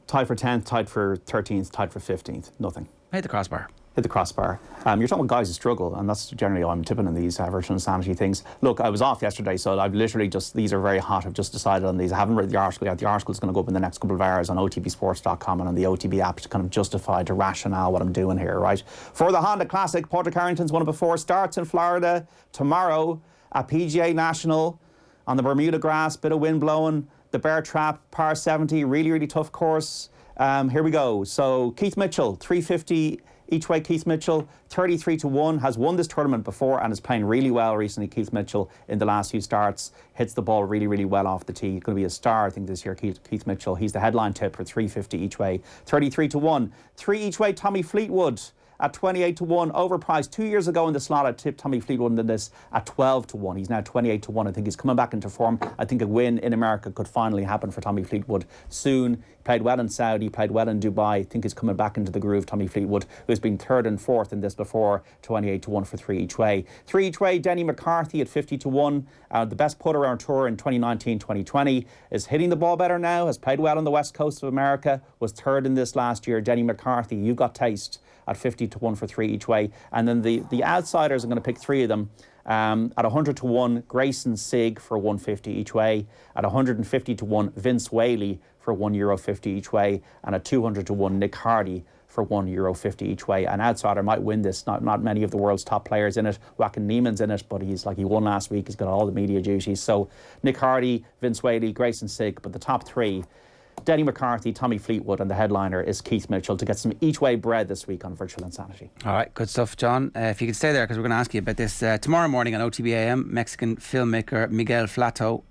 Tied for 10th, tied for 13th, tied for 15th. Nothing. Hit the crossbar. Hit the crossbar. You're talking about guys who struggle, and that's generally how I'm tipping in these virtual insanity things. Look, I was off yesterday, so I've literally these are very hot. I've just decided on these. I haven't read the article yet. The article's going to go up in the next couple of hours on otbsports.com and on the OTB app to kind of justify, to rationale what I'm doing here, right? For the Honda Classic, Porter Carrington's won it before. Starts in Florida tomorrow at PGA National on the Bermuda grass. Bit of wind blowing. The Bear Trap, par 70, really, really tough course. Here we go. So Keith Mitchell, 350 each way. Keith Mitchell, 33-1, has won this tournament before and is playing really well recently. Keith Mitchell in the last few starts hits the ball really, really well off the tee. He's going to be a star, I think, this year, Keith Mitchell. He's the headline tip for 350 each way, 33-1. 3 each way, Tommy Fleetwood at 28-1, overpriced. 2 years ago in the slot, I tipped Tommy Fleetwood in this at 12-1. He's now 28-1. I think he's coming back into form. I think a win in America could finally happen for Tommy Fleetwood soon. He played well in Saudi, played well in Dubai. I think he's coming back into the groove, Tommy Fleetwood, who's been 3rd and 4th in this before, 28-1 for 3 each way. 3 each way, Denny McCarthy at 50-1. The best putter on tour in 2019-2020, is hitting the ball better now, has played well on the west coast of America, was 3rd in this last year. Denny McCarthy, you've got taste, at 50-1 for 3 each way. And then the outsiders, I'm going to pick 3 of them. At 100-1, Grayson Sigg for 150 each way. At 150-1, Vince Whaley for €1.50 each way. And at 200-1, Nick Hardy for €1.50 each way. An outsider might win this. Not many of the world's top players in it. Joaquin Neiman's in it, but he won last week. He's got all the media duties. So Nick Hardy, Vince Whaley, Grayson Sigg, but the top 3, Denny McCarthy, Tommy Fleetwood, and the headliner is Keith Mitchell, to get some each-way bread this week on Virtual Insanity. All right, good stuff, John. If you could stay there, because we're going to ask you about this. Tomorrow morning on OTB AM, Mexican filmmaker Miguel Flato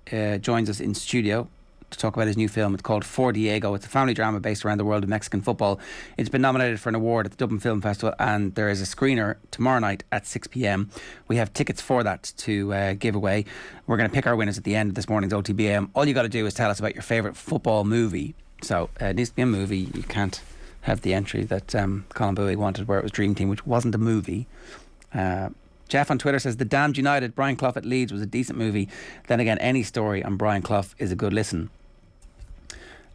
joins us in studio to talk about his new film. It's called For Diego. It's a family drama based around the world of Mexican football. It's been nominated for an award at the Dublin Film Festival, and there is a screener tomorrow night at 6 p.m. We have tickets for that to give away. We're going to pick our winners at the end of this morning's OTB AM. All you got to do is tell us about your favourite football movie. So it needs to be a movie. You can't have the entry that Colm Boohig wanted, where it was Dream Team, which wasn't a movie. Jeff on Twitter says The Damned United, Brian Clough at Leeds, was a decent movie. Then again, any story on Brian Clough is a good listen.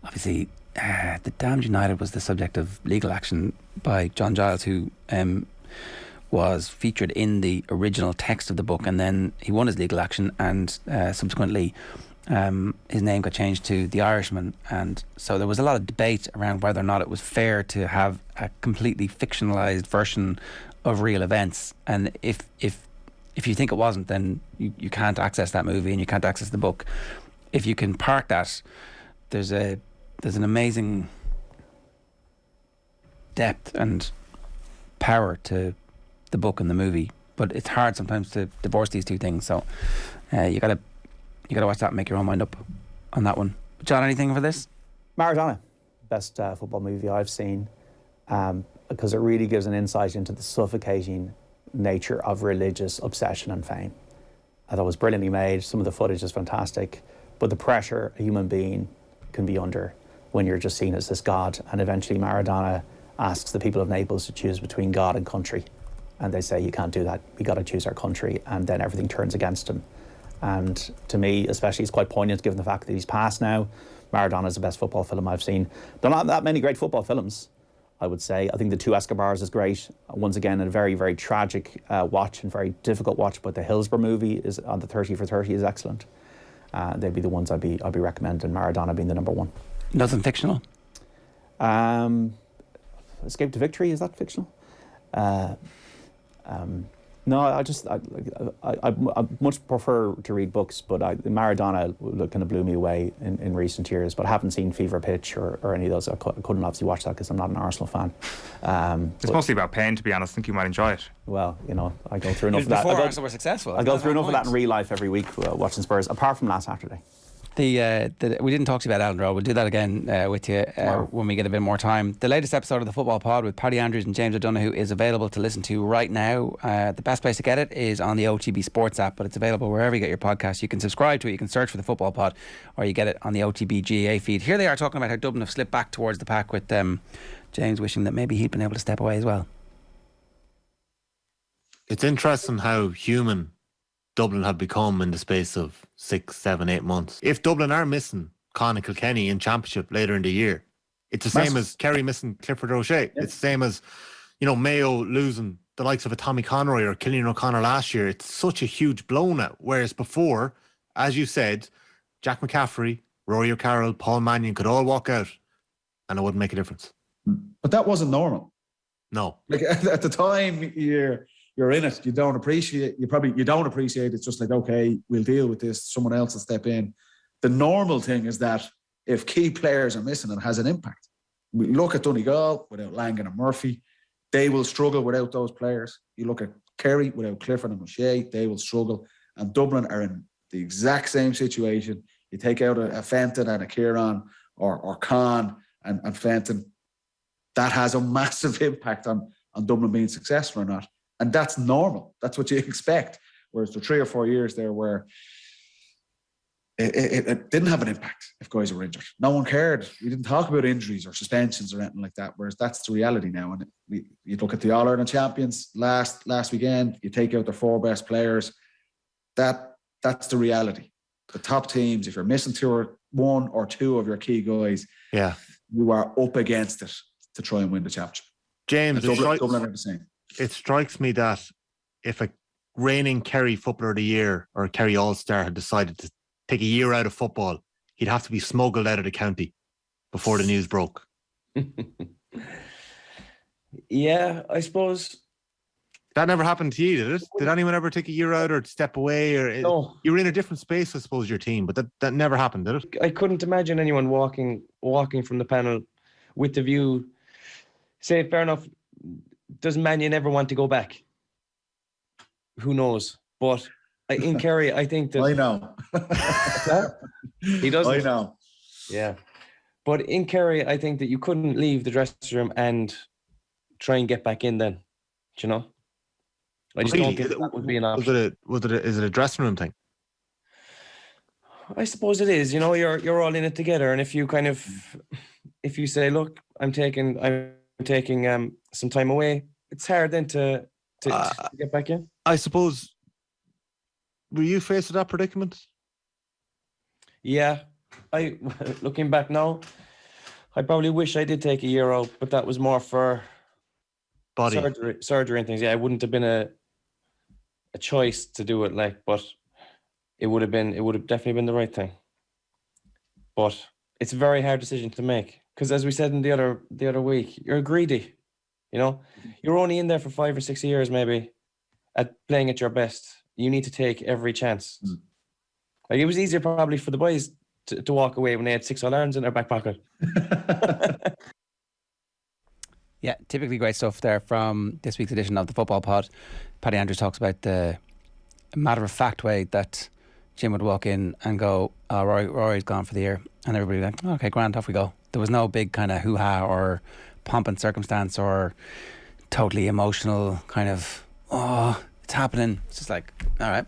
Obviously, The Damned United was the subject of legal action by John Giles, who was featured in the original text of the book, and then he won his legal action, and subsequently his name got changed to The Irishman. And so there was a lot of debate around whether or not it was fair to have a completely fictionalised version of real events. And if you think it wasn't, then you can't access that movie and you can't access the book. If you can park that, there's an amazing depth and power to the book and the movie, but it's hard sometimes to divorce these two things. So you gotta watch that and make your own mind up on that one. John, anything for this? Maradona, best football movie I've seen, because it really gives an insight into the suffocating nature of religious obsession and fame. I thought it was brilliantly made. Some of the footage is fantastic, but the pressure a human being can be under when you're just seen as this god. And eventually Maradona asks the people of Naples to choose between God and country, and they say, you can't do that, we got to choose our country, and then everything turns against him. And to me especially, it's quite poignant given the fact that he's passed now. Maradona is the best football film I've seen. There are not that many great football films, I would say. I think The Two Escobars is great. Once again, a very, very tragic watch and very difficult watch, but the Hillsborough movie is on the 30 for 30 is excellent. They'd be the ones I'd be recommending, Maradona being the number one. Nothing fictional? Escape to Victory, is that fictional? No, I much prefer to read books, but Maradona kind of blew me away in recent years, but I haven't seen Fever Pitch or any of those. I couldn't obviously watch that because I'm not an Arsenal fan. It's mostly about pain, to be honest. I think you might enjoy it. Well, I go through enough of that. Before Arsenal were successful. I go through enough of that in real life every week watching Spurs, apart from last Saturday. We didn't talk to you about Alan Rowe. We'll do that again with you when we get a bit more time. The latest episode of the Football Pod with Paudie Andrews and James O'Donoghue is available to listen to right now. The best place to get it is on the OTB Sports app, but it's available wherever you get your podcasts. You can subscribe to it, you can search for the Football Pod, or you get it on the OTB GA feed. Here they are talking about how Dublin have slipped back towards the pack, with James wishing that maybe he'd been able to step away as well. It's interesting how human Dublin have become in the space of 6, 7, 8 months. If Dublin are missing Con and Kilkenny in Championship later in the year, it's the same as Kerry missing Clifford O'Shea. Yeah. It's the same as, Mayo losing the likes of a Tommy Conroy or Killian O'Connor last year. It's such a huge blow now. Whereas before, as you said, Jack McCaffrey, Rory O'Carroll, Paul Mannion could all walk out and it wouldn't make a difference. But that wasn't normal. No. Like at the time you're in it, you don't appreciate it. It's just like, okay, we'll deal with this. Someone else will step in. The normal thing is that if key players are missing, it has an impact. We look at Donegal without Langan and Murphy. They will struggle without those players. You look at Kerry without Clifford and O'Shea, they will struggle. And Dublin are in the exact same situation. You take out a Fenton and a Kieran or Khan and Fenton, that has a massive impact on Dublin being successful or not. And that's normal. That's what you expect. Whereas the 3 or 4 years there where it didn't have an impact if guys were injured. No one cared. We didn't talk about injuries or suspensions or anything like that, whereas that's the reality now. And you look at the All-Ireland champions last weekend, you take out their 4 best players. That's the reality. The top teams, if you're missing 1 or 2 of your key guys, you are up against it to try and win the championship. James, Dublin are the same. It strikes me that if a reigning Kerry Footballer of the Year or Kerry All-Star had decided to take a year out of football, he'd have to be smuggled out of the county before the news broke. Yeah, I suppose. That never happened to you, did it? Did anyone ever take a year out or step away? No. You were in a different space, I suppose, your team, but that never happened, did it? I couldn't imagine anyone walking from the panel with the view, say, fair enough, does Mannion ever want to go back? Who knows? But in Kerry, I think that... I know. He doesn't. I know. Yeah. But in Kerry, I think that you couldn't leave the dressing room and try and get back in then. Do you know? I just don't think that would be an option. Is it a dressing room thing? I suppose it is. You're all in it together, and if you say, look, I'm taking some time away, it's hard then to get back in. I suppose. Were you faced with that predicament? Yeah, looking back now, I probably wish I did take a year out, but that was more for body surgery and things. Yeah, it wouldn't have been a choice to do it, but it would have definitely been the right thing. But it's a very hard decision to make because, as we said in the other week, you're greedy. You're only in there for 5 or 6 years, maybe, at playing at your best. You need to take every chance. It was easier probably for the boys to walk away when they had 6 All-Irelands in their back pocket. Yeah, typically great stuff there from this week's edition of the Football Pod. Paddy Andrews talks about the matter-of-fact way that Jim would walk in and go, oh, Rory's gone for the year. And everybody would be like, okay, grand, off we go. There was no big kind of hoo-ha or pomp and circumstance or totally emotional kind of, oh, it's happening. It's just like, all right.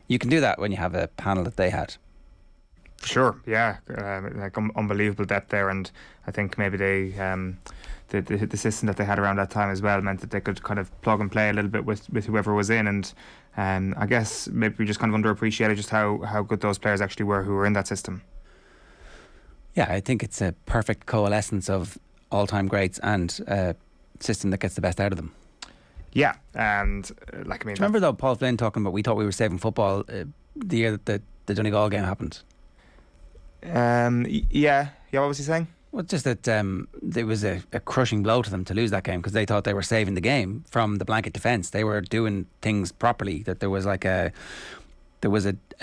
You can do that when you have a panel that they had. Sure, yeah. Unbelievable depth there. And I think maybe they... The system that they had around that time as well meant that they could kind of plug and play a little bit with whoever was in, and I guess maybe we just kind of underappreciated just how good those players actually were who were in that system. Yeah, I think it's a perfect coalescence of all-time greats and a system that gets the best out of them. Yeah, and do you remember though Paul Flynn talking about we thought we were saving football the year that the Donegal game happened? Yeah, what was he saying? Well, just that it was a crushing blow to them to lose that game because they thought they were saving the game from the blanket defence. They were doing things properly. That there was a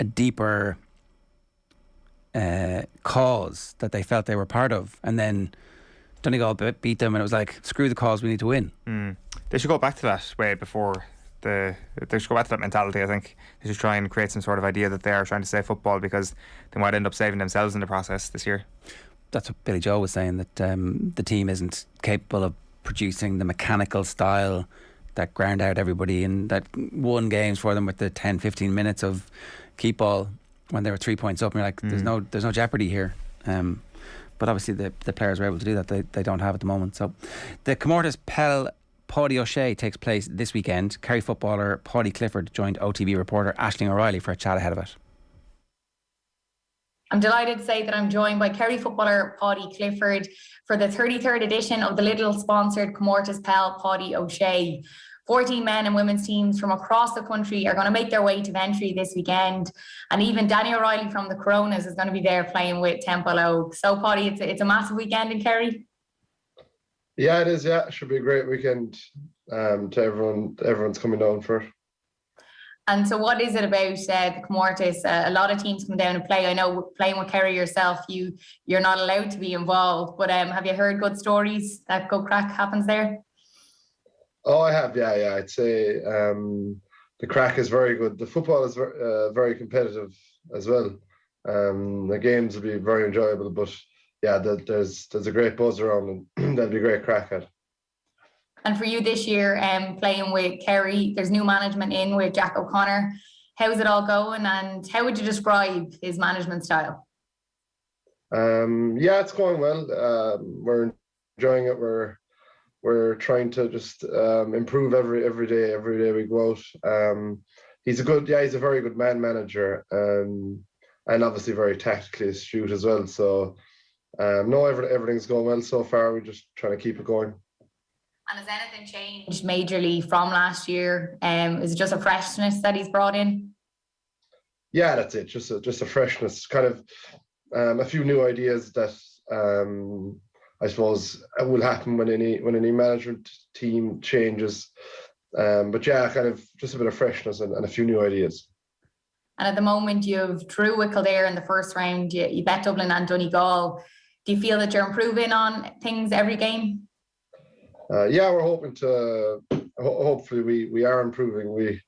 deeper cause that they felt they were part of, and then Donegal beat them, and it was like, screw the cause, we need to win. They should go back to that way before they should go back to that mentality. I think they should try and create some sort of idea that they are trying to save football because they might end up saving themselves in the process this year. That's what Billy Joe was saying, that the team isn't capable of producing the mechanical style that ground out everybody and that won games for them with the 10-15 minutes of keep ball when they were 3 points up, and you're like, there's no jeopardy here. But obviously the players were able to do that. They don't have at the moment. So the Comortas Pell Paudie O'Shea takes place this weekend. Kerry footballer Paudie Clifford joined OTB reporter Aisling O'Reilly for a chat ahead of it. I'm delighted to say that I'm joined by Kerry footballer Paudie Clifford for the 33rd edition of the Lidl-sponsored Comórtas Pell Paudie O'Shea. 14 men and women's teams from across the country are going to make their way to Ventry this weekend. And even Danny O'Reilly from the Coronas is going to be there playing with Temple Oak. So, Paudie, it's a massive weekend in Kerry. Yeah, it is. Yeah, it should be a great weekend to everyone. Everyone's coming down for it. And so what is it about the Comórtas? A lot of teams come down and play. I know playing with Kerry yourself, you're not allowed to be involved. But have you heard good stories that good crack happens there? Oh, I have. Yeah. I'd say the crack is very good. The football is very competitive as well. The games will be very enjoyable. But yeah, there's a great buzz around, and there'll be great crack at. And for you this year, playing with Kerry, there's new management in with Jack O'Connor. How's it all going, and how would you describe his management style? Yeah, it's going well. We're enjoying it. We're trying to just improve every day we go out. He's a very good man manager, and obviously very tactically astute as well. So everything's going well so far. We're just trying to keep it going. And has anything changed majorly from last year? Is it just a freshness that he's brought in? Yeah, that's it. Just a freshness, kind of a few new ideas that I suppose will happen when any management team changes. But yeah, kind of just a bit of freshness and a few new ideas. And at the moment, you've drew with Kildare in the first round. You bet Dublin and Donegal. Do you feel that you're improving on things every game? Yeah, we're hoping to. Hopefully, we are improving. We'd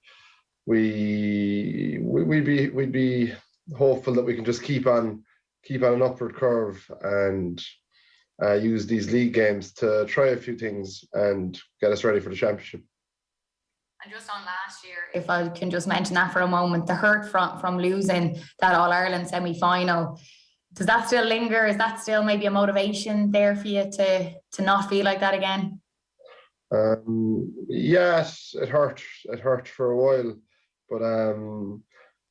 be hopeful that we can just keep on an upward curve and use these league games to try a few things and get us ready for the championship. And just on last year, if I can just mention that for a moment, the hurt from losing that All-Ireland semi-final, does that still linger? Is that still maybe a motivation there for you to not feel like that again? Yes, it hurt. It hurt for a while, but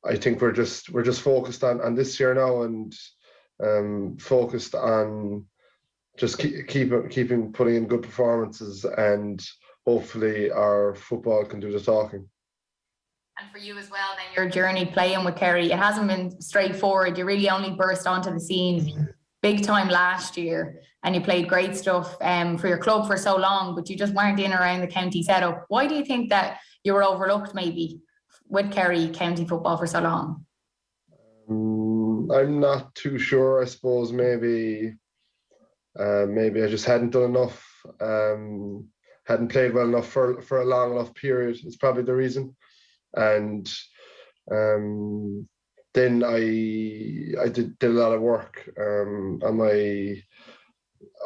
I think we're just focused on this year now, and focused on just keeping putting in good performances, and hopefully our football can do the talking. And for you as well, then your journey playing with Kerry, it hasn't been straightforward. You really only burst onto the scene big time last year, and you played great stuff for your club for so long, but you just weren't in around the county setup. Why do you think that you were overlooked maybe with Kerry county football for so long? I'm not too sure. I suppose maybe I just hadn't done enough, hadn't played well enough for a long enough period. It's probably the reason. And then I did a lot of work on my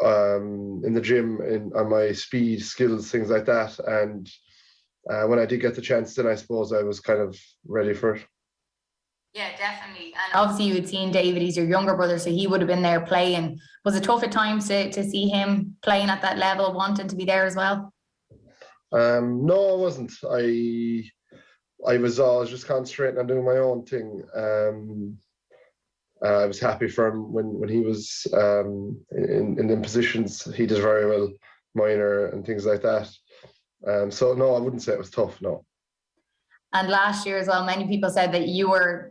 in the gym, on my speed, skills, things like that. And when I did get the chance, then I suppose I was kind of ready for it. Yeah, definitely. And obviously you had seen David, he's your younger brother, so he would have been there playing. Was it tough at times to see him playing at that level, wanting to be there as well? No, it wasn't. I was always just concentrating on doing my own thing. I was happy for him when he was in positions he did very well, minor and things like that. So no, I wouldn't say it was tough, no. And last year as well, many people said that you were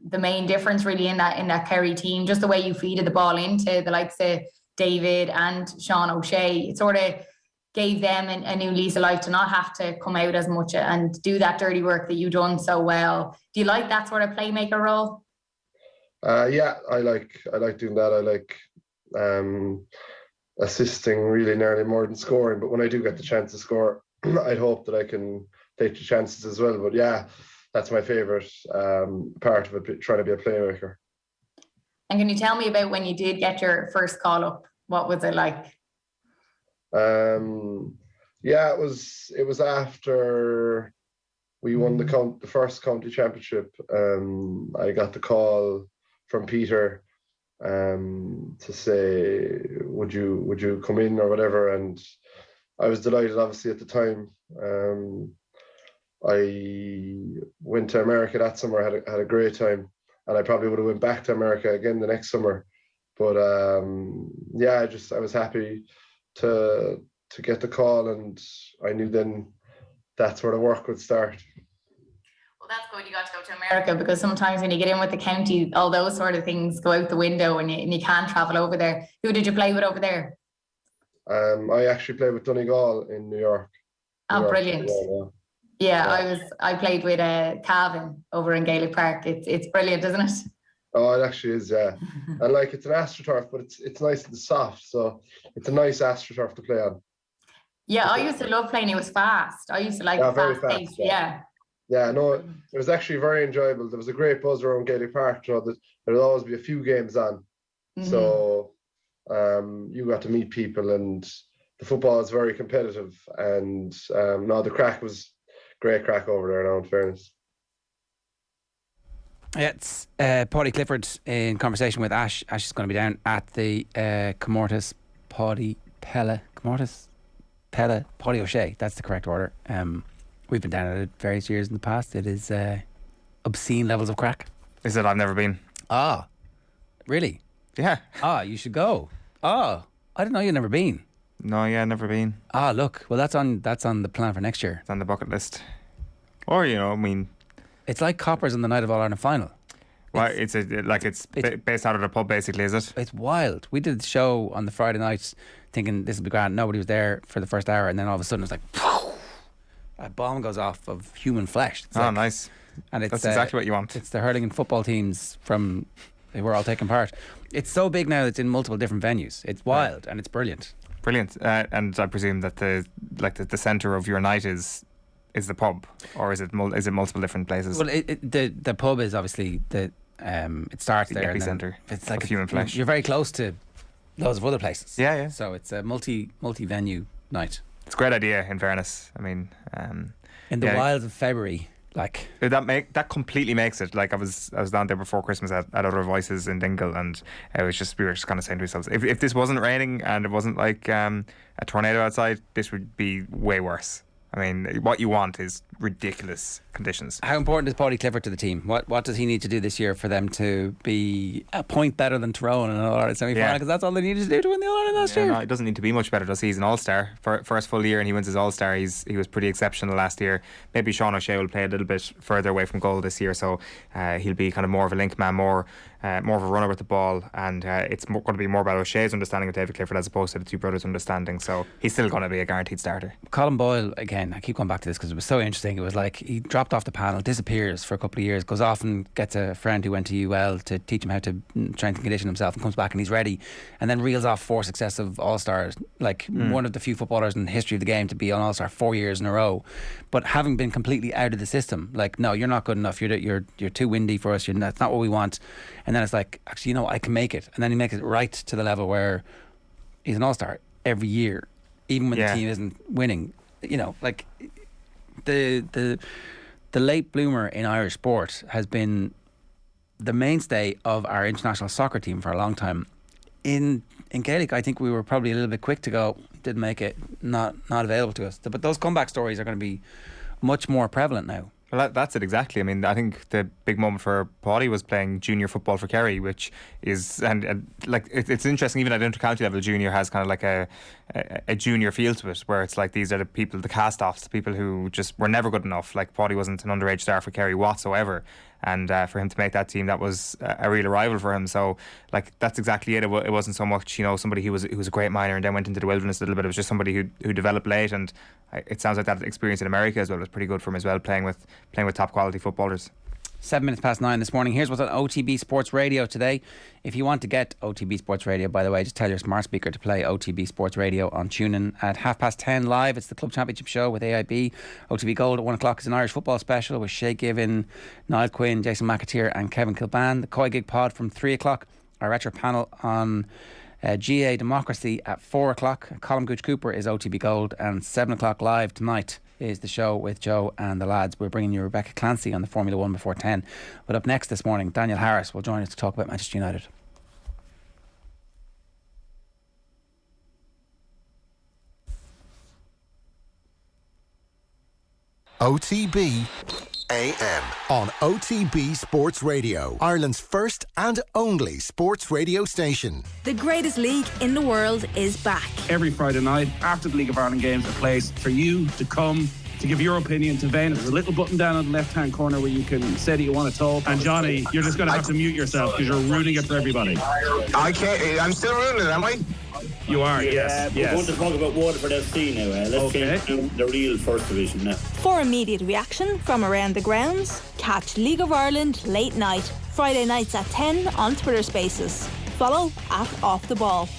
the main difference really in that Kerry team, just the way you feeded the ball into the likes of David and Sean O'Shea. It sort of gave them a new lease of life to not have to come out as much and do that dirty work that you've done so well. Do you like that sort of playmaker role? Yeah, I like doing that. I like assisting really nearly more than scoring. But when I do get the chance to score, I'd hope that I can take the chances as well. But yeah, that's my favourite part of it, trying to be a playmaker. And can you tell me about when you did get your first call up? What was it like? Yeah, it was after we won the first county championship. I got the call from Peter to say, would you come in or whatever, and I was delighted, obviously, at the time. I went to America that summer, had a great time, and I probably would have went back to America again the next summer. But yeah, I was happy to get the call, and I knew then that's where the work would start. Well, that's good. You got to go to America, because sometimes when you get in with the county, all those sort of things go out the window, and you can't travel over there. Who did you play with over there? I actually played with Donegal in New York. Brilliant. Yeah, I played with Calvin over in Gaelic Park. It's brilliant, isn't it? Oh, it actually is, yeah. And like, it's an AstroTurf, but it's nice and soft, so it's a nice AstroTurf to play on. Yeah, I used to love playing. It was fast. I used to like very fast fast, pace. Yeah. Yeah, no, it was actually very enjoyable. There was a great buzz around Gaelic Park, so that there'd always be a few games on. So you got to meet people, and the football is very competitive. And no, the crack was great crack over there now, in fairness. Yeah, it's Paudie Clifford in conversation with Ash. Ash is going to be down at the Comortas Paudie Pella. Comortas Pella Paudie O'Shea. That's the correct order. We've been down at it various years in the past. It is obscene levels of crack. Is it? I've never been. Ah, really? Yeah. Ah, you should go. Oh, I didn't know you'd never been. No, yeah, never been. Ah, look. Well, that's on the plan for next year. It's on the bucket list. Or, I mean, it's like Coppers on the night of All Ireland final. Well, it's based out of the pub, basically, is it? It's wild. We did the show on the Friday night thinking this would be grand. Nobody was there for the first hour, and then all of a sudden it was like, a bomb goes off of human flesh. It's nice. And it's that's exactly what you want. It's the hurling and football teams they were all taking part. It's so big now. It's in multiple different venues. It's wild and it's brilliant. Brilliant. And I presume that the centre of your night is the pub, or is it multiple different places? Well, the pub is obviously it starts there. The epicentre. It's like of human flesh. You're very close to loads of other places. Yeah, yeah. So it's a multi-venue night. It's a great idea, in fairness. I mean, in the wilds of February, like that completely makes it. Like I was down there before Christmas at Other Voices in Dingle, and we were just kind of saying to ourselves, if this wasn't raining and it wasn't like a tornado outside, this would be way worse. I mean, what you want is ridiculous conditions. How important is Paudie Clifford to the team? What does he need to do this year for them to be a point better than Tyrone in an All-Ireland semi-final? Because that's all they needed to do to win the All-Ireland last year. No, it doesn't need to be much better, does he? He's an All-Star. First full year and he wins his All-Star. He was pretty exceptional last year. Maybe Sean O'Shea will play a little bit further away from goal this year, so he'll be kind of more of a link man, more of a runner with the ball, and it's going to be more about O'Shea's understanding of David Clifford as opposed to the two brothers' understanding, so he's still going to be a guaranteed starter. Colm Boyle, again, I keep going back to this because it was so interesting. It was like he dropped off the panel, disappears for a couple of years, goes off and gets a friend who went to UL to teach him how to strength and condition himself, and comes back and he's ready, and then reels off 4 successive All-Stars, like one of the few footballers in the history of the game to be an All-Star 4 years in a row, but having been completely out of the system. Like, no, you're not good enough, you're too windy for us, that's not what we want. And then it's like, actually, I can make it. And then he makes it right to the level where he's an All-Star every year, even when the team isn't winning. Like the late bloomer in Irish sport has been the mainstay of our international soccer team for a long time. In Gaelic, I think we were probably a little bit quick to go, didn't make it, not available to us. But those comeback stories are going to be much more prevalent now. Well, that's it exactly. I mean, I think the big moment for Paudie was playing junior football for Kerry, which is like it's interesting. Even at inter-county level, junior has kind of like a junior feel to it, where it's like these are the people, the cast-offs, the people who just were never good enough. Like Paudie wasn't an underage star for Kerry whatsoever, and for him to make that team, that was a real arrival for him. So like that's exactly it. It wasn't so much somebody who was a great minor and then went into the wilderness a little bit. It was just somebody who developed late, and it sounds like that experience in America as well was pretty good for him as well, playing with top quality footballers. 9:07 this morning. Here's what's on OTB Sports Radio today. If you want to get OTB Sports Radio, by the way, just tell your smart speaker to play OTB Sports Radio on TuneIn at 10:30 live. It's the Club Championship show with AIB. OTB Gold at 1 o'clock is an Irish football special with Shay Given, Niall Quinn, Jason McAteer and Kevin Kilban. The Koi Gig Pod from 3 o'clock. Our retro panel on GA Democracy at 4 o'clock. Colm Gooch Cooper is OTB Gold, and 7 o'clock live tonight is the show with Joe and the lads. We're bringing you Rebecca Clancy on the Formula 1 before 10. But up next this morning, Daniel Harris will join us to talk about Manchester United. OTB AM on OTB Sports Radio, Ireland's first and only sports radio station. The greatest league in the world is back. Every Friday night after the League of Ireland games, a place for you to come to give your opinion to Vane. There's a little button down on the left-hand corner where you can say that you want to talk. And Johnny, you're just going to have to mute yourself because you're ruining it for everybody. I can't. I'm still ruining it, am I? You are, yes. We're going to talk about Waterford FC now. Let's change to the real first division now. For immediate reaction from around the grounds, catch League of Ireland late night, Friday nights at 10 on Twitter Spaces. Follow @OffTheBall.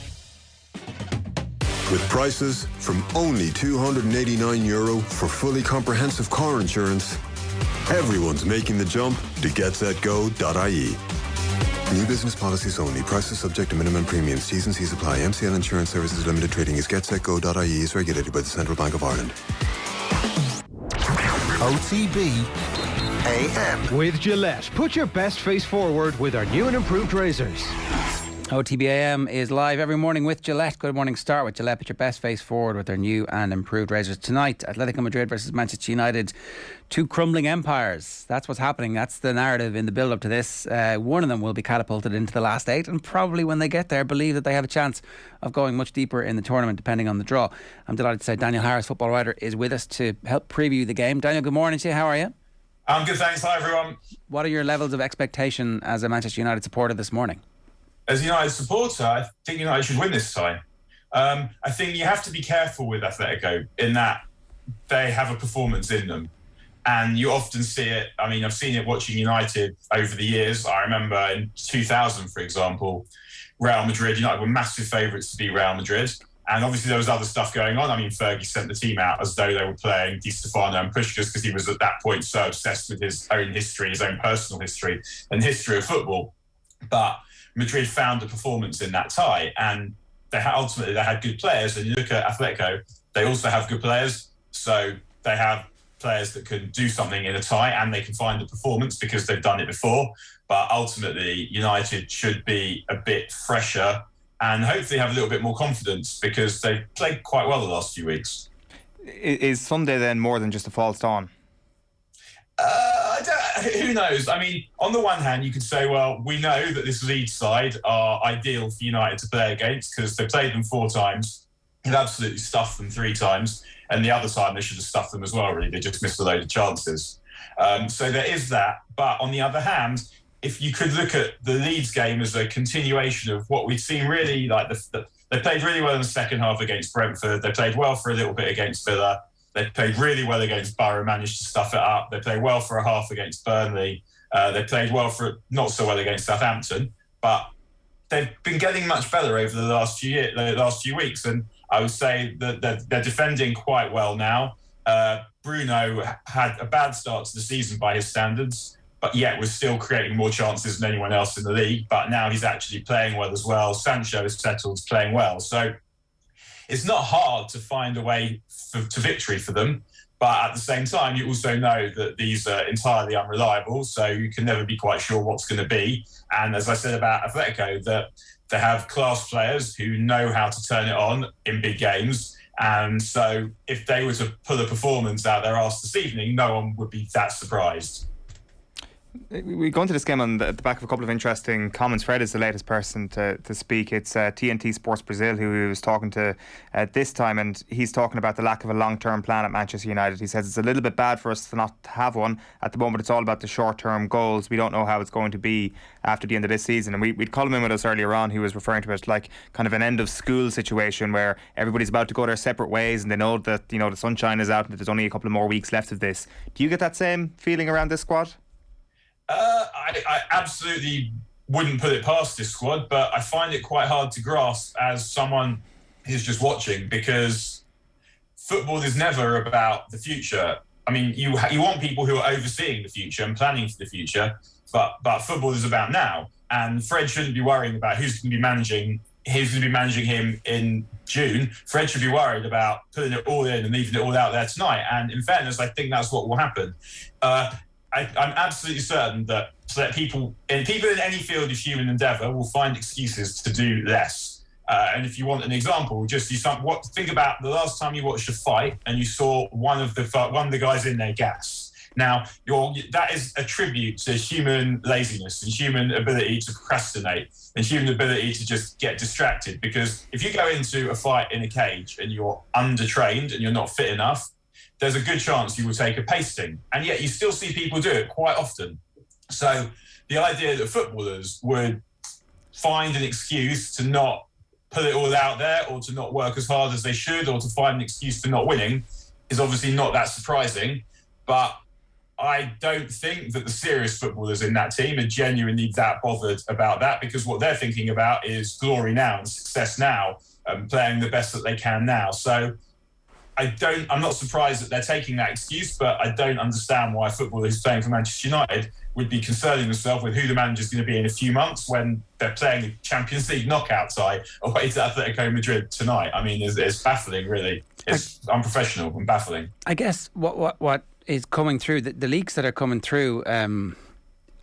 With prices from only €289 for fully comprehensive car insurance, everyone's making the jump to getsetgo.ie. New business policies only. Prices subject to minimum premiums. T's and C's apply. MCL Insurance Services Limited Trading is getsetgo.ie is regulated by the Central Bank of Ireland. OTB AM. With Gillette, put your best face forward with our new and improved razors. OTB AM is live every morning with Gillette. Good morning. Start with Gillette. Put your best face forward with their new and improved razors. Tonight, Atletico Madrid versus Manchester United. Two crumbling empires. That's what's happening. That's the narrative in the build-up to this. One of them will be catapulted into the last 8, and probably when they get there, believe that they have a chance of going much deeper in the tournament, depending on the draw. I'm delighted to say Daniel Harris, football writer, is with us to help preview the game. Daniel, good morning to you. How are you? I'm good, thanks. Hi, everyone. What are your levels of expectation as a Manchester United supporter this morning? As a United supporter, I think United should win this time. I think you have to be careful with Atletico in that they have a performance in them. And you often see it. I mean, I've seen it watching United over the years. I remember in 2000, for example, Real Madrid, United were massive favourites to beat Real Madrid. And obviously there was other stuff going on. I mean, Fergie sent the team out as though they were playing Di Stefano and Puskás because he was at that point so obsessed with his own history, his own personal history and history of football. But Madrid found a performance in that tie, and ultimately they had good players. And you look at Atletico, they also have good players. So they have players that can do something in a tie, and they can find a performance because they've done it before. But ultimately, United should be a bit fresher and hopefully have a little bit more confidence because they've played quite well the last few weeks. Is Sunday then more than just a false dawn? Who knows? I mean, on the one hand, you could say, well, we know that this Leeds side are ideal for United to play against because they played them 4 times. They've absolutely stuffed them 3 times. And the other time, they should have stuffed them as well, really. They just missed a load of chances. So there is that. But on the other hand, if you could look at the Leeds game as a continuation of what we've seen really, like they played really well in the second half against Brentford. They played well for a little bit against Villa. They played really well against Borough, managed to stuff it up. They played well for a half against Burnley. They played well for not so well against Southampton. But they've been getting much better over the last few weeks. And I would say that they're defending quite well now. Bruno had a bad start to the season by his standards, but yet was still creating more chances than anyone else in the league. But now he's actually playing well as well. Sancho is settled, playing well. So it's not hard to find a way to victory for them. But at the same time, you also know that these are entirely unreliable, so you can never be quite sure what's going to be. And as I said about Atletico, that they have class players who know how to turn it on in big games. And so if they were to pull a performance out their arse this evening, no one would be that surprised. We go into this game on the back of a couple of interesting comments. Fred is the latest person to speak. It's TNT Sports Brazil who he was talking to at this time, and he's talking about the lack of a long-term plan at Manchester United. He says it's a little bit bad for us to not have one. At the moment, it's all about the short-term goals. We don't know how it's going to be after the end of this season. And we'd Colm in with us earlier on, who was referring to it like kind of an end-of-school situation where everybody's about to go their separate ways and they know that, the sunshine is out and that there's only a couple of more weeks left of this. Do you get that same feeling around this squad? I absolutely wouldn't put it past this squad, but I find it quite hard to grasp as someone who's just watching, because football is never about the future. I mean, you want people who are overseeing the future and planning for the future, but football is about now. And Fred shouldn't be worrying about who's going to be managing him in June. Fred should be worried about putting it all in and leaving it all out there tonight. And in fairness, I think that's what will happen. I'm absolutely certain that people in any field of human endeavour will find excuses to do less. And if you want an example, think about the last time you watched a fight and you saw one of the guys in there gas. Now, that is a tribute to human laziness and human ability to procrastinate and human ability to just get distracted. Because if you go into a fight in a cage and you're undertrained and you're not fit enough, there's a good chance you will take a pasting. And yet you still see people do it quite often. So the idea that footballers would find an excuse to not put it all out there or to not work as hard as they should or to find an excuse for not winning is obviously not that surprising. But I don't think that the serious footballers in that team are genuinely that bothered about that, because what they're thinking about is glory now and success now, playing the best that they can now. So I'm not surprised that they're taking that excuse, but I don't understand why a footballer who's playing for Manchester United would be concerning themselves with who the manager's going to be in a few months when they're playing the Champions League knockout tie away to Atletico Madrid tonight. I mean, it's baffling, really. It's unprofessional and baffling. I guess what is coming through, the leaks that are coming through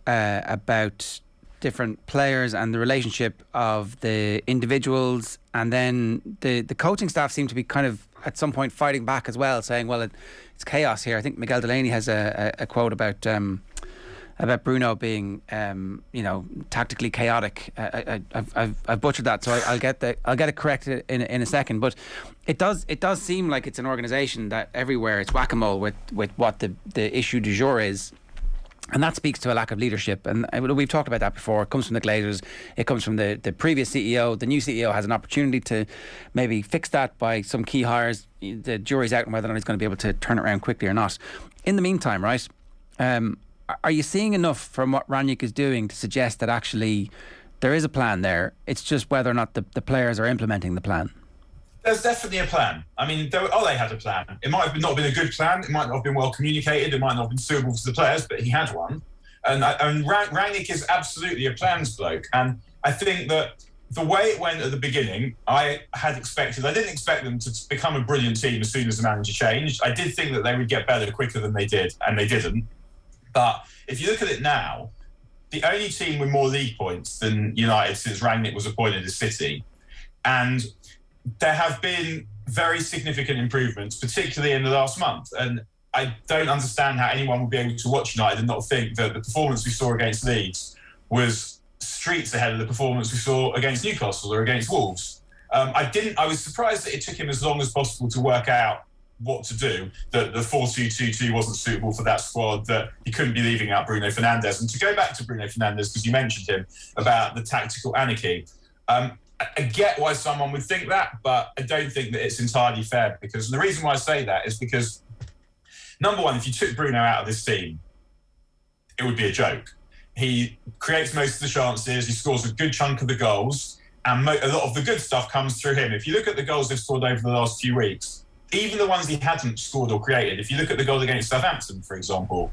about different players and the relationship of the individuals, and then the coaching staff seem to be kind of at some point fighting back as well, saying, well, it's chaos here. I think Miguel Delaney has a quote about Bruno being tactically chaotic. I've butchered that, so I'll get it corrected in a second. But it does seem like it's an organisation that everywhere it's whack-a-mole with what the issue du jour is. And that speaks to a lack of leadership. And we've talked about that before. It comes from the Glazers. It comes from the previous CEO. The new CEO has an opportunity to maybe fix that by some key hires. The jury's out on whether or not he's going to be able to turn it around quickly or not. In the meantime, right, are you seeing enough from what Rangnick is doing to suggest that actually there is a plan there? It's just whether or not the players are implementing the plan. There's definitely a plan. I mean, they had a plan. It might have not been a good plan. It might not have been well communicated. It might not have been suitable to the players, but he had one. And Rangnick is absolutely a plans bloke. And I think that the way it went at the beginning, I didn't expect them to become a brilliant team as soon as the manager changed. I did think that they would get better quicker than they did, and they didn't. But if you look at it now, the only team with more league points than United since Rangnick was appointed is City. And there have been very significant improvements, particularly in the last month. And I don't understand how anyone would be able to watch United and not think that the performance we saw against Leeds was streets ahead of the performance we saw against Newcastle or against Wolves. I was surprised that it took him as long as possible to work out what to do, that the 4-2-2-2 wasn't suitable for that squad, that he couldn't be leaving out Bruno Fernandes. And to go back to Bruno Fernandes, because you mentioned him, about the tactical anarchy, I get why someone would think that, but I don't think that it's entirely fair, because the reason why I say that is because, number one, if you took Bruno out of this team, it would be a joke. He creates most of the chances, he scores a good chunk of the goals, and a lot of the good stuff comes through him. If you look at the goals they've scored over the last few weeks, even the ones he hadn't scored or created, if you look at the goal against Southampton, for example,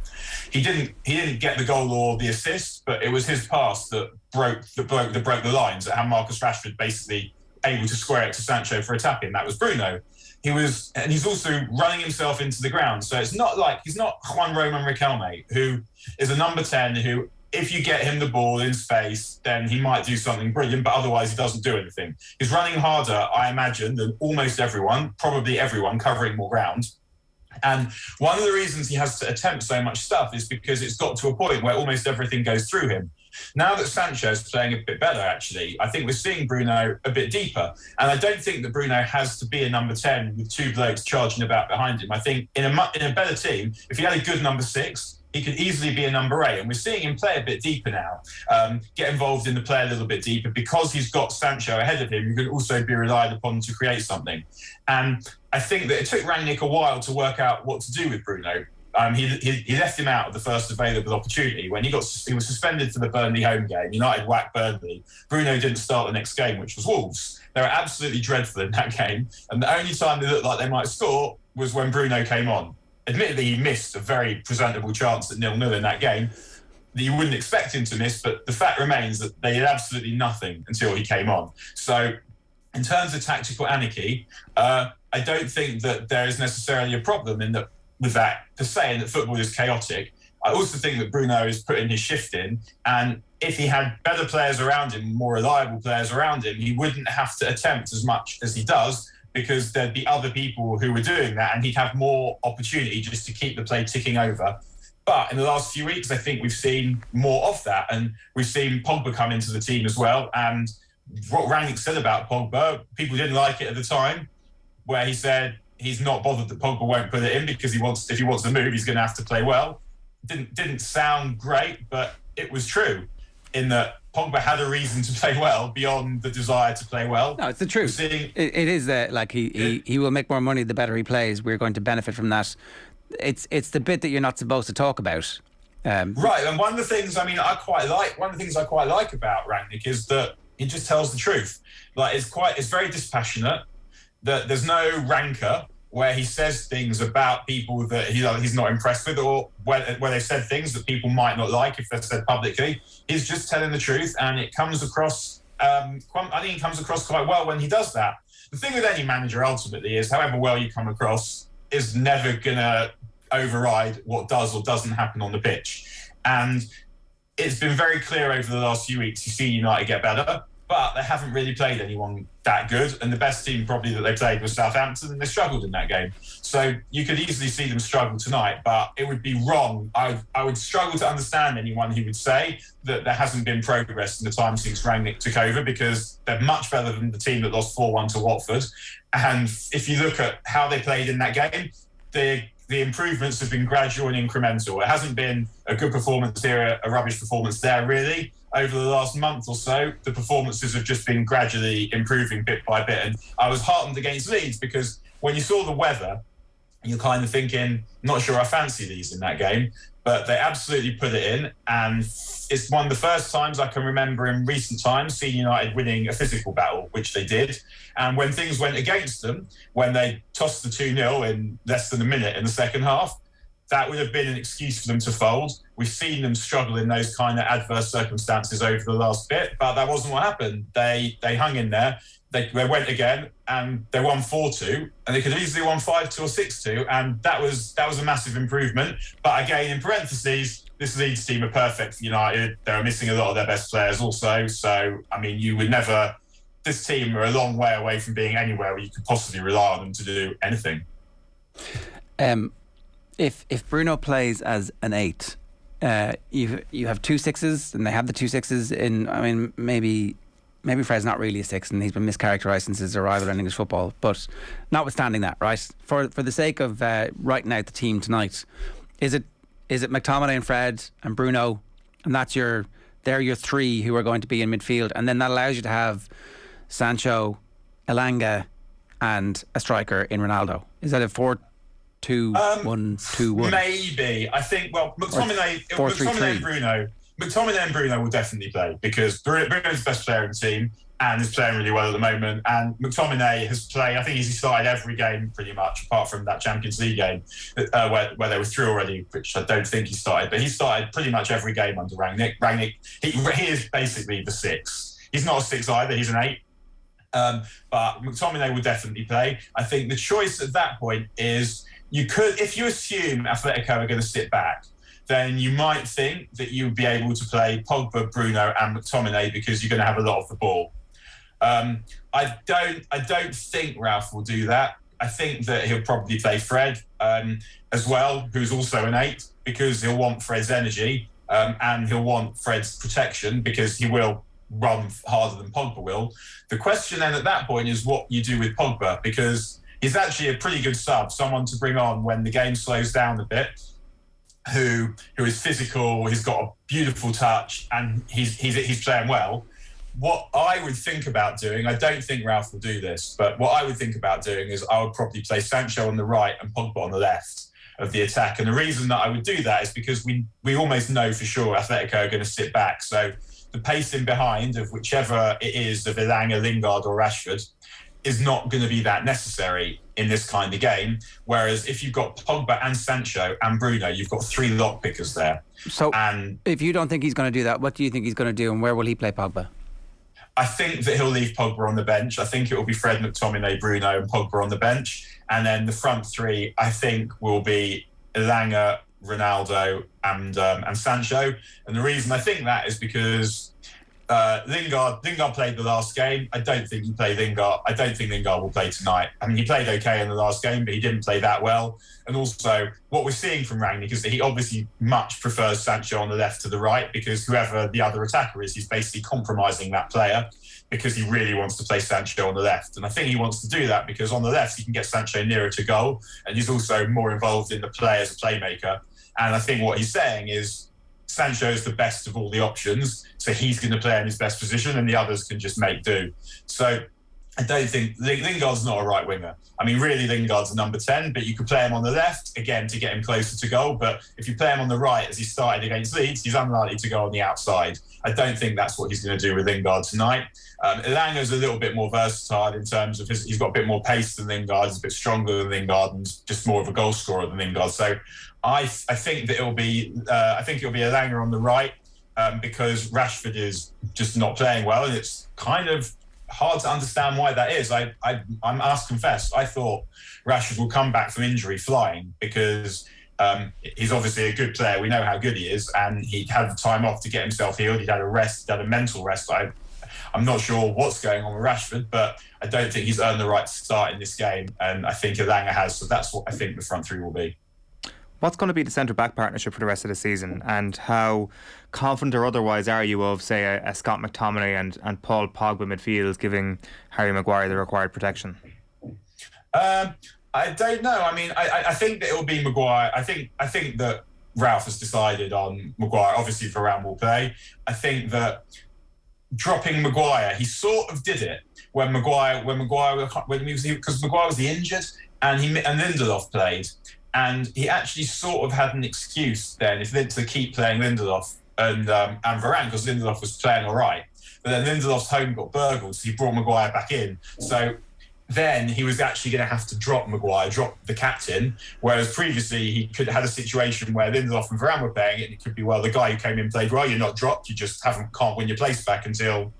he didn't get the goal or the assist, but it was his pass that broke the lines, that had Marcus Rashford basically able to square it to Sancho for a tap in. That was Bruno. He's also running himself into the ground. So it's not like he's not Juan Roman Riquelme, who is a number 10 who, if you get him the ball in space, then he might do something brilliant, but otherwise he doesn't do anything. He's running harder, I imagine, than almost everyone, probably everyone, covering more ground. And one of the reasons he has to attempt so much stuff is because it's got to a point where almost everything goes through him. Now that Sancho's playing a bit better, actually, I think we're seeing Bruno a bit deeper. And I don't think that Bruno has to be a number 10 with two blokes charging about behind him. I think in a better team, if he had a good number 6, he could easily be a number 8. And we're seeing him play a bit deeper now, get involved in the play a little bit deeper, because he's got Sancho ahead of him, who can also be relied upon to create something. And I think that it took Rangnick a while to work out what to do with Bruno. He left him out of the first available opportunity when he was suspended for the Burnley home game. United whacked Burnley. Bruno didn't start the next game, which was Wolves. They were absolutely dreadful in that game. And the only time they looked like they might score was when Bruno came on. Admittedly, he missed a very presentable chance at 0-0 in that game that you wouldn't expect him to miss, but the fact remains that they did absolutely nothing until he came on. So in terms of tactical anarchy, I don't think that there is necessarily a problem with that per se, and that football is chaotic. I also think that Bruno is putting his shift in, and if he had better players around him, more reliable players around him, he wouldn't have to attempt as much as he does, because there'd be other people who were doing that, and he'd have more opportunity just to keep the play ticking over. But in the last few weeks, I think we've seen more of that, and we've seen Pogba come into the team as well. And what Rangnick said about Pogba, people didn't like it at the time, where he said he's not bothered that Pogba won't put it in because if he wants to move, he's going to have to play well. Didn't sound great, but it was true in that Pogba had a reason to play well beyond the desire to play well. No, it's the truth. It is that he will make more money the better he plays. We're going to benefit from that. It's the bit that you're not supposed to talk about. Right, and one of the things I quite like about Rangnick is that he just tells the truth. Like it's very dispassionate. That there's no rancor where he says things about people that he's not impressed with, or where they've said things that people might not like if they're said publicly. He's just telling the truth, and it comes across. I think it comes across quite well when he does that. The thing with any manager ultimately is, however well you come across, is never gonna override what does or doesn't happen on the pitch. And it's been very clear over the last few weeks. You see United get better, but they haven't really played anyone that good. And the best team probably that they played was Southampton, and they struggled in that game. So you could easily see them struggle tonight, but it would be wrong. I would struggle to understand anyone who would say that there hasn't been progress in the time since Rangnick took over, because they're much better than the team that lost 4-1 to Watford. And if you look at how they played in that game, the improvements have been gradual and incremental. It hasn't been a good performance here, a rubbish performance there, really. Over the last month or so, the performances have just been gradually improving bit by bit. And I was heartened against Leeds, because when you saw the weather, you're kind of thinking, not sure I fancy these in that game, but they absolutely put it in. And it's one of the first times I can remember in recent times seeing United winning a physical battle, which they did. And when things went against them, when they tossed the 2-0 in less than a minute in the second half, that would have been an excuse for them to fold. We've seen them struggle in those kind of adverse circumstances over the last bit, but that wasn't what happened. They hung in there. They went again, and they won 4-2, and they could easily won 5-2 or 6-2, and that was a massive improvement. But again, in parentheses, this Leeds team are perfect for United. They were missing a lot of their best players also. So, I mean, you would never... This team are a long way away from being anywhere where you could possibly rely on them to do anything. If Bruno plays as an 8, you have 2 6s, and they have the 2 6s in. I mean, maybe Fred's not really a 6, and he's been mischaracterised since his arrival in English football. But notwithstanding that, right, for the sake of writing out the team tonight, is it McTominay and Fred and Bruno, and they're your 3 who are going to be in midfield, and then that allows you to have Sancho, Elanga, and a striker in Ronaldo? Is that a 4-2-1-2-1? Maybe. I think, well, McTominay and Bruno will definitely play, because Bruno's the best player in the team and is playing really well at the moment. And McTominay has played, I think he started every game pretty much, apart from that Champions League game where they were through already, which I don't think he started. But he started pretty much every game under Rangnick. He is basically the 6. He's not a 6 either, he's an 8. But McTominay will definitely play. I think the choice at that point is, if you assume Atletico are going to sit back, then you might think that you'd be able to play Pogba, Bruno and McTominay, because you're going to have a lot of the ball. I don't think Ralph will do that. I think that he'll probably play Fred as well, who's also an 8, because he'll want Fred's energy and he'll want Fred's protection, because he will run harder than Pogba will. The question then at that point is what you do with Pogba, because he's actually a pretty good sub, someone to bring on when the game slows down a bit, who is physical, he's got a beautiful touch, and he's playing well. What I would think about doing, I don't think Ralph will do this, but what I would think about doing is I would probably play Sancho on the right and Pogba on the left of the attack. And the reason that I would do that is because we almost know for sure Atletico are going to sit back. So the pacing behind of whichever it is, of Elanga, Lingard or Rashford, is not going to be that necessary in this kind of game. Whereas if you've got Pogba and Sancho and Bruno, you've got 3 lock pickers there. So if you don't think he's going to do that, what do you think he's going to do, and where will he play Pogba? I think that he'll leave Pogba on the bench. I think it will be Fred, McTominay, Bruno and Pogba on the bench. And then the front 3, I think, will be Elanga, Ronaldo and Sancho. And the reason I think that is because Lingard played the last game. I don't think Lingard will play tonight. I mean, he played okay in the last game, but he didn't play that well. And also, what we're seeing from Rangnick is that he obviously much prefers Sancho on the left to the right, because whoever the other attacker is, he's basically compromising that player because he really wants to play Sancho on the left. And I think he wants to do that because on the left, he can get Sancho nearer to goal, and he's also more involved in the play as a playmaker. And I think what he's saying is Sancho is the best of all the options, so he's going to play in his best position and the others can just make do. So I don't think Lingard's not a right winger. I mean, really, Lingard's a number 10, but you could play him on the left, again, to get him closer to goal. But if you play him on the right, as he started against Leeds, he's unlikely to go on the outside. I don't think that's what he's going to do with Lingard tonight. Elanga's a little bit more versatile in terms of he's got a bit more pace than Lingard, he's a bit stronger than Lingard, and just more of a goal scorer than Lingard. So I think that it'll be Elanga on the right because Rashford is just not playing well, and it's kind of hard to understand why that is. I must confess, I thought Rashford will come back from injury flying because he's obviously a good player. We know how good he is, and he'd had the time off to get himself healed. He'd had a rest, he'd had a mental rest. I'm not sure what's going on with Rashford, but I don't think he's earned the right to start in this game, and I think Elanga has. So that's what I think the front three will be. What's going to be the centre-back partnership for the rest of the season, and how confident or otherwise are you of, say, a Scott McTominay and Paul Pogba midfield giving Harry Maguire the required protection? I don't know. I mean, I think that it will be Maguire. I think that Ralph has decided on Maguire. Obviously, Varane will play. I think that dropping Maguire, he sort of did it when Maguire was the injured and Lindelof played. And he actually sort of had an excuse then to keep playing Lindelof and Varane, because Lindelof was playing all right. But then Lindelof's home got burgled, so he brought Maguire back in. So then he was actually going to have to drop Maguire, drop the captain, whereas previously he could have had a situation where Lindelof and Varane were playing it, and it could be, well, the guy who came in played well, you're not dropped, you just can't win your place back until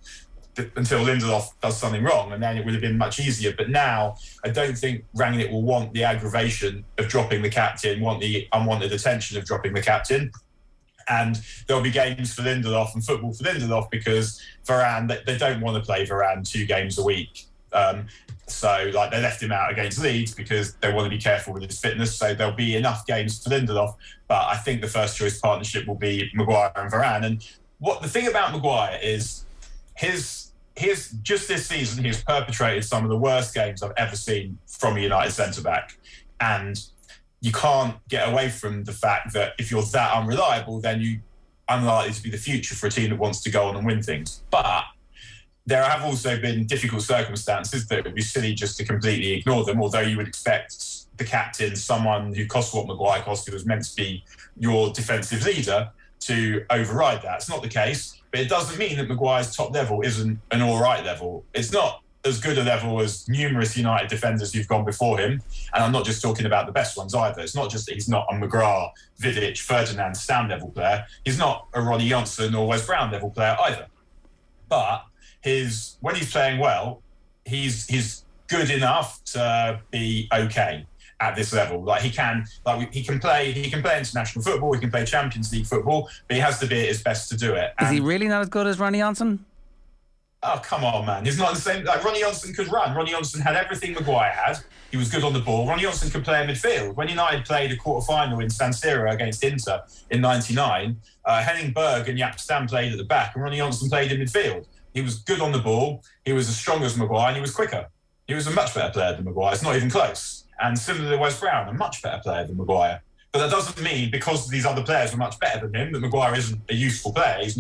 Lindelof does something wrong, and then it would have been much easier. But now I don't think Rangnick will want the aggravation of dropping the captain, want the unwanted attention of dropping the captain. And there'll be games for Lindelof and football for Lindelof because Varane, they don't want to play Varane 2 games a week. So like they left him out against Leeds because they want to be careful with his fitness. So there'll be enough games for Lindelof. But I think the first choice partnership will be Maguire and Varane. And the thing about Maguire is his just this season, he has perpetrated some of the worst games I've ever seen from a United centre-back. And you can't get away from the fact that if you're that unreliable, then you're unlikely to be the future for a team that wants to go on and win things. But there have also been difficult circumstances that it would be silly just to completely ignore them, although you would expect the captain, someone who cost what Maguire cost, who was meant to be your defensive leader, to override that. It's not the case, but it doesn't mean that Maguire's top level isn't an all right level. It's not as good a level as numerous United defenders who've gone before him, and I'm not just talking about the best ones either. It's not just that he's not a McGrath, Vidic, Ferdinand Stam level player. He's not a Ronnie Johnson or Wes Brown level player either. But when he's playing well, he's good enough to be okay at this level. He can play international football, he can play Champions League football, but he has to be at his best to do it. Is he really not as good as Ronnie Johnson? Oh, come on, man. He's not the same. Like, Ronnie Johnson could run. Ronnie Johnson had everything Maguire had. He was good on the ball. Ronnie Johnson could play in midfield. When United played a quarter-final in San Siro against Inter in '99, Henning Berg and Jaap Stam played at the back, and Ronnie Johnson played in midfield. He was good on the ball. He was as strong as Maguire, and he was quicker. He was a much better player than Maguire. It's not even close. And similarly to Wes Brown, a much better player than Maguire. But that doesn't mean, because these other players were much better than him, that Maguire isn't a useful player. He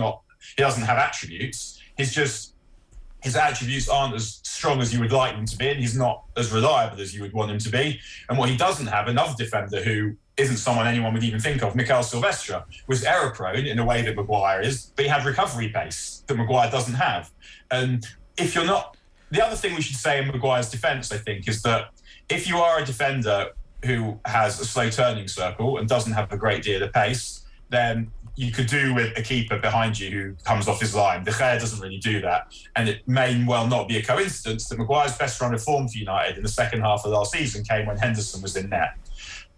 doesn't have attributes. His attributes aren't as strong as you would like them to be, and he's not as reliable as you would want him to be. And what he doesn't have, another defender who isn't someone anyone would even think of, Mikel Silvestre, was error-prone in a way that Maguire is, but he had recovery pace that Maguire doesn't have. And if you're not... The other thing we should say in Maguire's defence, I think, is that if you are a defender who has a slow turning circle and doesn't have a great deal of pace, then you could do with a keeper behind you who comes off his line. De Gea doesn't really do that. And it may well not be a coincidence that Maguire's best run of form for United in the second half of last season came when Henderson was in net.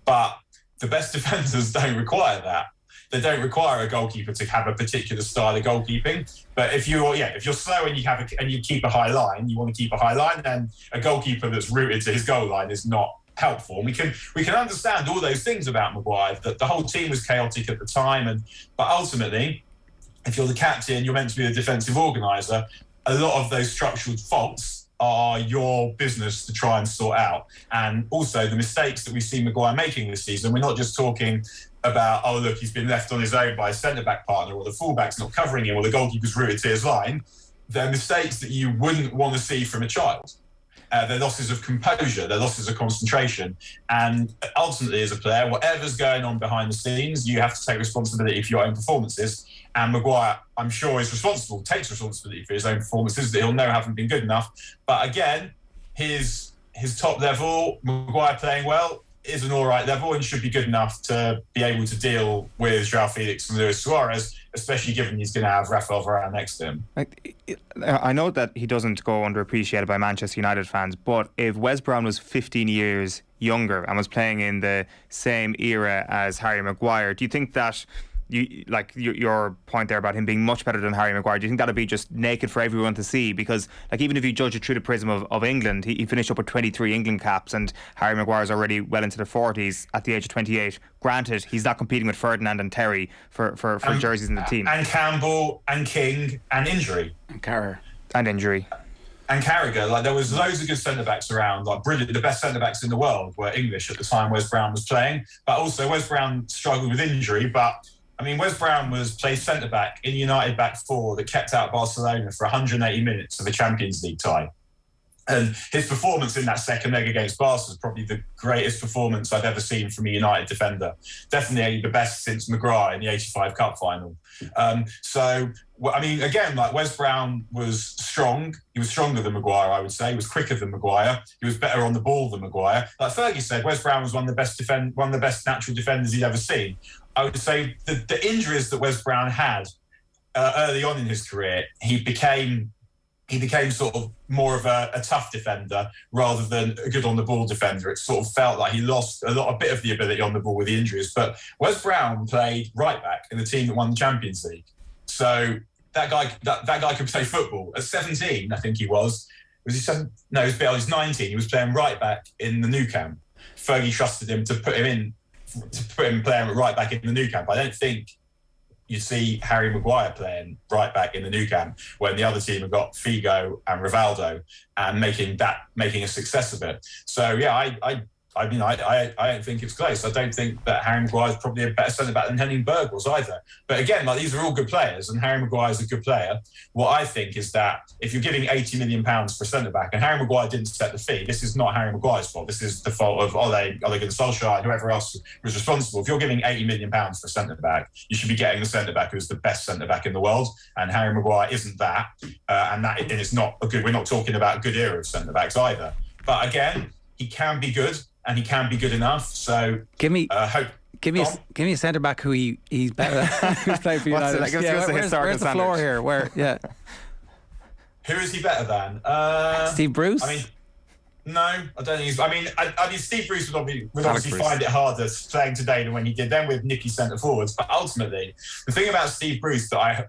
But the best defenders don't require that. They don't require a goalkeeper to have a particular style of goalkeeping. But if you're slow and you keep a high line, you want to keep a high line, then a goalkeeper that's rooted to his goal line is not helpful. And we can understand all those things about Maguire, that the whole team was chaotic at the time, but ultimately, if you're the captain, you're meant to be the defensive organiser. A lot of those structural faults are your business to try and sort out. And also the mistakes that we've seen Maguire making this season, we're not just talking about, oh, look, he's been left on his own by a centre-back partner, or the full-back's not covering him, or the goalkeeper's rooted to his line. They're mistakes that you wouldn't want to see from a child. They're losses of composure, they're losses of concentration. And ultimately, as a player, whatever's going on behind the scenes, you have to take responsibility for your own performances. And Maguire, I'm sure, takes responsibility for his own performances that he'll know haven't been good enough. But again, his top level, Maguire playing well, is an all right level and should be good enough to be able to deal with João Felix and Luis Suarez, especially given he's going to have Rafael Varane next to him. I know that he doesn't go underappreciated by Manchester United fans, but if Wes Brown was 15 years younger and was playing in the same era as Harry Maguire, do you think that your point there about him being much better than Harry Maguire, do you think that'd be just naked for everyone to see? Because even if you judge it through the prism of England, he finished up with 23 England caps, and Harry Maguire's already well into the 40s at the age of 28. Granted, he's not competing with Ferdinand and Terry for jerseys in the team. And Campbell and King and injury. And Carragher. And injury. And Carragher, there was loads of good centre-backs around, brilliant. The best centre-backs in the world were English at the time Wes Brown was playing. But also Wes Brown struggled with injury, but Wes Brown played centre-back in United back four that kept out Barcelona for 180 minutes of a Champions League tie. And his performance in that second leg against Barca was probably the greatest performance I've ever seen from a United defender. Definitely the best since McGrath in the 85 Cup final. Wes Brown was strong. He was stronger than Maguire, I would say. He was quicker than Maguire. He was better on the ball than Maguire. Like Fergie said, Wes Brown was one of the best natural defenders he'd ever seen. I would say the injuries that Wes Brown had early on in his career, he became sort of more of a tough defender rather than a good on the ball defender. It sort of felt like he lost a bit of the ability on the ball with the injuries. But Wes Brown played right back in the team that won the Champions League. So that guy could play football. At 17, I think he was. Was he 7? No, he was 19. He was playing right back in the Nou Camp. Fergie trusted him to put him playing right back in the Nou Camp. I don't think you see Harry Maguire playing right back in the Nou Camp when the other team have got Figo and Rivaldo and making a success of it. So yeah, I don't think it's close. I don't think that Harry Maguire is probably a better centre-back than Henning Berg was either. But again, these are all good players, and Harry Maguire is a good player. What I think is that if you're giving £80 million for a centre-back, and Harry Maguire didn't set the fee, this is not Harry Maguire's fault. This is the fault of Ole Gunnar Solskjaer and whoever else was responsible. If you're giving £80 million for a centre-back, you should be getting the centre-back who's the best centre-back in the world. And Harry Maguire isn't that. And it's not a good. We're not talking about a good era of centre-backs either. But again, he can be good. And he can be good enough. So give me a centre back who he's better than, who's played for United. Where's the floor here? Who is he better than? Steve Bruce. No, I don't think he's. Steve Bruce would obviously find it harder playing today than when he did then with Nicky centre forwards. But ultimately, the thing about Steve Bruce that I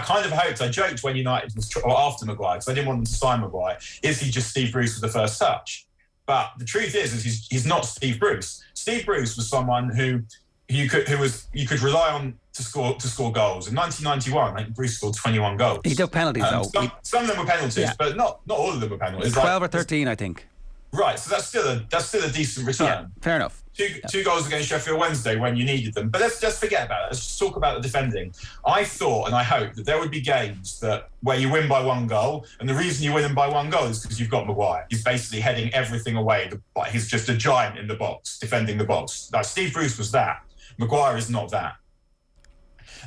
kind of hoped, I joked when United was after Maguire because I didn't want them to sign Maguire. Is he just Steve Bruce with the first touch? But the truth is he's not Steve Bruce. Steve Bruce was someone who you could rely on to score goals. In 1991, I think Bruce scored 21 goals. He took penalties though. Some of them were penalties, but not all of them were penalties. 12 or 13, I think. Right, so that's still a decent return. Yeah, fair enough. Two goals against Sheffield Wednesday when you needed them. But let's just forget about it. Let's just talk about the defending. I thought and I hope that there would be games where you win by one goal, and the reason you win them by one goal is because you've got Maguire. He's basically heading everything away. He's just a giant in the box, defending the box. Like Steve Bruce was that. Maguire is not that.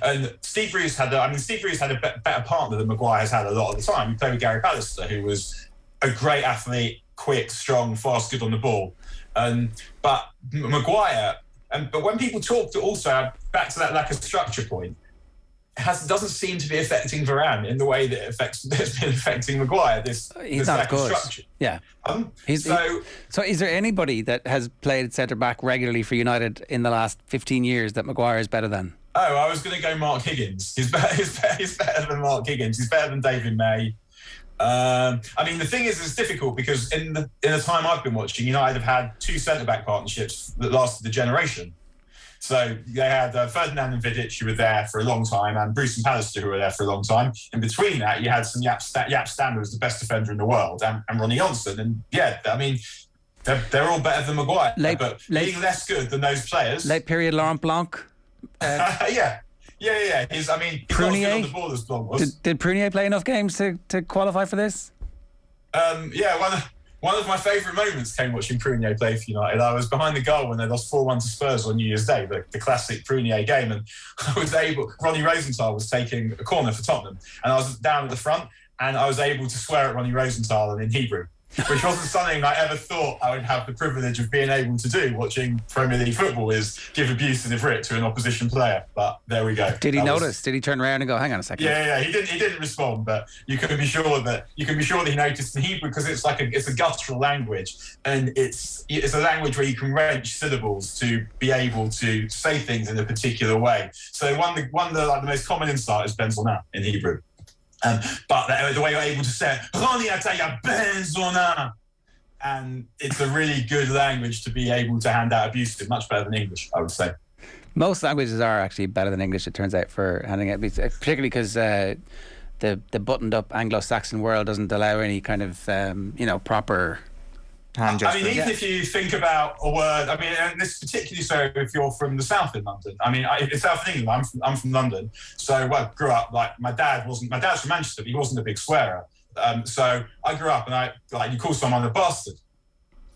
And Steve Bruce had a better partner than Maguire has had a lot of the time. He played with Gary Pallister, who was a great athlete, quick, strong, fast, good on the ball. But Maguire, but when people talk to also back to that lack of structure point, doesn't seem to be affecting Varane in the way that it's been affecting Maguire. He's not good. Structure. Yeah. So is there anybody that has played centre back regularly for United in the last 15 years that Maguire is better than? Oh, I was going to go Mark Higgins. He's better than Mark Higgins. He's better than David May. I mean, the thing is, it's difficult because in the time I've been watching, United have had 2 centre back partnerships that lasted a generation. So they had Ferdinand and Vidic, who were there for a long time, and Bruce and Pallister, who were there for a long time. In between that, you had some Jaap Stam, who was the best defender in the world, and Ronnie Johnson. And yeah, I mean, they're all better than Maguire, but being less good than those players. Late period Laurent Blanc. Yeah. He's not as good on the ball as Blanc was. Did Prunier play enough games to qualify for this? One of my favourite moments came watching Prunier play for United. I was behind the goal when they lost 4-1 to Spurs on New Year's Day, the classic Prunier game, and Ronnie Rosenthal was taking a corner for Tottenham, and I was down at the front, and I was able to swear at Ronnie Rosenthal in Hebrew, which wasn't something I ever thought I would have the privilege of being able to do watching Premier League football, is give abuse and writ to an opposition player. But there we go. Did he notice? Did he turn around and go, hang on a second? Yeah. He didn't respond, but you can be sure that he noticed in Hebrew, because it's a guttural language, and it's a language where you can wrench syllables to be able to say things in a particular way. So one of the most common insight is Benzona in Hebrew. But the way you're able to say it, Ronnie Ataya Benzona, and it's a really good language to be able to hand out abuse to, much better than English, I would say. Most languages are actually better than English, it turns out, for handing out abuse, particularly because the buttoned-up Anglo-Saxon world doesn't allow any kind of proper hand gesture. I mean, even if you think about a word, I mean, and this is particularly so if you're from the south in London. I mean, in South England, I'm from London, so I grew up, like, my dad's from Manchester, but he wasn't a big swearer. So I grew up, and you call someone a bastard.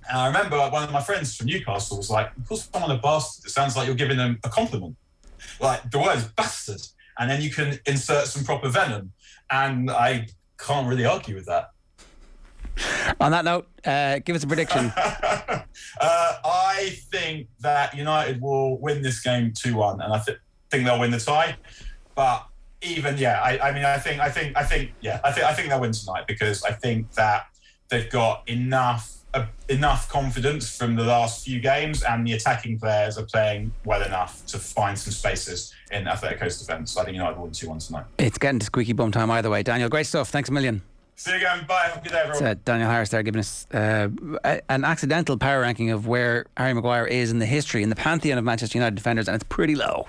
And I remember one of my friends from Newcastle was like, you call someone a bastard, it sounds like you're giving them a compliment. Like, the word is bastard, and then you can insert some proper venom, and I can't really argue with that. On that note, give us a prediction. I think that United will win this game 2-1, and I think they'll win the tie. But even I think they'll win tonight, because I think that they've got enough confidence from the last few games, and the attacking players are playing well enough to find some spaces in Atletico's defence. So I think United will win 2-1 tonight. It's getting to squeaky bum time either way. Daniel, great stuff. Thanks a million. See you again. Bye. Have a good day, everyone. It's Daniel Harris there giving us an accidental power ranking of where Harry Maguire is in the pantheon of Manchester United defenders, and it's pretty low.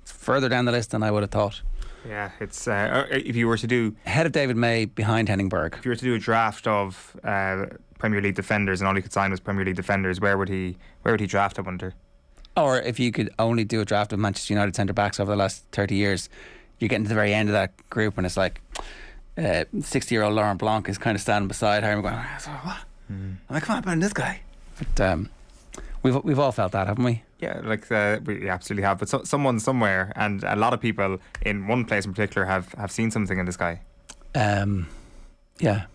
It's further down the list than I would have thought. Yeah, it's if you were to do ahead of David May, behind Henningberg. If you were to do a draft of Premier League defenders and all he could sign was Premier League defenders, where would he draft up under? Or if you could only do a draft of Manchester United centre backs over the last 30 years, you're getting to the very end of that group, and it's like 60-year-old Laurent Blanc is kind of standing beside Harry Maguire. So, what? I'm like, come on, better than this guy. But we've all felt that, haven't we? Yeah, like we absolutely have. But someone somewhere, and a lot of people in one place in particular, have seen something in this guy. Yeah.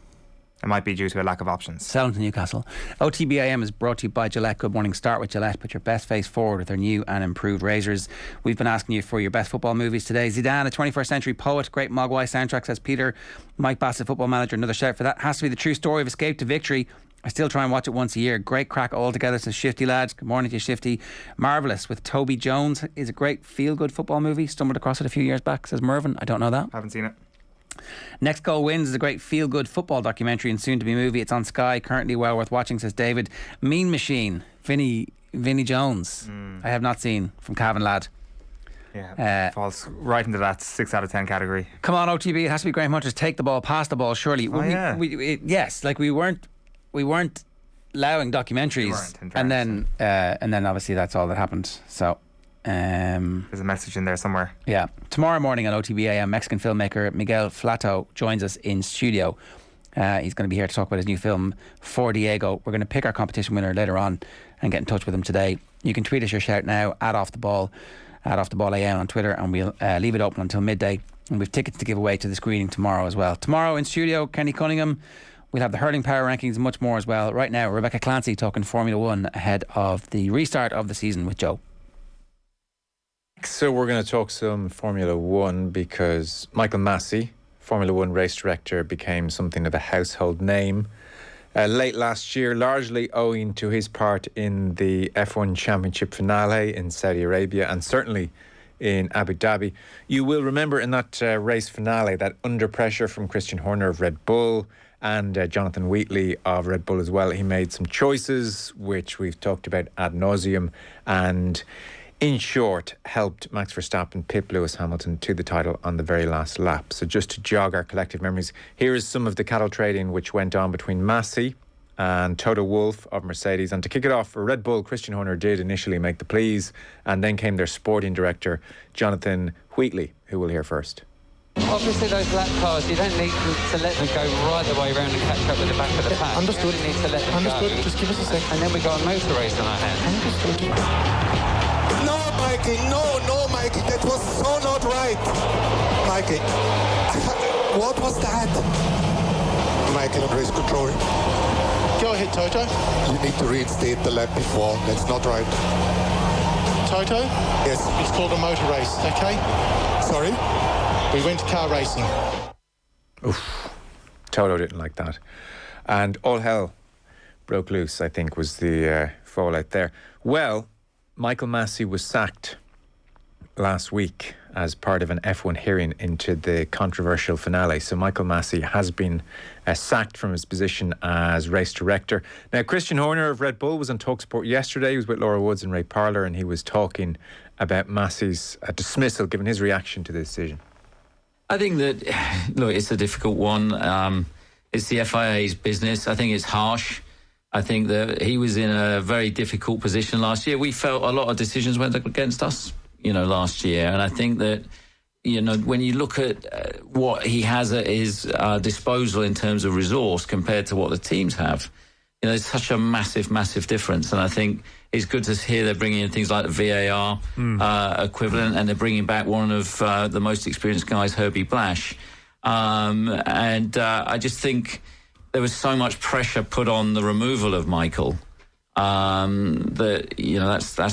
It might be due to a lack of options. Selling to Newcastle. OTB AM is brought to you by Gillette. Good morning. Start with Gillette. Put your best face forward with their new and improved razors. We've been asking you for your best football movies today. Zidane, a 21st century poet. Great Mogwai soundtrack, says Peter. Mike Bassett, football manager. Another shout for that. Has to be the true story of escape to victory. I still try and watch it once a year. Great crack altogether, says Shifty Lads. Good morning to you, Shifty. Marvellous with Toby Jones is a great feel-good football movie. Stumbled across it a few years back, says Mervyn. I don't know that. Haven't seen it. Next Goal Wins is a great feel-good football documentary and soon-to-be movie. It's on Sky, currently well worth watching, says David. Mean Machine, Vinnie Jones. I have not seen, from Cavan Lad. Yeah, falls right into that 6 out of 10 category. Come on, OTB, it has to be Graham Hunter's Take the Ball, Pass the Ball, surely. Yes, like we weren't allowing documentaries, and then obviously that's all that happened. So there's a message in there somewhere. Yeah. Tomorrow morning on OTB AM, Mexican filmmaker Miguel Flato joins us in studio. He's going to be here to talk about his new film For Diego. We're going to pick our competition winner later on and get in touch with him today. You can tweet us your shout now at Off the Ball AM on Twitter, and we'll leave it open until midday. And we've tickets to give away to the screening tomorrow as well. Tomorrow in studio, Kenny Cunningham. We'll have the hurling power rankings and much more as well. Right now, Rebecca Clancy talking Formula 1 ahead of the restart of the season with Joe. So we're going to talk some Formula One because Michael Masi, Formula One race director, became something of a household name late last year, largely owing to his part in the F1 Championship finale in Saudi Arabia and certainly in Abu Dhabi. You will remember in that race finale that under pressure from Christian Horner of Red Bull and Jonathan Wheatley of Red Bull as well, he made some choices which we've talked about ad nauseum and in short helped Max Verstappen pip Lewis Hamilton to the title on the very last lap. So just to jog our collective memories, here is some of the cattle trading which went on between Masi and Toto Wolff of Mercedes. And to kick it off, for Red Bull, Christian Horner did initially make the pleas, and then came their sporting director, Jonathan Wheatley, who we'll hear first. Obviously, those lap cars, you don't need to let them go right the way around and catch up with the back of the pack. Understood. You need to let them Understood. go. Just give us a second. And then we've got a motor race on our hands. Understood. No, Mikey. No, Mikey. That was so not right. Mikey. What was that? Mikey on race control. Go ahead, Toto. You need to reinstate the lap before. That's not right. Toto? Yes. It's called a motor race, okay? Sorry? We went to car racing. Oof. Toto didn't like that. And all hell broke loose, I think, was the fallout there. Well, Michael Masi was sacked last week as part of an F1 hearing into the controversial finale. So Michael Masi has been sacked from his position as race director. Now, Christian Horner of Red Bull was on TalkSport yesterday. He was with Laura Woods and Ray Parlour, and he was talking about Masi's dismissal, given his reaction to the decision. I think that, look, it's a difficult one. It's the FIA's business. I think it's harsh. I think that he was in a very difficult position last year. We felt a lot of decisions went against us, last year. And I think that, when you look at what he has at his disposal in terms of resource compared to what the teams have, there's such a massive, massive difference. And I think it's good to hear they're bringing in things like the VAR equivalent, and they're bringing back one of the most experienced guys, Herbie Blash. I just think there was so much pressure put on the removal of Michael that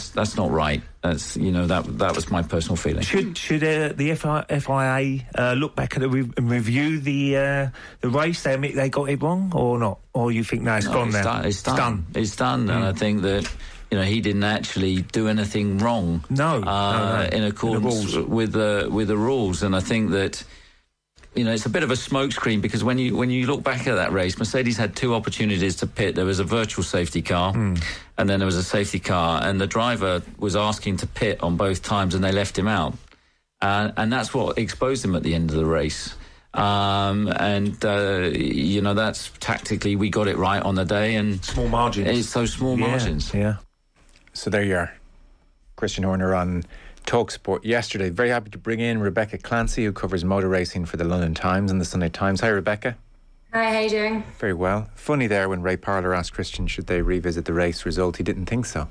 that's not right. That's that was my personal feeling. Should the FIA look back at it and review the race? They admit they got it wrong or not, or you think no, it's gone now? It's done. It's done, and I think that he didn't actually do anything wrong. No, in accordance with the rules, and I think that. It's a bit of a smokescreen because when you look back at that race, Mercedes had two opportunities to pit. There was a virtual safety car and then there was a safety car, and the driver was asking to pit on both times and they left him out. And that's what exposed him at the end of the race. That's tactically we got it right on the day. And small margins. It's those small margins. Yeah. So there you are. Christian Horner on TalkSport yesterday. Very happy to bring in Rebecca Clancy, who covers motor racing for the London Times and the Sunday Times. Hi, Rebecca. Hi, how you doing? Very well. Funny there when Ray Parlour asked Christian should they revisit the race result, he didn't think so.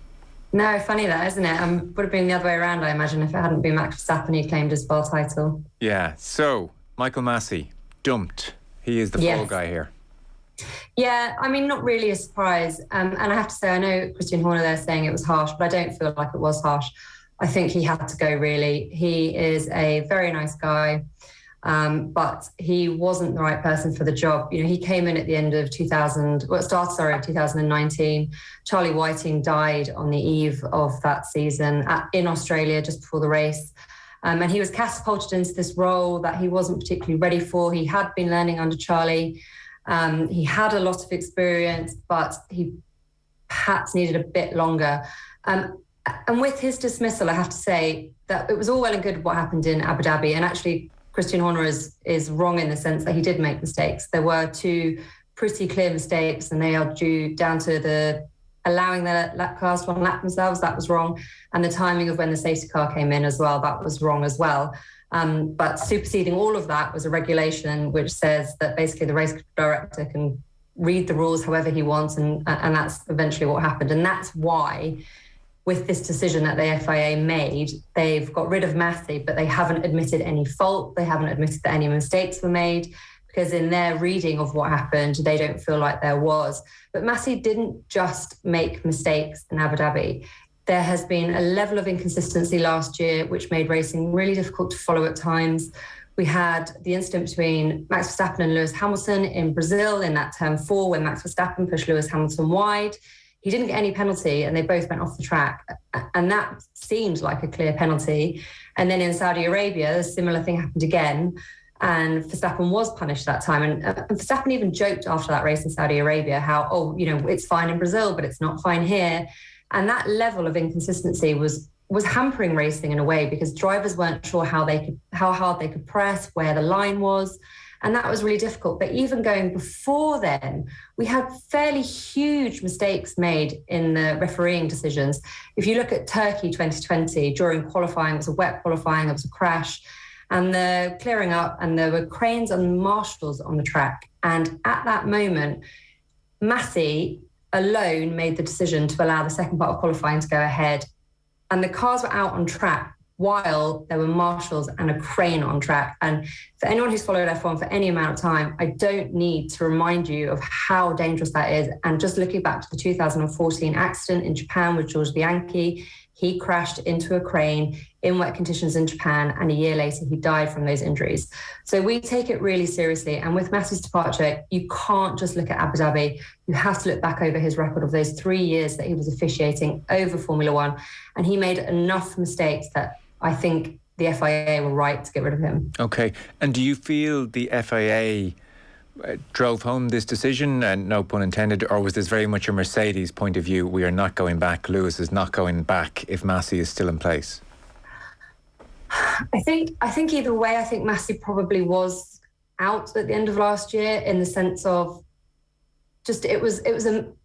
No, funny that, isn't it? Would have been the other way around, I imagine, if it hadn't been Max Verstappen who claimed his world title. Yeah, so Michael Masi, dumped. He is the fall guy here. Yeah, not really a surprise. And I have to say, I know Christian Horner there saying it was harsh, but I don't feel like it was harsh. I think he had to go, really. He is a very nice guy, but he wasn't the right person for the job. He came in at the end of 2019. Charlie Whiting died on the eve of that season in Australia just before the race. And he was catapulted into this role that he wasn't particularly ready for. He had been learning under Charlie. He had a lot of experience, but he perhaps needed a bit longer. And with his dismissal, I have to say that it was all well and good what happened in Abu Dhabi. And actually, Christian Horner is wrong in the sense that he did make mistakes. There were two pretty clear mistakes, and they are due down to the allowing the lap cars to unlap themselves. That was wrong. And the timing of when the safety car came in as well, that was wrong as well. But superseding all of that was a regulation which says that basically the race director can read the rules however he wants. And that's eventually what happened. And that's why with this decision that the FIA made, they've got rid of Masi, but they haven't admitted any fault. They haven't admitted that any mistakes were made, because in their reading of what happened, they don't feel like there was. But Masi didn't just make mistakes in Abu Dhabi. There has been a level of inconsistency last year, which made racing really difficult to follow at times. We had the incident between Max Verstappen and Lewis Hamilton in Brazil in that turn 4 when Max Verstappen pushed Lewis Hamilton wide. He didn't get any penalty and they both went off the track. And that seemed like a clear penalty. And then in Saudi Arabia, a similar thing happened again. And Verstappen was punished that time. And Verstappen even joked after that race in Saudi Arabia how, it's fine in Brazil, but it's not fine here. And that level of inconsistency was hampering racing in a way because drivers weren't sure how hard they could press, where the line was. And that was really difficult. But even going before then, we had fairly huge mistakes made in the refereeing decisions. If you look at Turkey 2020, during qualifying, it was a wet qualifying, there was a crash, and the clearing up, and there were cranes and marshals on the track. And at that moment, Massey alone made the decision to allow the second part of qualifying to go ahead. And the cars were out on track while there were marshals and a crane on track. And for anyone who's followed F1 for any amount of time, I don't need to remind you of how dangerous that is. And just looking back to the 2014 accident in Japan with George Bianchi, he crashed into a crane in wet conditions in Japan, and a year later he died from those injuries. So we take it really seriously. And with Massey's departure, you can't just look at Abu Dhabi. You have to look back over his record of those 3 years that he was officiating over Formula One. And he made enough mistakes that I think the FIA were right to get rid of him. Okay. And do you feel the FIA drove home this decision, and no pun intended, or was this very much a Mercedes point of view? We are not going back. Lewis is not going back if Massey is still in place. I think either way, I think Massey probably was out at the end of last year in the sense of just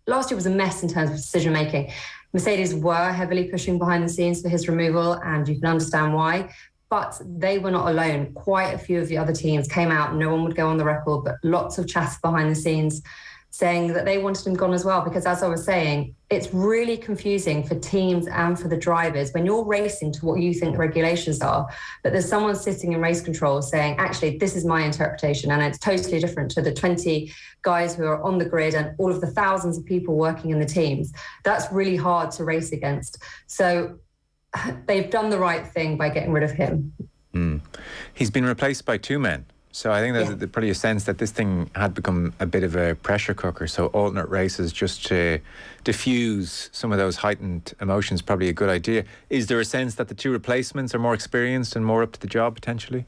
last year was a mess in terms of decision making. Mercedes were heavily pushing behind the scenes for his removal, and you can understand why. But they were not alone. Quite a few of the other teams came out, no one would go on the record, but lots of chatter behind the scenes saying that they wanted him gone as well. Because as I was saying, it's really confusing for teams and for the drivers when you're racing to what you think the regulations are, but there's someone sitting in race control saying, actually, this is my interpretation, and it's totally different to the 20 guys who are on the grid and all of the thousands of people working in the teams. That's really hard to race against. So they've done the right thing by getting rid of him. He's been replaced by 2 men. So I think there's probably a sense that this thing had become a bit of a pressure cooker. So alternate races just to diffuse some of those heightened emotions, probably a good idea. Is there a sense that the 2 replacements are more experienced and more up to the job potentially?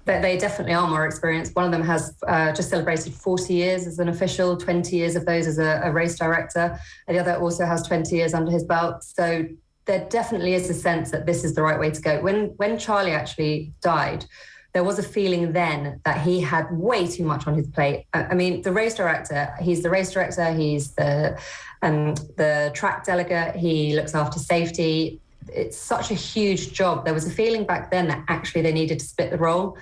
They definitely are more experienced. One of them has just celebrated 40 years as an official, 20 years of those as a race director. And the other also has 20 years under his belt. So there definitely is a sense that this is the right way to go. When Charlie actually died, there was a feeling then that he had way too much on his plate. I mean, the race director, he's the track delegate, he looks after safety. It's such a huge job. There was a feeling back then that actually they needed to split the role.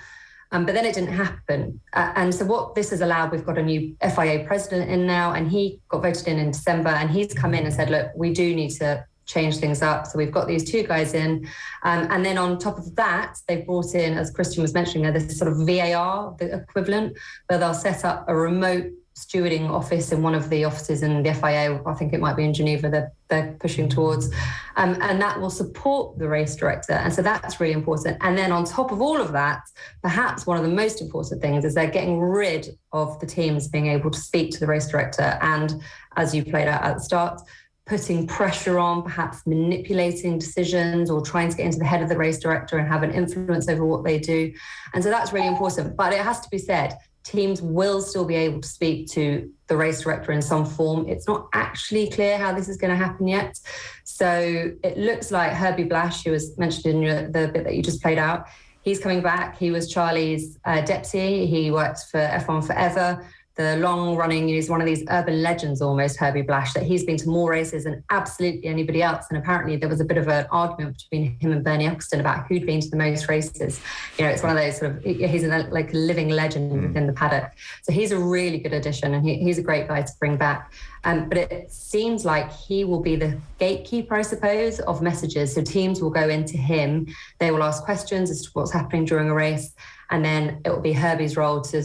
But then it didn't happen. And so what this has allowed, we've got a new FIA president in now, and he got voted in December, and he's come in and said, look, we do need to change things up. So we've got these 2 guys in. And then on top of that, they've brought in, as Christian was mentioning, this sort of VAR, the equivalent, where they'll set up a remote stewarding office in one of the offices in the FIA. I think it might be in Geneva they're pushing towards. And that will support the race director. And so that's really important. And then on top of all of that, perhaps one of the most important things is they're getting rid of the teams being able to speak to the race director. And as you played out at the start, putting pressure on, perhaps manipulating decisions or trying to get into the head of the race director and have an influence over what they do. And so that's really important. But it has to be said, teams will still be able to speak to the race director in some form. It's not actually clear how this is going to happen yet. So it looks like Herbie Blash, who was mentioned in the bit that you just played out, he's coming back. He was Charlie's deputy. He worked for F1 forever. The long-running, he's one of these urban legends almost, Herbie Blash, that he's been to more races than absolutely anybody else. And apparently there was a bit of an argument between him and Bernie Ecclestone about who'd been to the most races. You know, it's one of those sort of, he's like a living legend within the paddock. So he's a really good addition, and he's a great guy to bring back. But it seems like he will be the gatekeeper, I suppose, of messages. So teams will go into him. They will ask questions as to what's happening during a race. And then it will be Herbie's role to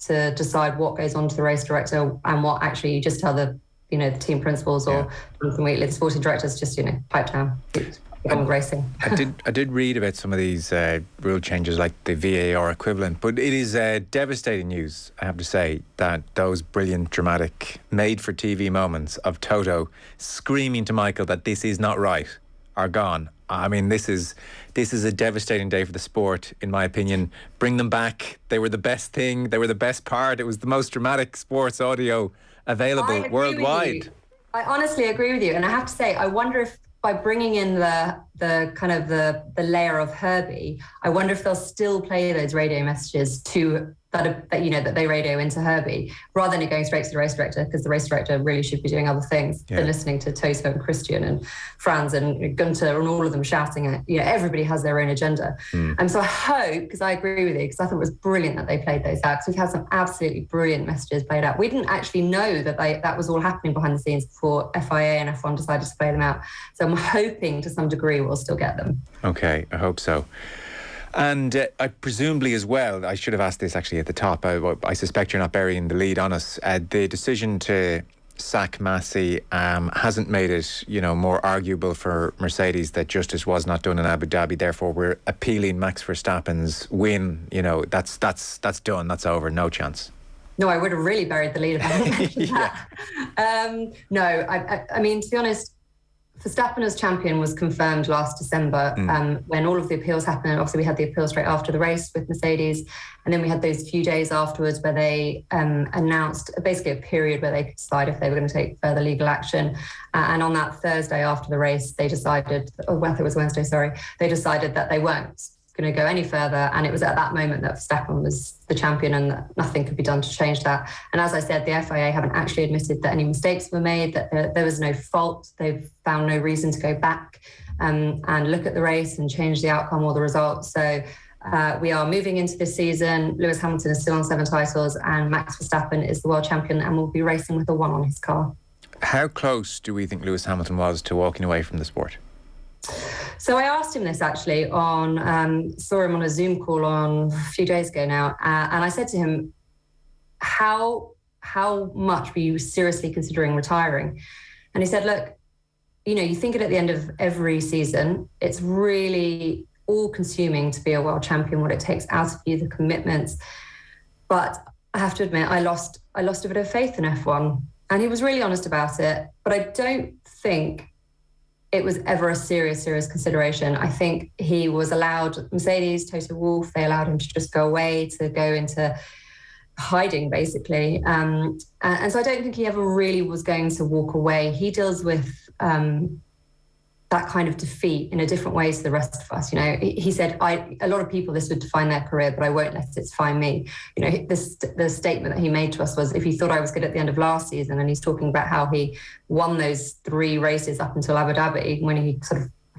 decide what goes on to the race director and what actually you just tell the the team principals or Jonathan Wheatley, the sporting directors, just pipe down. Racing. I did read about some of these rule changes, like the VAR equivalent, but it is devastating news, I have to say, that those brilliant, dramatic, made-for-TV moments of Toto screaming to Michael that this is not right are gone. I mean, this is a devastating day for the sport, in my opinion. Bring them back. They were the best thing. They were the best part. It was the most dramatic sports audio available worldwide. I honestly agree with you, and I have to say, I wonder if by bringing in the kind of the layer of Herbie, I wonder if they'll still play those radio messages that they radio into Herbie, rather than it going straight to the race director, because the race director really should be doing other things than listening to Toto and Christian and Franz and Gunter and all of them shouting at, everybody has their own agenda. And so I hope, because I agree with you, because I thought it was brilliant that they played those out, because we've had some absolutely brilliant messages played out. We didn't actually know that was all happening behind the scenes before FIA and F1 decided to play them out. So I'm hoping to some degree we'll still get them. Okay, I hope so. And I presumably as well, I should have asked this actually at the top, I suspect you're not burying the lead on us. The decision to sack Massey hasn't made it, more arguable for Mercedes that justice was not done in Abu Dhabi. Therefore, we're appealing Max Verstappen's win. That's done. That's over. No chance. No, I would have really buried the lead if I hadn't mentioned that. No, I mean, to be honest, Verstappen as champion was confirmed last December when all of the appeals happened. Obviously, we had the appeal straight after the race with Mercedes, and then we had those few days afterwards where they announced basically a period where they could decide if they were going to take further legal action. And on that Thursday after the race, they decided, or whether it was Wednesday, they decided that they weren't going to go any further, and it was at that moment that Verstappen was the champion and that nothing could be done to change that. And as I said, the FIA haven't actually admitted that any mistakes were made, that there was no fault. They've found no reason to go back and look at the race and change the outcome or the results. So we are moving into this season. Lewis Hamilton is still on 7 titles and Max Verstappen is the world champion and will be racing with a 1 on his car. How close do we think Lewis Hamilton was to walking away from the sport? So I asked him this actually saw him on a Zoom call on a few days ago now, and I said to him, how much were you seriously considering retiring? And he said, look, you think it at the end of every season, it's really all-consuming to be a world champion, what it takes out of you, the commitments. But I have to admit, I lost a bit of faith in F1. And he was really honest about it, but I don't think it was ever a serious consideration. I think he was allowed, Mercedes, Toto Wolff, they allowed him to just go away, to go into hiding, basically. And so I don't think he ever really was going to walk away. He deals with that kind of defeat in a different way to the rest of us. He said, a lot of people, this would define their career, but I won't let it define me. The statement that he made to us was, if he thought I was good at the end of last season, and he's talking about how he won those 3 races up until Abu Dhabi, when he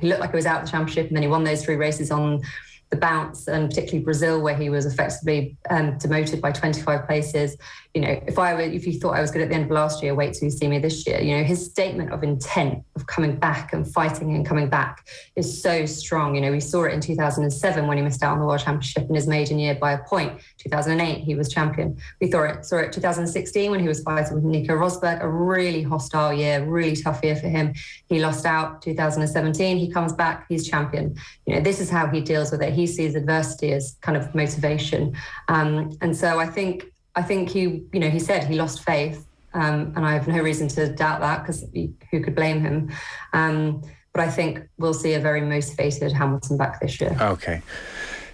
looked like he was out of the championship, and then he won those 3 races on the bounce, and particularly Brazil, where he was effectively demoted by 25 places. If you thought I was good at the end of last year, wait till you see me this year. His statement of intent of coming back and fighting and coming back is so strong. We saw it in 2007 when he missed out on the World Championship in his maiden year by a point. 2008, he was champion. We saw it 2016 when he was fighting with Nico Rosberg, a really hostile year, really tough year for him. He lost out. 2017, he comes back, he's champion. This is how he deals with it. He sees adversity as kind of motivation. And so I think he said he lost faith, and I have no reason to doubt that, because who could blame him? But I think we'll see a very motivated Hamilton back this year. Okay.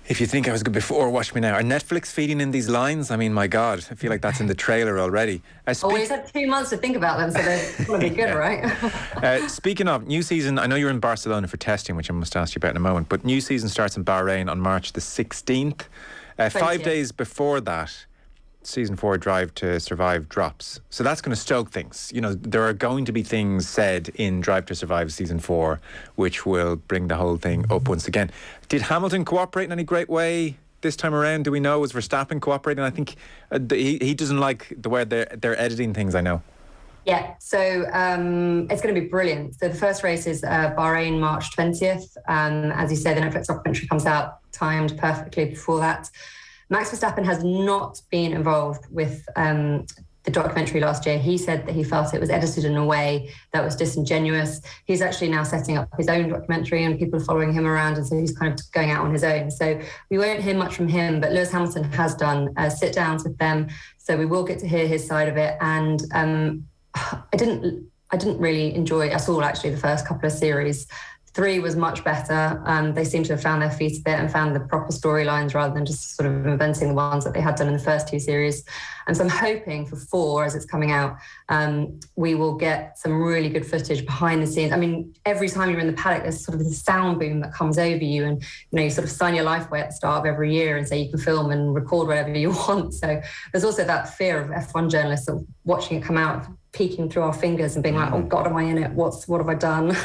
If you think I was good before, watch me now. Are Netflix feeding in these lines? I mean, my God, I feel like that's in the trailer already. He's had 2 months to think about them, so they're going to be good, right? Speaking of new season, I know you're in Barcelona for testing, which I must ask you about in a moment, but new season starts in Bahrain on March the 16th. 5 days before that, Season 4 Drive to Survive drops. So that's going to stoke things. There are going to be things said in Drive to Survive Season 4 which will bring the whole thing up once again. Did Hamilton cooperate in any great way this time around? Do we know? Was Verstappen cooperating? I think he doesn't like the way they're editing things, I know. Yeah, so it's going to be brilliant. So the first race is Bahrain, March 20th. As you say, the Netflix documentary comes out timed perfectly before that. Max Verstappen has not been involved with the documentary last year, he said that he felt it was edited in a way that was disingenuous. He's actually now setting up his own documentary and people are following him around, and so he's kind of going out on his own. So we won't hear much from him, but Lewis Hamilton has done sit-downs with them, so we will get to hear his side of it. And I didn't really enjoy at all, actually, the first couple of series. 3 was much better. They seem to have found their feet a bit and found the proper storylines rather than just sort of inventing the ones that they had done in the first 2 series. And so I'm hoping for 4, as it's coming out, we will get some really good footage behind the scenes. I mean, every time you're in the paddock, there's sort of this sound boom that comes over you, and you sort of sign your life away at the start of every year and say you can film and record whatever you want. So there's also that fear of F1 journalists of watching it come out, peeking through our fingers and being like, oh God, am I in it? What have I done?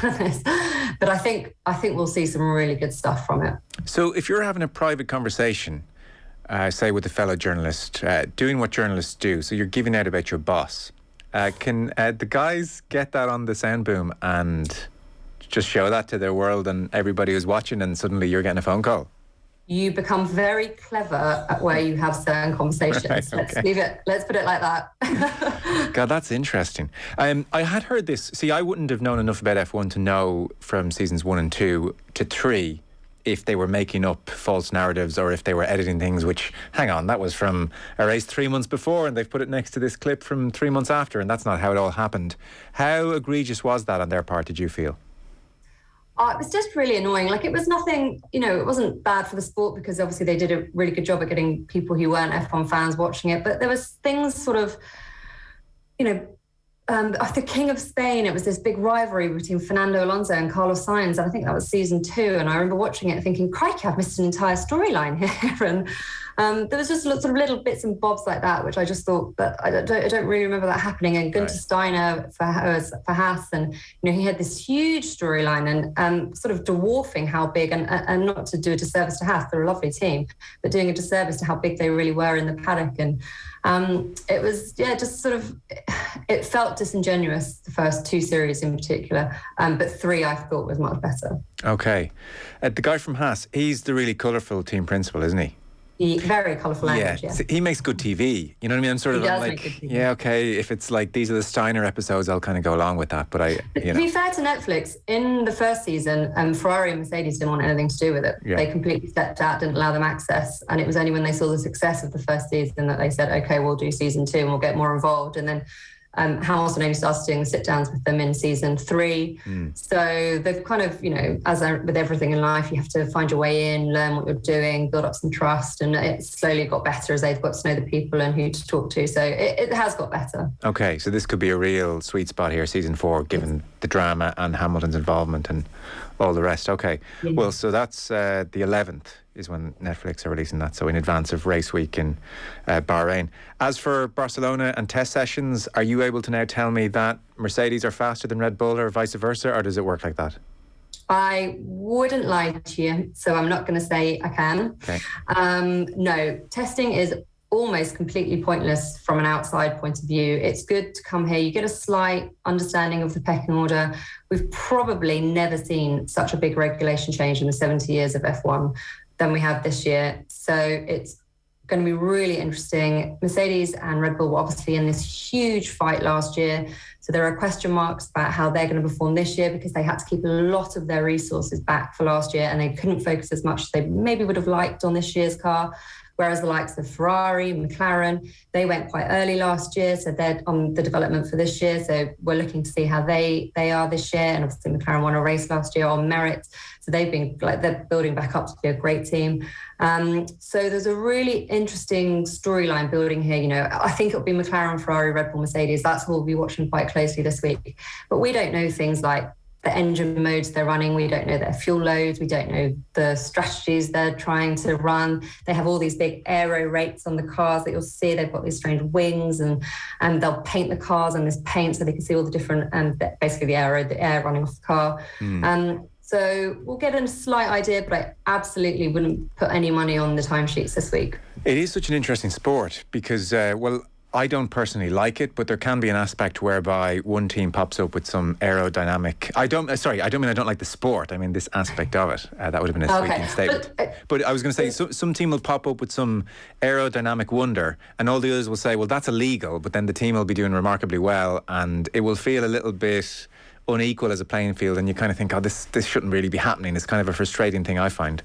But I think we'll see some really good stuff from it. So if you're having a private conversation, say with a fellow journalist, doing what journalists do, so you're giving out about your boss, can the guys get that on the sound boom and just show that to their world and everybody who's watching, and suddenly you're getting a phone call? You become very clever at where you have certain conversations. Right, okay. Let's put it like that. God, that's interesting. I had heard this. See, I wouldn't have known enough about F1 to know from seasons 1 and 2 to 3 if they were making up false narratives or if they were editing things which, hang on, that was from a race 3 months before and they've put it next to this clip from 3 months after, and that's not how it all happened. How egregious was that on their part, did you feel? It was just really annoying. Like, it was nothing, it wasn't bad for the sport because obviously they did a really good job at getting people who weren't F1 fans watching it. But there was things sort of, the King of Spain, it was this big rivalry between Fernando Alonso and Carlos Sainz. And I think that was season 2. And I remember watching it thinking, crikey, I've missed an entire storyline here. And there was just lots of little bits and bobs like that, which I just thought that I don't really remember that happening. And Günther Steiner for Haas, and he had this huge storyline and sort of dwarfing how big, and not to do a disservice to Haas, they're a lovely team, but doing a disservice to how big they really were in the paddock. And it was, just sort of, it felt disingenuous, the first 2 series in particular, but 3 I thought was much better. Okay. The guy from Haas, he's the really colourful team principal, isn't he? Very colourful language, yeah. So he makes good TV. You know what I mean? I'm sort of like, yeah, okay, if it's like these are the Steiner episodes, I'll kind of go along with that. But To be fair to Netflix, in the first season, Ferrari and Mercedes didn't want anything to do with it. Yeah. They completely stepped out, didn't allow them access. And it was only when they saw the success of the first season that they said, okay, we'll do season 2 and we'll get more involved. And then Hamilton only started doing the sit-downs with them in season 3. So they've kind of, as with everything in life, you have to find your way in, learn what you're doing, build up some trust, and it slowly got better as they've got to know the people and who to talk to. So it has got better. Okay, so this could be a real sweet spot here, season 4, given the drama and Hamilton's involvement and all the rest. Okay, well, so that's the 11th is when Netflix are releasing that, so in advance of race week in Bahrain. As for Barcelona and test sessions, are you able to now tell me that Mercedes are faster than Red Bull or vice versa, or does it work like that? I wouldn't lie to you, so I'm not going to say I can. Okay. No, testing is almost completely pointless from an outside point of view. It's good to come here. You get a slight understanding of the pecking order. We've probably never seen such a big regulation change in the 70 years of F1 than we have this year. So it's going to be really interesting. Mercedes and Red Bull were obviously in this huge fight last year. So there are question marks about how they're going to perform this year because they had to keep a lot of their resources back for last year and they couldn't focus as much as they maybe would have liked on this year's car. Whereas the likes of Ferrari, McLaren, they went quite early last year, so they're on the development for this year. So we're looking to see how they are this year. And obviously McLaren won a race last year on merit. So they've been they're building back up to be a great team. So there's a really interesting storyline building here. I think it'll be McLaren, Ferrari, Red Bull, Mercedes. That's what we'll be watching quite closely this week. But we don't know things like the engine modes they're running. We don't know their fuel loads. We don't know the strategies they're trying to run. They have all these big aero rates on the cars that you'll see. They've got these strange wings and they'll paint the cars in this paint so they can see all the different, basically the air running off the car. So we'll get a slight idea, but I absolutely wouldn't put any money on the timesheets this week. It is such an interesting sport because, I don't personally like it, but there can be an aspect whereby one team pops up with some aerodynamic. I don't mean I don't like the sport. I mean this aspect of it. That would have been a sweeping statement. But I was going to say, some team will pop up with some aerodynamic wonder, and all the others will say, well, that's illegal. But then the team will be doing remarkably well, and it will feel a little bit unequal as a playing field, and you kind of think, oh, this shouldn't really be happening. It's kind of a frustrating thing, I find.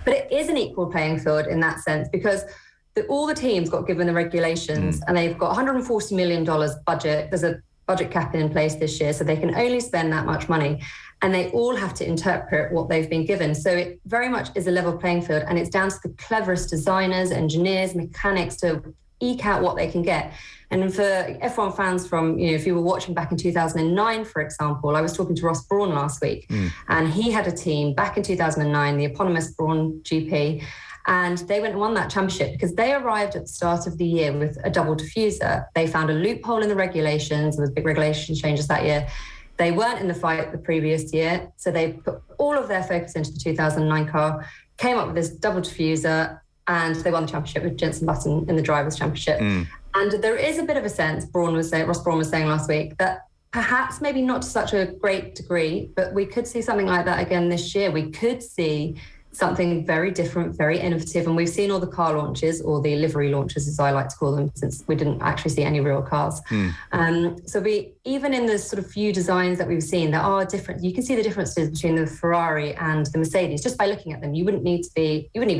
But it is an equal playing field in that sense, because all the teams got given the regulations and they've got $140 million budget. There's a budget cap in place this year, so they can only spend that much money, and they all have to interpret what they've been given. So it very much is a level playing field, and it's down to the cleverest designers, engineers, mechanics to eke out what they can get. And for F1 fans from, if you were watching back in 2009, for example, I was talking to Ross Brawn last week, and he had a team back in 2009, the eponymous Brawn GP, and they went and won that championship because they arrived at the start of the year with a double diffuser. They found a loophole in the regulations. There was big regulation changes that year. They weren't in the fight the previous year, so they put all of their focus into the 2009 car, came up with this double diffuser, and they won the championship with Jenson Button in the Drivers' Championship. And there is a bit of a sense, Ross Brawn was saying last week, that perhaps maybe not to such a great degree, but we could see something like that again this year. We could see something very different, very innovative. And we've seen all the car launches, or the livery launches, as I like to call them, since we didn't actually see any real cars. So even in the sort of few designs that we've seen, there are different. You can see the differences between the Ferrari and the Mercedes just by looking at them. You wouldn't even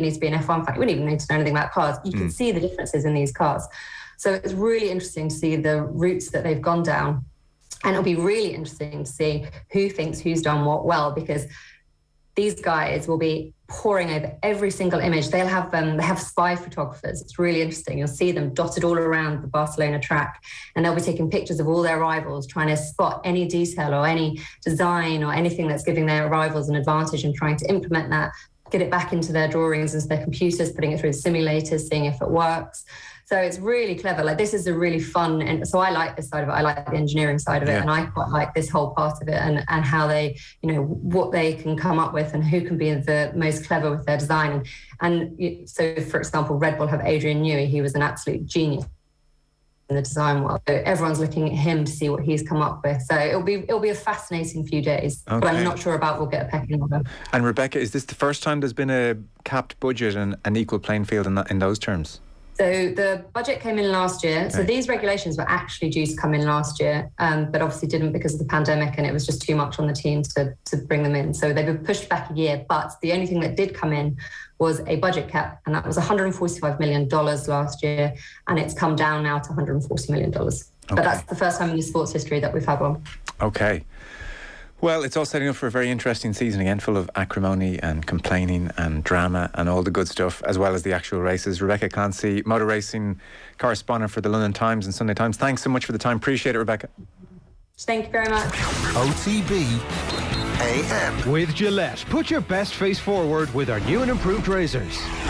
need to be an F1 fan. You wouldn't even need to know anything about cars. You can see the differences in these cars. So it's really interesting to see the routes that they've gone down. And it'll be really interesting to see who thinks who's done what well, because these guys will be poring over every single image. They have spy photographers. It's really interesting. You'll see them dotted all around the Barcelona track, and they'll be taking pictures of all their rivals, trying to spot any detail or any design or anything that's giving their rivals an advantage, and trying to implement that, get it back into their drawings, into their computers, putting it through the simulators, seeing if it works. So it's really clever. Like, this is a really fun, and so I like this side of it. I like the engineering side of it, and I quite like this whole part of it, and how they, what they can come up with, and who can be the most clever with their design. And so, for example, Red Bull have Adrian Newey. He was an absolute genius in the design world. So everyone's looking at him to see what he's come up with. So it'll be a fascinating few days. Okay. But I'm not sure about we'll get a pecking order. And Rebecca, is this the first time there's been a capped budget and an equal playing field in those terms? So the budget came in last year. Okay. So these regulations were actually due to come in last year, but obviously didn't because of the pandemic, and it was just too much on the team to bring them in. So they've been pushed back a year, but the only thing that did come in was a budget cap, and that was $145 million last year, and it's come down now to $140 million. Okay. But that's the first time in the sports history that we've had one. Okay. Well, it's all setting up for a very interesting season again, full of acrimony and complaining and drama and all the good stuff, as well as the actual races. Rebecca Clancy, motor racing correspondent for the London Times and Sunday Times. Thanks so much for the time. Appreciate it, Rebecca. Thank you very much. OTB AM. With Gillette, put your best face forward with our new and improved razors.